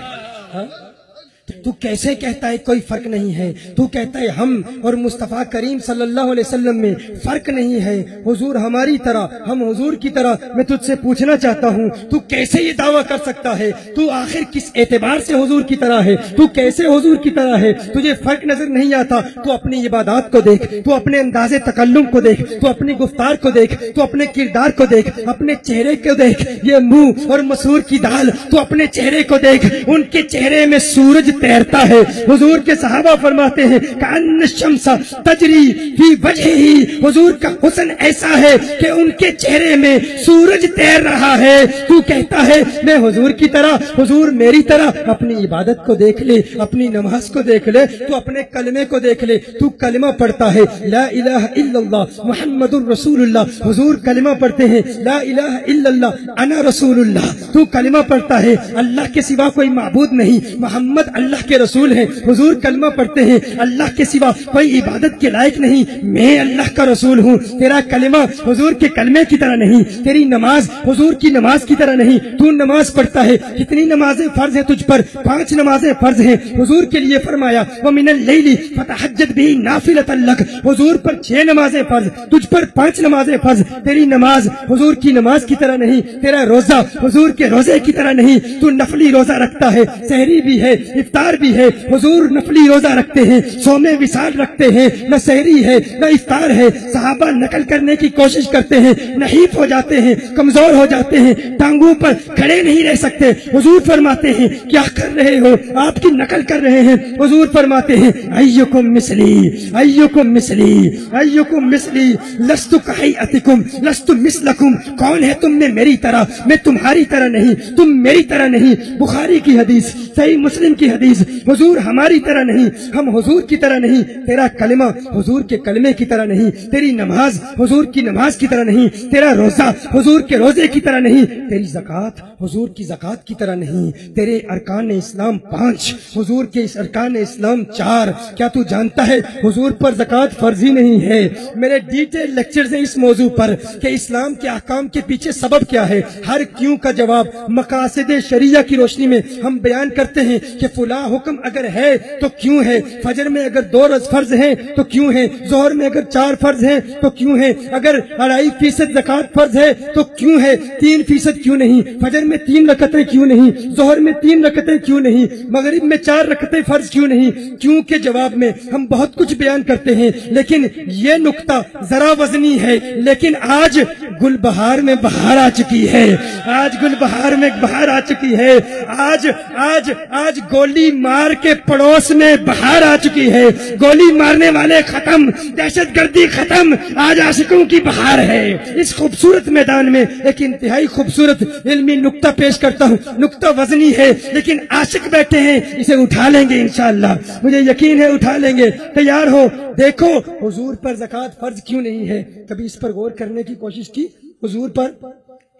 تو کیسے کہتا ہے کوئی فرق نہیں ہے؟ تو کہتا ہے ہم اور مصطفیٰ کریم صلی اللہ علیہ وسلم میں فرق نہیں ہے، حضور ہماری طرح، ہم حضور کی طرح۔ میں تجھ سے پوچھنا چاہتا ہوں تو کیسے یہ دعویٰ کر سکتا ہے؟ تو آخر کس اعتبار سے حضور کی طرح ہے؟ تو کیسے حضور کی طرح ہے؟ تجھے فرق نظر نہیں آتا؟ تو اپنی عبادات کو دیکھ، تو اپنے انداز تکلم کو دیکھ، تو اپنی گفتار کو دیکھ، تو اپنے کردار کو دیکھ، اپنے چہرے کو دیکھ، یہ منہ اور مسور کی دال، تو اپنے چہرے کو دیکھ، ان کے چہرے میں سورج تیرتا ہے۔ حضور کے صحابہ فرماتے ہیں کأن الشمس تجری فی وجہہ، حضور کا حسن ایسا ہے کہ ان کے چہرے میں سورج تیر رہا ہے۔ تو کہتا ہے میں حضور کی طرح، حضور میری طرح۔ اپنی عبادت کو دیکھ لے، اپنی نماز کو دیکھ لے، تو اپنے کلمے کو دیکھ لے۔ تو کلمہ پڑھتا ہے لا الہ الا اللہ محمد الرسول اللہ، حضور کلمہ پڑھتے ہیں لا الہ الا اللہ انا رسول اللہ۔ تو کلمہ پڑھتا ہے اللہ کے سوا کوئی معبود نہیں، محمد اللہ کے رسول ہیں۔ حضور کلمہ پڑھتے ہیں اللہ کے سوا کوئی عبادت کے لائق نہیں، میں اللہ کا رسول ہوں۔ تیرا کلمہ حضور کے کلمے کی طرح نہیں، تیری نماز حضور کی نماز کی طرح نہیں۔ تو نماز پڑھتا ہے، کتنی نمازیں فرض ہیں تجھ پر؟ 5 نمازیں فرض ہیں۔ حضور کے لیے فرمایا وَمِنَ اللَّيْلِ فَتَحَجَّدْ بِهِ نَافِلَةً لَكَ، حضور پر 6 نمازیں فرض، تجھ پر 5 نمازیں فرض۔ تیری نماز حضور کی نماز کی طرح نہیں، تیرا روزہ حضور کے روزے کی طرح نہیں۔ تو نفلی روزہ رکھتا ہے، سحری بھی ہے، افطار افطار بھی ہے، حضور نفلی روزہ رکھتے ہیں، صوم وصال رکھتے ہیں، نہ سحری ہے نہ افطار ہے، صحابہ نقل کرنے کی کوشش کرتے ہیں، نحیف ہو جاتے ہیں، کمزور ہو جاتے ہیں، ٹانگوں پر کھڑے نہیں رہ سکتے، حضور فرماتے ہیں کیا کر رہے ہو، آپ کی نقل کر رہے ہیں، حضور فرماتے ہیں ایکم مثلی ایکم مثلی ایکم مثلی لست کہیئتکم لست مثلکم، کون ہے تم میں میری طرح، میں تمہاری طرح نہیں، تم میری طرح نہیں، بخاری کی حدیث، صحیح مسلم کی حدیث، حضور ہماری طرح نہیں، ہم حضور کی طرح نہیں، تیرا کلمہ حضور کے کلمے کی طرح نہیں، تیری نماز حضور کی نماز کی طرح نہیں، تیرا روزہ حضور کے روزے کی طرح نہیں، تیری زکوٰۃ حضور کی زکوٰۃ کی طرح نہیں، تیرے ارکان اسلام 5 حضور کے اس ارکان اسلام 4، کیا تو جانتا ہے حضور پر زکوٰۃ فرض ہی نہیں ہے؟ میرے ڈیٹیل لیکچرز ہیں اس موضوع پر کہ اسلام کے احکام کے پیچھے سبب کیا ہے، ہر کیوں کا جواب مقاصد شریعہ کی روشنی میں ہم بیان کرتے ہیں کہ فلاں حکم اگر ہے تو کیوں ہے، فجر میں اگر 2 رکعت فرض ہیں تو کیوں ہے، ظہر میں اگر 4 فرض ہیں تو کیوں ہے، اگر 2.5% زکوٰۃ فرض ہے تو کیوں ہے، 3% کیوں نہیں، فجر میں 3 رکعتیں کیوں نہیں، ظہر میں 3 رکعتیں کیوں نہیں، مغرب میں 4 رکعتیں فرض کیوں نہیں، کیوں کے جواب میں ہم بہت کچھ بیان کرتے ہیں، لیکن یہ نقطہ ذرا وزنی ہے، لیکن آج گل بہار میں بہار آ چکی ہے، آج گل بہار میں بہار آ چکی ہے، آج آج آج گولی مار کے پڑوس میں بہار آ چکی ہے، گولی مارنے والے ختم، دہشت گردی ختم، آج عاشقوں کی بہار ہے۔ اس خوبصورت میدان میں ایک انتہائی خوبصورت علمی نقطہ پیش کرتا ہوں، نقطہ وزنی ہے لیکن عاشق بیٹھے ہیں، اسے اٹھا لیں گے انشاءاللہ، مجھے یقین ہے اٹھا لیں گے، تیار ہو؟ دیکھو حضور پر زکوٰۃ فرض کیوں نہیں ہے، کبھی اس پر غور کرنے کی کوشش کی؟ حضور پر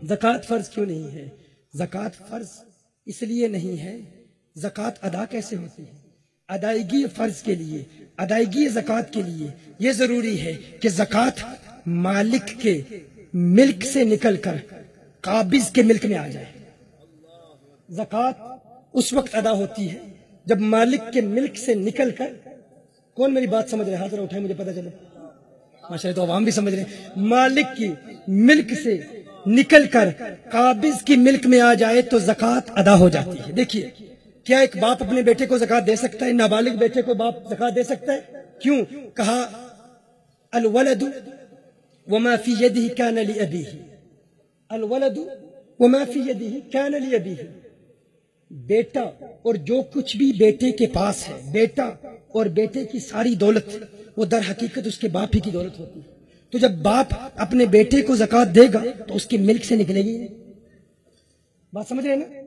زکوٰۃ فرض کیوں نہیں ہے؟ زکوٰۃ فرض اس لیے نہیں ہے، زکوٰۃ ادا کیسے ہوتی ہے؟ ادائیگی فرض کے لیے، ادائیگی زکوٰۃ کے لیے یہ ضروری ہے کہ زکوٰۃ مالک کے ملک سے نکل کر قابض کے ملک میں آ جائے۔ زکوٰۃ اس وقت ادا ہوتی ہے جب مالک کے ملک سے نکل کر، کون میری بات سمجھ رہے ہیں؟ ہاتھ اٹھائیں مجھے پتہ چلے، ماشاءاللہ تو عوام بھی سمجھ رہے ہیں۔ مالک کی ملک سے نکل کر قابض کی ملک میں آ جائے تو زکوٰۃ ادا ہو جاتی ہے۔ دیکھیے، کیا ایک باپ اپنے بیٹے کو زکوٰۃ دے سکتا ہے؟ نابالغ بیٹے کو باپ زکوٰۃ دے سکتا ہے؟ کیوں؟ کہا الولد وما فی یدہ کان لأبیہ، الولد وما فی یدہ کان لأبیہ، بیٹا اور جو کچھ بھی بیٹے کے پاس ہے، بیٹا اور بیٹے کی ساری دولت وہ در حقیقت اس کے باپ ہی کی دولت ہوتی ہے۔ تو جب باپ اپنے بیٹے کو زکوٰۃ دے گا تو اس کے ملک سے نکلے گی نہیں۔ بات سمجھ رہے ہیں نا؟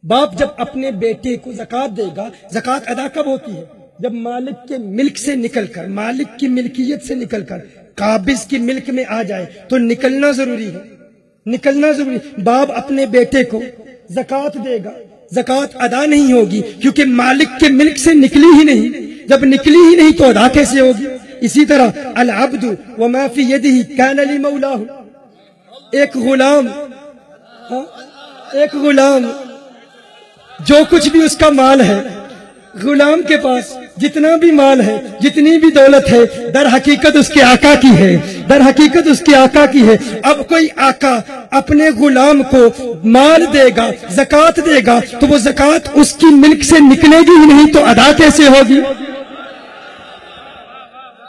باپ جب اپنے بیٹے کو زکوٰۃ دے گا، زکوٰۃ ادا کب ہوتی ہے؟ جب مالک کے ملک سے نکل کر، مالک کی ملکیت سے نکل کر قابض کی ملک میں آ جائے تو نکلنا ضروری ہے، نکلنا ضروری۔ باپ اپنے بیٹے کو زکوٰۃ دے گا، زکوٰۃ ادا نہیں ہوگی کیونکہ مالک کے ملک سے نکلی ہی نہیں، جب نکلی ہی نہیں تو ادا کیسے ہوگی؟ اسی طرح العبد وما فی یدہ کان لمولاہ، ایک غلام، ایک غلام جو کچھ بھی اس کا مال ہے، غلام کے پاس جتنا بھی مال ہے، جتنی بھی دولت ہے، در حقیقت اس کے آقا کی ہے، در حقیقت اس کے آقا کی ہے۔ اب کوئی آقا اپنے غلام کو مال دے گا، زکوٰۃ دے گا، تو وہ زکوٰۃ اس کی ملک سے نکلے گی ہی نہیں تو ادا کیسے ہوگی؟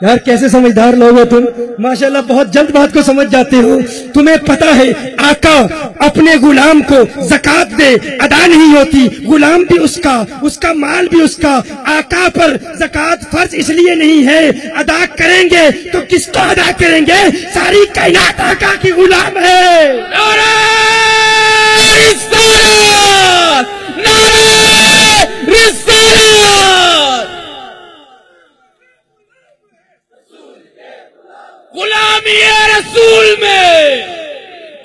یار کیسے سمجھدار لوگ ہو تم، ماشاءاللہ بہت جلد بات کو سمجھ جاتے ہو۔ تمہیں پتا ہے آقا اپنے غلام کو زکوٰۃ دے، ادا نہیں ہوتی، غلام بھی اس کا مال بھی اس کا، آقا پر زکوٰۃ فرض اس لیے نہیں ہے، ادا کریں گے تو کس کو ادا کریں گے؟ ساری کائنات آقا کی غلام ہے۔ نعرہ رسالت، نعرہ رسالت، غلامی رسول میں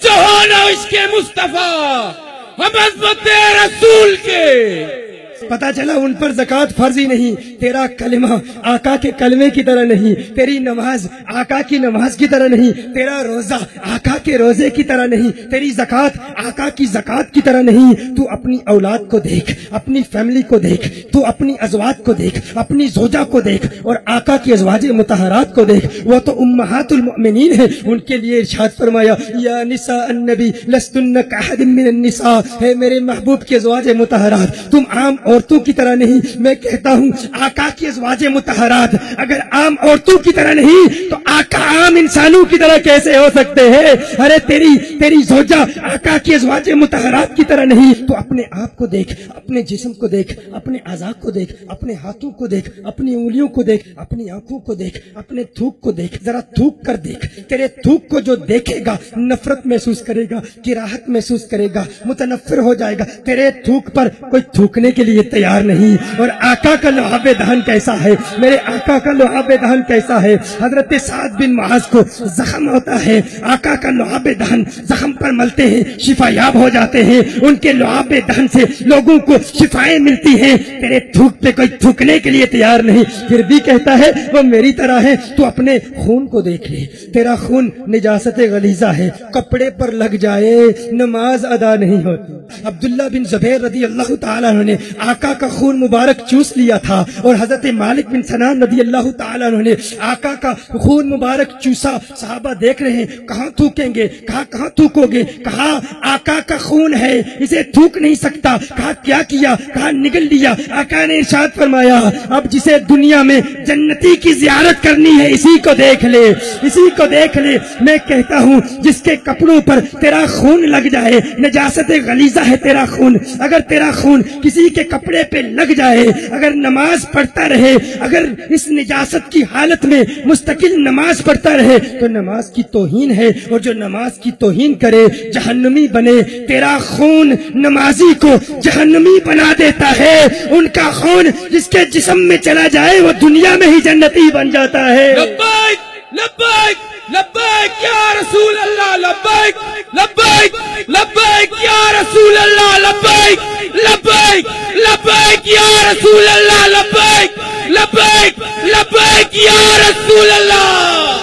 جو ہونا عشق مصطفیٰ، ہم عظمت رسول کے۔ پتا چلا ان پر زکوٰۃ فرض ہی نہیں، تیرا کلمہ آقا کے کلمے کی طرح نہیں، تیری نماز آقا کی نماز کی طرح نہیں، تیرا روزہ آقا کے روزے کی طرح نہیں، تیری زکوٰۃ آقا کی زکوٰۃ کی طرح نہیں۔ تو اپنی اولاد کو دیکھ، اپنی فیملی کو دیکھ، تو اپنی ازواج کو دیکھ، اپنی زوجہ کو دیکھ، اور آقا کی ازواج مطہرات کو دیکھ، وہ تو امہات المؤمنین ہیں۔ ان کے لیے ارشاد فرمایا یا نساء النبی لستن کاحد من النساء، ہے میرے محبوب کی ازواج مطہرات، تم عام عورتوں کی طرح نہیں. میں کہتا ہوں آقا کی ازواج مطہرات اگر عام عورتوں کی طرح نہیں تو آقا عام انسانوں کی طرح کیسے ہو سکتے ہیں؟ ارے تیری زوجہ آقا کی ازواج مطہرات کی طرح نہیں. تو اپنے آپ کو دیکھ، اپنے جسم کو دیکھ، اپنے اعضاء کو دیکھ، اپنے ہاتھوں کو دیکھ، اپنی انگلیوں کو دیکھ، اپنی آنکھوں کو دیکھ، اپنے تھوک کو دیکھ، ذرا تھوک کر دیکھ. تیرے تھوک کو جو دیکھے گا نفرت محسوس کرے گا، کراہت محسوس کرے گا، متنفر ہو جائے گا. تیرے تھوک پر کوئی تھوکنے کے لیے تیار نہیں. اور آقا کا لعاب دہن کیسا ہے، میرے آقا کا لعاب دہن کیسا ہے. حضرت سعد بن معاذ کو زخم ہوتا ہے، آقا کا لعاب دہن زخم پر ملتے ہیں، شفا یاب ہو جاتے ہیں. ان کے لعاب دہن سے لوگوں کو شفائیں ملتی ہیں. تیرے تھوک پہ کوئی تھوکنے کے لیے تیار نہیں، پھر بھی کہتا ہے وہ میری طرح ہے. تو اپنے خون کو دیکھ لے، تیرا خون نجاست غلیظہ ہے، کپڑے پر لگ جائے نماز ادا نہیں ہوتی. عبداللہ بن زبیر رضی اللہ تعالیٰ عنہ نے آقا کا خون مبارک چوس لیا تھا، اور حضرت مالک بن سنان رضی اللہ تعالیٰ عنہ نے آقا کا خون مبارک چوسا. صحابہ دیکھ رہے ہیں کہاں تھوکیں گے، کہاں تھوکو گے. کہا آقا کا خون ہے، اسے تھوک نہیں سکتا. کہا کیا کیا؟ کہا نگل لیا. آقا نے ارشاد فرمایا اب جسے دنیا میں جنتی کی زیارت کرنی ہے اسی کو دیکھ لے، اسی کو دیکھ لے. میں کہتا ہوں جس کے کپڑوں پر تیرا خون لگ جائے، نجاست غلیظہ ہے تیرا خون، اگر تیرا خون کسی کے کپڑے پہ لگ جائے، اگر نماز پڑھتا رہے، اگر اس نجاست کی حالت میں مستقل نماز پڑھتا رہے تو نماز کی توہین ہے، اور جو نماز کی توہین کرے جہنمی بنے. تیرا خون نمازی کو جہنمی بنا دیتا ہے. ان کا خون جس کے جسم میں چلا جائے وہ دنیا میں ہی جنتی بن جاتا ہے. لبیک لبیک لبیک یا رسول اللہ، لبیک لبیک لبیک یا رسول اللہ، لبیک لبیک لبیک یا رسول اللہ، لبیک لبیک لبیک یا رسول اللہ.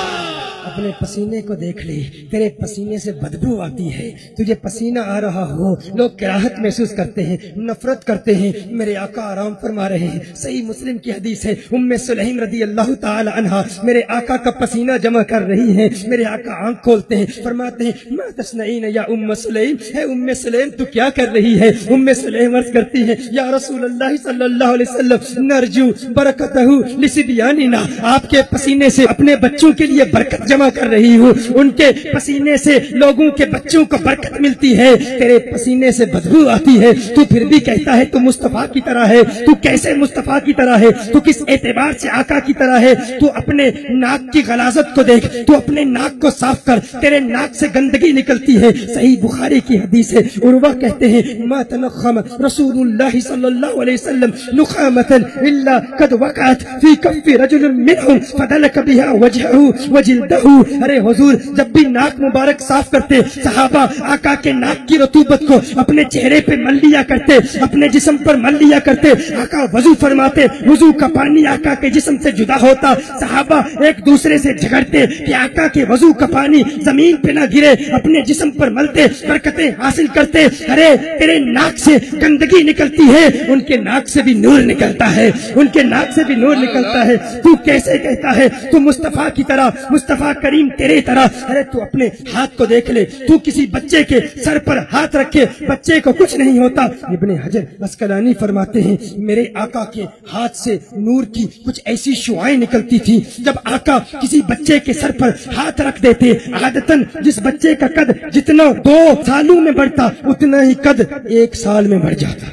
اپنے پسینے کو دیکھ لے، تیرے پسینے سے بدبو آتی ہے. تجھے پسینہ آ رہا ہو، لوگ کراہت محسوس کرتے ہیں، نفرت کرتے ہیں. میرے آقا آرام فرما رہے ہیں. صحیح مسلم کی حدیث ہے، ام سلیم رضی اللہ تعالی عنہا میرے آقا کا پسینہ جمع کر رہی ہیں. میرے آقا آنکھ کھولتے ہیں، فرماتے ہیں ما تصنعین یا ام سلیم، ہے ام سلیم تو کیا کر رہی ہے؟ ام سلیم عرض کرتی ہیں یا رسول اللہ صلی اللہ علیہ وسلم نرجو برکتہ لصبیاننا، آپ کے پسینے سے اپنے بچوں کے لیے برکت جمع کر رہی ہوں. ان کے پسینے سے لوگوں کے بچوں کو برکت ملتی ہے. تیرے پسینے سے بدبو آتی ہے، تو پھر بھی کہتا ہے تو مصطفیٰ کی طرح ہے. تو کیسے مصطفیٰ کی طرح ہے؟ تو کس اعتبار سے آقا کی طرح ہے؟ تو اپنے ناک کی غلاظت کو دیکھ، تو اپنے ناک کو صاف کر. تیرے ناک سے گندگی نکلتی ہے. صحیح بخاری کی حدیث ہے، عروہ کہتے ہیں ما تنخم رسول اللہ صلی اللہ علیہ وسلم نخامتا الا قد وقعت فی کف رجل منهم فدلک بها وجهه وجلده. ارے حضور جب بھی ناک مبارک صاف کرتے، صحابہ آقا کے ناک کی رطوبت کو اپنے چہرے پہ مل لیا کرتے، اپنے جسم پر مل لیا کرتے. آقا وضو فرماتے، وضو کا پانی آقا کے جسم سے جدا ہوتا. صحابہ ایک دوسرے سے جھگڑتے کہ آقا کے وضو کا پانی زمین پہ نہ گرے، اپنے جسم پر ملتے، برکتیں حاصل کرتے. ارے تیرے ناک سے گندگی نکلتی ہے، ان کے ناک سے بھی نور نکلتا ہے، ان کے ناک سے بھی نور نکلتا ہے. تو کیسے کہتا ہے تو مصطفیٰ کی طرح، مصطفیٰ کریم تیرے طرح؟ ارے تو اپنے ہاتھ کو دیکھ لے، تو کسی بچے کے سر پر ہاتھ رکھے بچے کو کچھ نہیں ہوتا. ابن حجر اسقلانی فرماتے ہیں میرے آقا کے ہاتھ سے نور کی کچھ ایسی شعائیں نکلتی تھی. جب آقا کسی بچے کے سر پر ہاتھ رکھ دیتے، عادتاً جس بچے کا قد جتنا 2 سالوں میں بڑھتا اتنا ہی قد 1 سال میں بڑھ جاتا.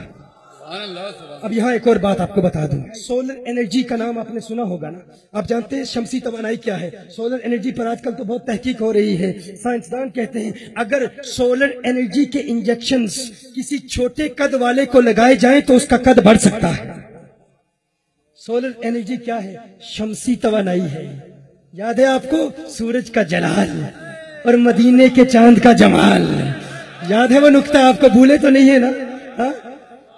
اب یہاں ایک اور بات آپ کو بتا دوں، سولر انرجی کا نام آپ نے سنا ہوگا نا. آپ جانتے ہیں شمسی توانائی کیا ہے؟ سولر انرجی پر آج کل تو بہت تحقیق ہو رہی ہے. سائنسدان کہتے ہیں اگر سولر انرجی کے انجیکشنز کسی چھوٹے قد والے کو لگائے جائیں تو اس کا قد بڑھ سکتا ہے. سولر انرجی کیا ہے؟ شمسی توانائی ہے. یاد ہے آپ کو سورج کا جلال اور مدینے کے چاند کا جمال؟ یاد ہے وہ نقطہ آپ کو؟ بھولے تو نہیں ہے نا؟ ہاں،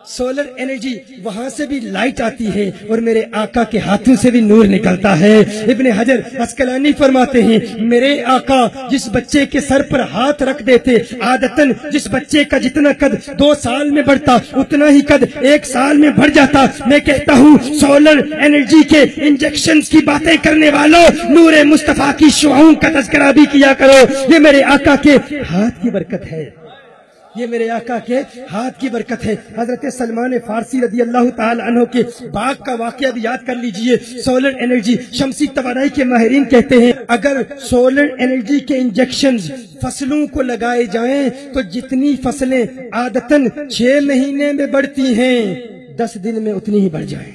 سولر انرجی وہاں سے بھی لائٹ آتی ہے اور میرے آقا کے ہاتھوں سے بھی نور نکلتا ہے. ابن حجر اسقلانی فرماتے ہیں میرے آقا جس بچے کے سر پر ہاتھ رکھ دیتے، عادتاً جس بچے کا جتنا قد 2 سال میں بڑھتا اتنا ہی قد 1 سال میں بڑھ جاتا. میں کہتا ہوں سولر انرجی کے انجیکشنز کی باتیں کرنے والوں، نور مصطفیٰ کی شعاؤں کا تذکرہ بھی کیا کرو. یہ میرے آقا کے ہاتھ کی برکت ہے. یہ میرے آقا کے ہاتھ کی برکت ہے۔ حضرت سلمان فارسی رضی اللہ تعالی عنہ کے باغ کا واقعہ بھی یاد کر لیجئے۔ سولر انرجی، شمسی توانائی کے ماہرین کہتے ہیں اگر سولر انرجی کے انجیکشنز فصلوں کو لگائے جائیں تو جتنی فصلیں عادتاً 6 مہینے میں بڑھتی ہیں 10 دن میں اتنی ہی بڑھ جائیں۔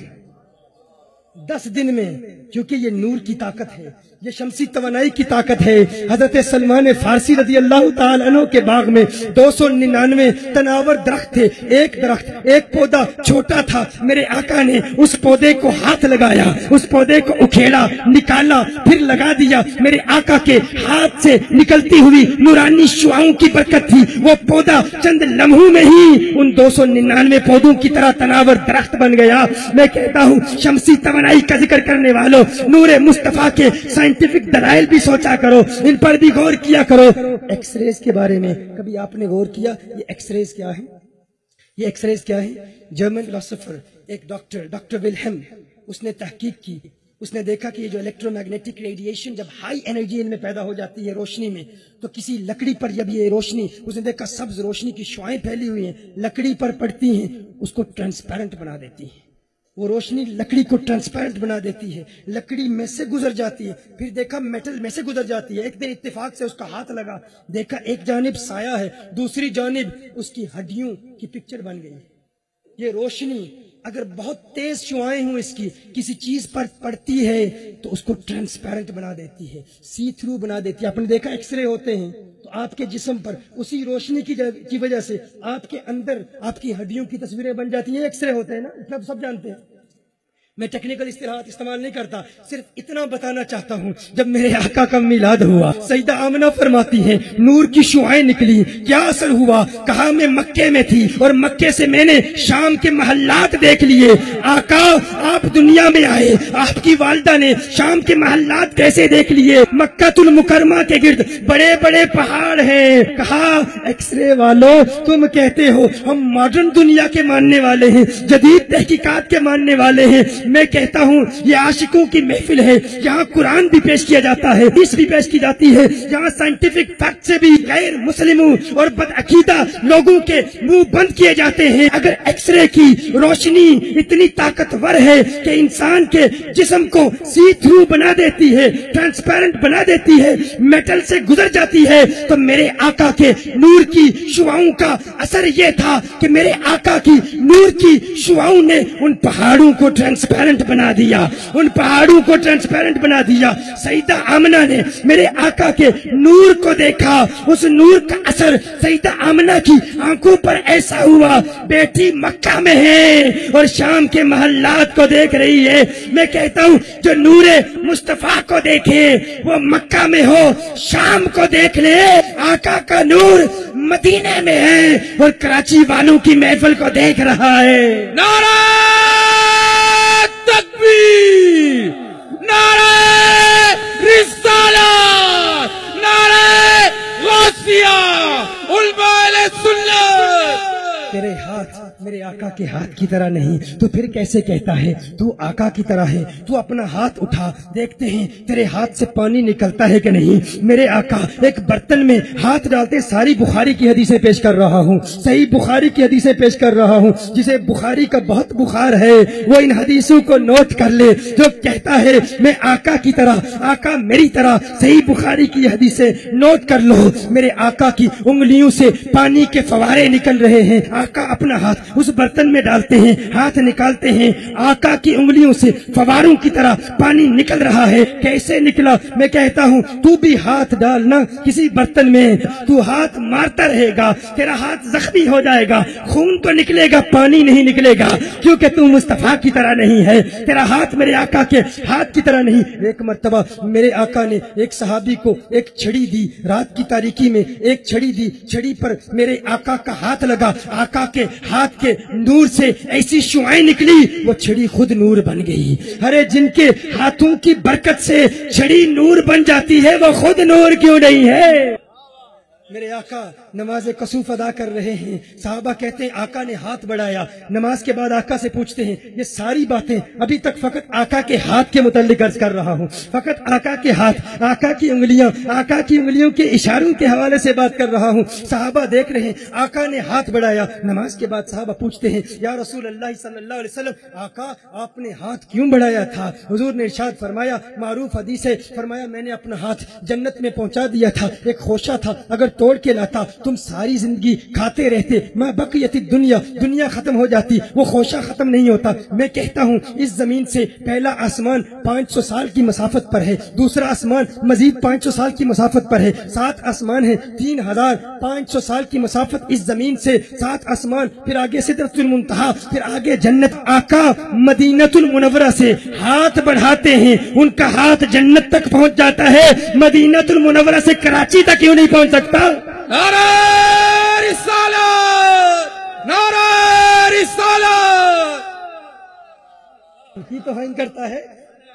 10 دن میں، کیونکہ یہ نور کی طاقت ہے، یہ شمسی توانائی کی طاقت ہے۔ حضرت سلمان فارسی رضی اللہ تعالی عنہ کے باغ میں 299 تناور درخت تھے۔ ایک درخت، ایک پودا چھوٹا تھا، میرے آقا نے اس پودے کو ہاتھ لگایا، اس پودے کو اکھیڑا، نکالا، پھر لگا دیا۔ میرے آقا کے ہاتھ سے نکلتی ہوئی نورانی شعاؤں کی برکت تھی، وہ پودا چند لمحوں میں ہی ان 299 پودوں کی طرح تناور درخت بن گیا۔ میں کہتا ہوں شمسی توانائی کا ذکر کرنے والوں، نور مصطفیٰ کے سائنٹیفک دلائل بھی سوچا کرو، ان پر بھی غور کیا کرو۔ ایکس ریز کے بارے میں کبھی آپ نے غور کیا یہ ایکس ریز کیا ہے؟ یہ ایکس ریز کیا ہے؟ جرمن فلسفر ایک ڈاکٹر ولہم، اس نے تحقیق کی، اس نے دیکھا کہ یہ جو الیکٹرو میگنیٹک ریڈیشن جب ہائی انرجی ان میں پیدا ہو جاتی ہے روشنی میں، تو کسی لکڑی پر جب یہ روشنی، اس نے دیکھا سبز روشنی کی شعائیں پھیلی ہوئی ہیں، لکڑی پر پڑتی ہیں، اس کو ٹرانسپیرنٹ بنا دیتی ہیں۔ وہ روشنی لکڑی کو ٹرانسپیرنٹ بنا دیتی ہے، لکڑی میں سے گزر جاتی ہے، پھر دیکھا میٹل میں سے گزر جاتی ہے۔ ایک دن اتفاق سے اس کا ہاتھ لگا، دیکھا ایک جانب سایہ ہے، دوسری جانب اس کی ہڈیوں کی پکچر بن گئی۔ یہ روشنی اگر بہت تیز شعائیں ہوں اس کی، کسی چیز پر پڑتی ہے تو اس کو ٹرانسپیرنٹ بنا دیتی ہے، سی تھرو بنا دیتی ہے۔ آپ نے دیکھا ایکس رے ہوتے ہیں تو آپ کے جسم پر اسی روشنی کی وجہ سے آپ کے اندر آپ کی ہڈیوں کی تصویریں بن جاتی ہیں۔ ایکس رے ہوتے ہیں نا، اتنا سب جانتے ہیں۔ میں ٹیکنیکل اصطلاحات استعمال نہیں کرتا، صرف اتنا بتانا چاہتا ہوں جب میرے آقا کا میلاد ہوا، سیدہ آمنہ فرماتی ہیں نور کی شعائیں نکلی، کیا اثر ہوا؟ کہا میں مکے میں تھی اور مکے سے میں نے شام کے محلات دیکھ لیے۔ آقا آپ دنیا میں آئے، آپ کی والدہ نے شام کے محلات کیسے دیکھ لیے؟ مکہ المکرمہ کے گرد بڑے بڑے پہاڑ ہیں۔ کہا ایکس رے والوں تم کہتے ہو ہم ماڈرن دنیا کے ماننے والے ہیں، جدید تحقیقات کے ماننے والے ہیں، میں کہتا ہوں یہ عاشقوں کی محفل ہے، یہاں قرآن بھی پیش کیا جاتا ہے، حدیث بھی پیش کی جاتی ہے، یہاں سائنٹیفک فیکٹ سے بھی غیر مسلموں اور بدعقیدہ لوگوں کے منہ بند کیے جاتے ہیں۔ اگر ایکس رے کی روشنی اتنی طاقتور ہے کہ انسان کے جسم کو سی تھرو بنا دیتی ہے، ٹرانسپیرنٹ بنا دیتی ہے، میٹل سے گزر جاتی ہے، تو میرے آقا کے نور کی شعاؤں کا اثر یہ تھا کہ میرے آقا کی نور کی شعاؤں نے ان پہاڑوں کو ٹرانسپیرنٹ بنا دیا، ان پہاڑوں کو ٹرانسپیرنٹ بنا دیا۔ سیدہ آمنہ نے میرے آقا کے نور کو دیکھا، اس نور کا اثر سیدہ آمنہ کی آنکھوں پر ایسا ہوا، بیٹی مکہ میں ہے اور شام کے محلات کو دیکھ رہی ہے۔ میں کہتا ہوں جو نور مصطفیٰ کو دیکھے وہ مکہ میں ہو، شام کو دیکھ لے، آقا کا نور مدینے میں ہے اور کراچی والوں کی محفل کو دیکھ رہا ہے۔ نعرہ تکبیر، نعرہ رسالت، نعرہ غوثیہ، علماء اہل سنت۔ تیرے ہاتھ میرے آقا کے ہاتھ کی طرح نہیں، تو پھر کیسے کہتا ہے تو آقا کی طرح ہے؟ تو اپنا ہاتھ اٹھا، دیکھتے ہیں تیرے ہاتھ سے پانی نکلتا ہے کہ نہیں۔ میرے آقا ایک برتن میں ہاتھ ڈالتے، ساری بخاری کی حدیثیں پیش کر رہا ہوں، صحیح بخاری کی حدیثیں پیش کر رہا ہوں، جسے بخاری کا بہت بخار ہے وہ ان حدیثوں کو نوٹ کر لے، جو کہتا ہے میں آقا کی طرح، آقا میری طرح۔ صحیح بخاری کی حدیثیں نوٹ کر لو۔ میرے آقا کی انگلیوں سے پانی کے فوارے نکل رہے ہیں، آقا اپنا ہاتھ اس برتن میں ڈالتے ہیں، ہاتھ نکالتے ہیں، آقا کی انگلیوں سے فواروں کی طرح پانی نکل رہا ہے۔ کیسے نکلا؟ میں کہتا ہوں تو بھی ہاتھ ڈالنا کسی برتن میں، تو ہاتھ مارتا رہے گا، تیرا ہاتھ زخمی ہو جائے گا، خون تو نکلے گا، پانی نہیں نکلے گا، کیونکہ تو مصطفیٰ کی طرح نہیں ہے، تیرا ہاتھ میرے آقا کے ہاتھ کی طرح نہیں۔ ایک مرتبہ میرے آقا نے ایک صحابی کو ایک چھڑی دی، رات کی تاریکی میں ایک چھڑی دی، چھڑی پر میرے آقا کا ہاتھ لگا، آقا کے ہاتھ کے نور سے ایسی شعائیں نکلی وہ چھڑی خود نور بن گئی۔ ارے جن کے ہاتھوں کی برکت سے چھڑی نور بن جاتی ہے وہ خود نور کیوں نہیں ہے؟ میرے آقا نماز کسوف ادا کر رہے ہیں. صحابہ کہتے ہیں آقا نے ہاتھ بڑھایا. نماز کے بعد آقا سے پوچھتے ہیں یہ ساری باتیں ابھی تک فقط آقا کے ہاتھ کے متعلق عرض کر رہا ہوں, فقط آقا کے ہاتھ, آقا کی انگلیاں, آقا کی انگلیوں کے اشاروں کے حوالے سے بات کر رہا ہوں. صحابہ دیکھ رہے ہیں آقا نے ہاتھ بڑھایا. نماز کے بعد صحابہ پوچھتے ہیں یا رسول اللہ صلی اللہ علیہ وسلم آقا آپ نے ہاتھ کیوں بڑھایا تھا؟ حضور نے ارشاد فرمایا, معروف حدیث ہے, فرمایا میں نے اپنا ہاتھ جنت میں پہنچا دیا تھا. ایک خوشہ تھا, اگر توڑ کے لاتا تم ساری زندگی کھاتے رہتے, میں بقیت الدنیا, دنیا ختم ہو جاتی, وہ خوشہ ختم نہیں ہوتا. میں کہتا ہوں اس زمین سے پہلا آسمان 500 سال کی مسافت پر ہے, دوسرا آسمان مزید 500 سال کی مسافت پر ہے, 7 آسمان ہیں, 3500 سال کی مسافت اس زمین سے, 7 آسمان, پھر آگے سدرۃ المنتہا, پھر آگے جنت. آقا مدینۃ المنورہ سے ہاتھ بڑھاتے ہیں, ان کا ہاتھ جنت تک پہنچ جاتا ہے, مدینۃ المنورہ سے کراچی تک کیوں نہیں پہنچ سکتا؟ نعرہ رسالت، نعرہ رسالت. کی توہین کرتا ہے,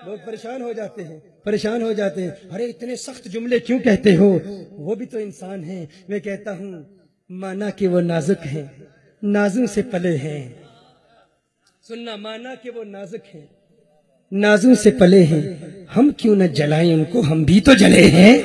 لوگ پریشان ہو جاتے ہیں, پریشان ہو جاتے ہیں. ارے اتنے سخت جملے کیوں کہتے ہو؟ وہ بھی تو انسان ہیں. میں کہتا ہوں مانا کہ وہ نازک ہیں, نازوں سے پلے ہیں. سننا, مانا کہ وہ نازک ہیں, نازوں سے پلے ہیں. ہم کیوں نہ جلائیں ان کو, ہم بھی تو جلے ہیں,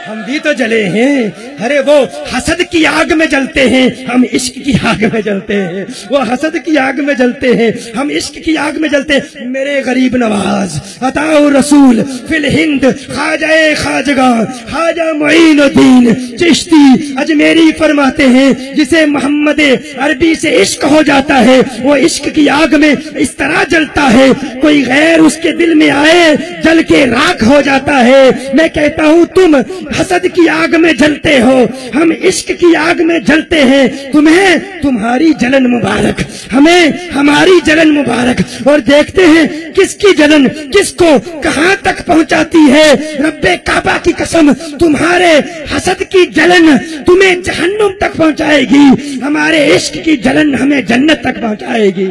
ہم بھی تو جلے ہیں. ارے وہ حسد کی آگ میں جلتے ہیں, ہم عشق کی آگ میں جلتے ہیں. وہ حسد کی آگ میں جلتے ہیں, ہم عشق کی آگ میں جلتے ہیں. میرے غریب نواز عطا رسول فی الہند خواجہ خواجگاں خواجہ معین الدین چشتی اجمیری فرماتے ہیں جسے محمد عربی سے عشق ہو جاتا ہے وہ عشق کی آگ میں اس طرح جلتا ہے, کوئی غیر اس کے دل میں آئے جل کے راکھ ہو جاتا ہے. میں کہتا ہوں تم حسد کی آگ میں جلتے ہو, ہم عشق کی آگ میں جلتے ہیں. تمہیں تمہاری جلن مبارک, ہمیں ہماری جلن مبارک. اور دیکھتے ہیں کس کی جلن کس کو کہاں تک پہنچاتی ہے. رب کعبہ کی قسم, تمہارے حسد کی جلن تمہیں جہنم تک پہنچائے گی, ہمارے عشق کی جلن ہمیں جنت تک پہنچائے گی,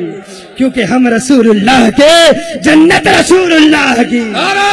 کیونکہ ہم رسول اللہ کے, جنت رسول اللہ کی. نعرہ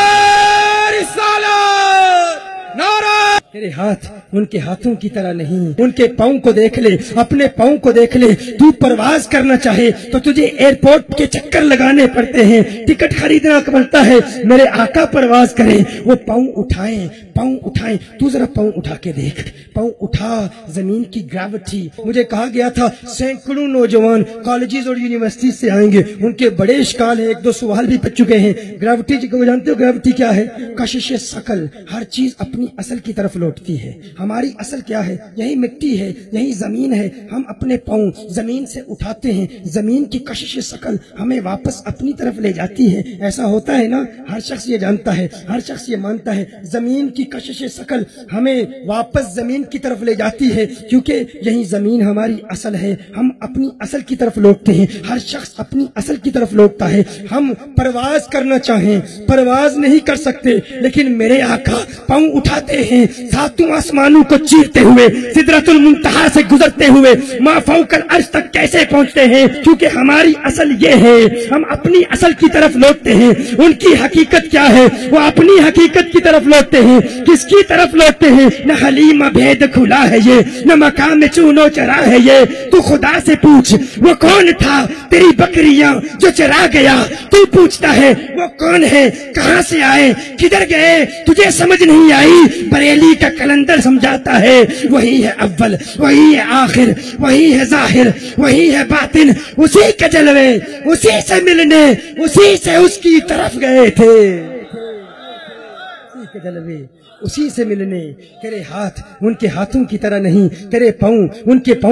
رسالت، نعرہ. میرے ہاتھ ان کے ہاتھوں کی طرح نہیں. ان کے پاؤں کو دیکھ لے, اپنے پاؤں کو دیکھ لے. تو پرواز کرنا چاہے تو تجھے ایئرپورٹ کے چکر لگانے پڑتے ہیں, ٹکٹ خریدنا پڑتا ہے. میرے آقا پرواز کریں, وہ پاؤں اٹھائیں, پاؤں اٹھائیں. تو ذرا پاؤں اٹھا کے دیکھ, پاؤں اٹھا. زمین کی گریوٹی, مجھے کہا گیا تھا سینکڑوں نوجوان کالجز اور یونیورسٹی سے آئیں گے, ان کے بڑے اشکال ہیں, 1-2 سوال بھی پچ چکے ہیں. گریوٹی کو جانتے ہو گریوٹی کیا ہے؟ کشش ثقل, ہر چیز اپنی اصل کی طرف لوٹتی ہے. ہماری اصل کیا ہے؟ یہی مٹی ہے, یہی زمین ہے. ہم اپنے پاؤں زمین سے اٹھاتے ہیں, زمین کی کشش ثقل ہمیں واپس اپنی طرف لے جاتی ہے. ایسا ہوتا ہے نا, ہر شخص یہ جانتا ہے, ہر شخص یہ مانتا ہے. زمین کی کشش ثقل ہمیں واپس زمین کی طرف لے جاتی ہے, کیونکہ یہی زمین ہماری اصل ہے. ہم اپنی اصل کی طرف لوٹتے ہیں, ہر شخص اپنی اصل کی طرف لوٹتا ہے. ہم پرواز کرنا چاہیں پرواز نہیں کر سکتے, لیکن میرے آقا پاؤں اٹھاتے ہیں, 7 آسمانوں کو چیرتے ہوئے, سدرۃ المنتہا سے گزرتے ہوئے ما فوق العرش تک کیسے پہنچتے ہیں؟ کیونکہ ہماری اصل یہ ہے, ہم اپنی اصل کی طرف لوٹتے ہیں. ان کی حقیقت کیا ہے؟ وہ اپنی حقیقت کی طرف لوٹتے ہیں. کس کی طرف لوٹتے ہیں؟ نہ حلیمہ بھید کھلا ہے یہ, نہ مقام چونو چرا ہے یہ. تو خدا سے پوچھ وہ کون تھا تیری بکریاں جو چرا گیا؟ تو پوچھتا ہے وہ کون ہے, کہاں سے آئے, کدھر گئے؟ تجھے سمجھ نہیں آئی؟ بریلی کا کلندر سمجھاتا ہے وہی ہے اول, وہی ہے آخر, وہی ہے ظاہر, وہی ہے باطن. اسی کے جلوے, اسی سے ملنے, اسی سے اس کی طرف گئے تھے. اسی کے جلوے, اسی سے ملنے. تیرے ہاتھ ان کے ہاتھوں کی طرح نہیں, تیرے پاؤں ان کے پاؤں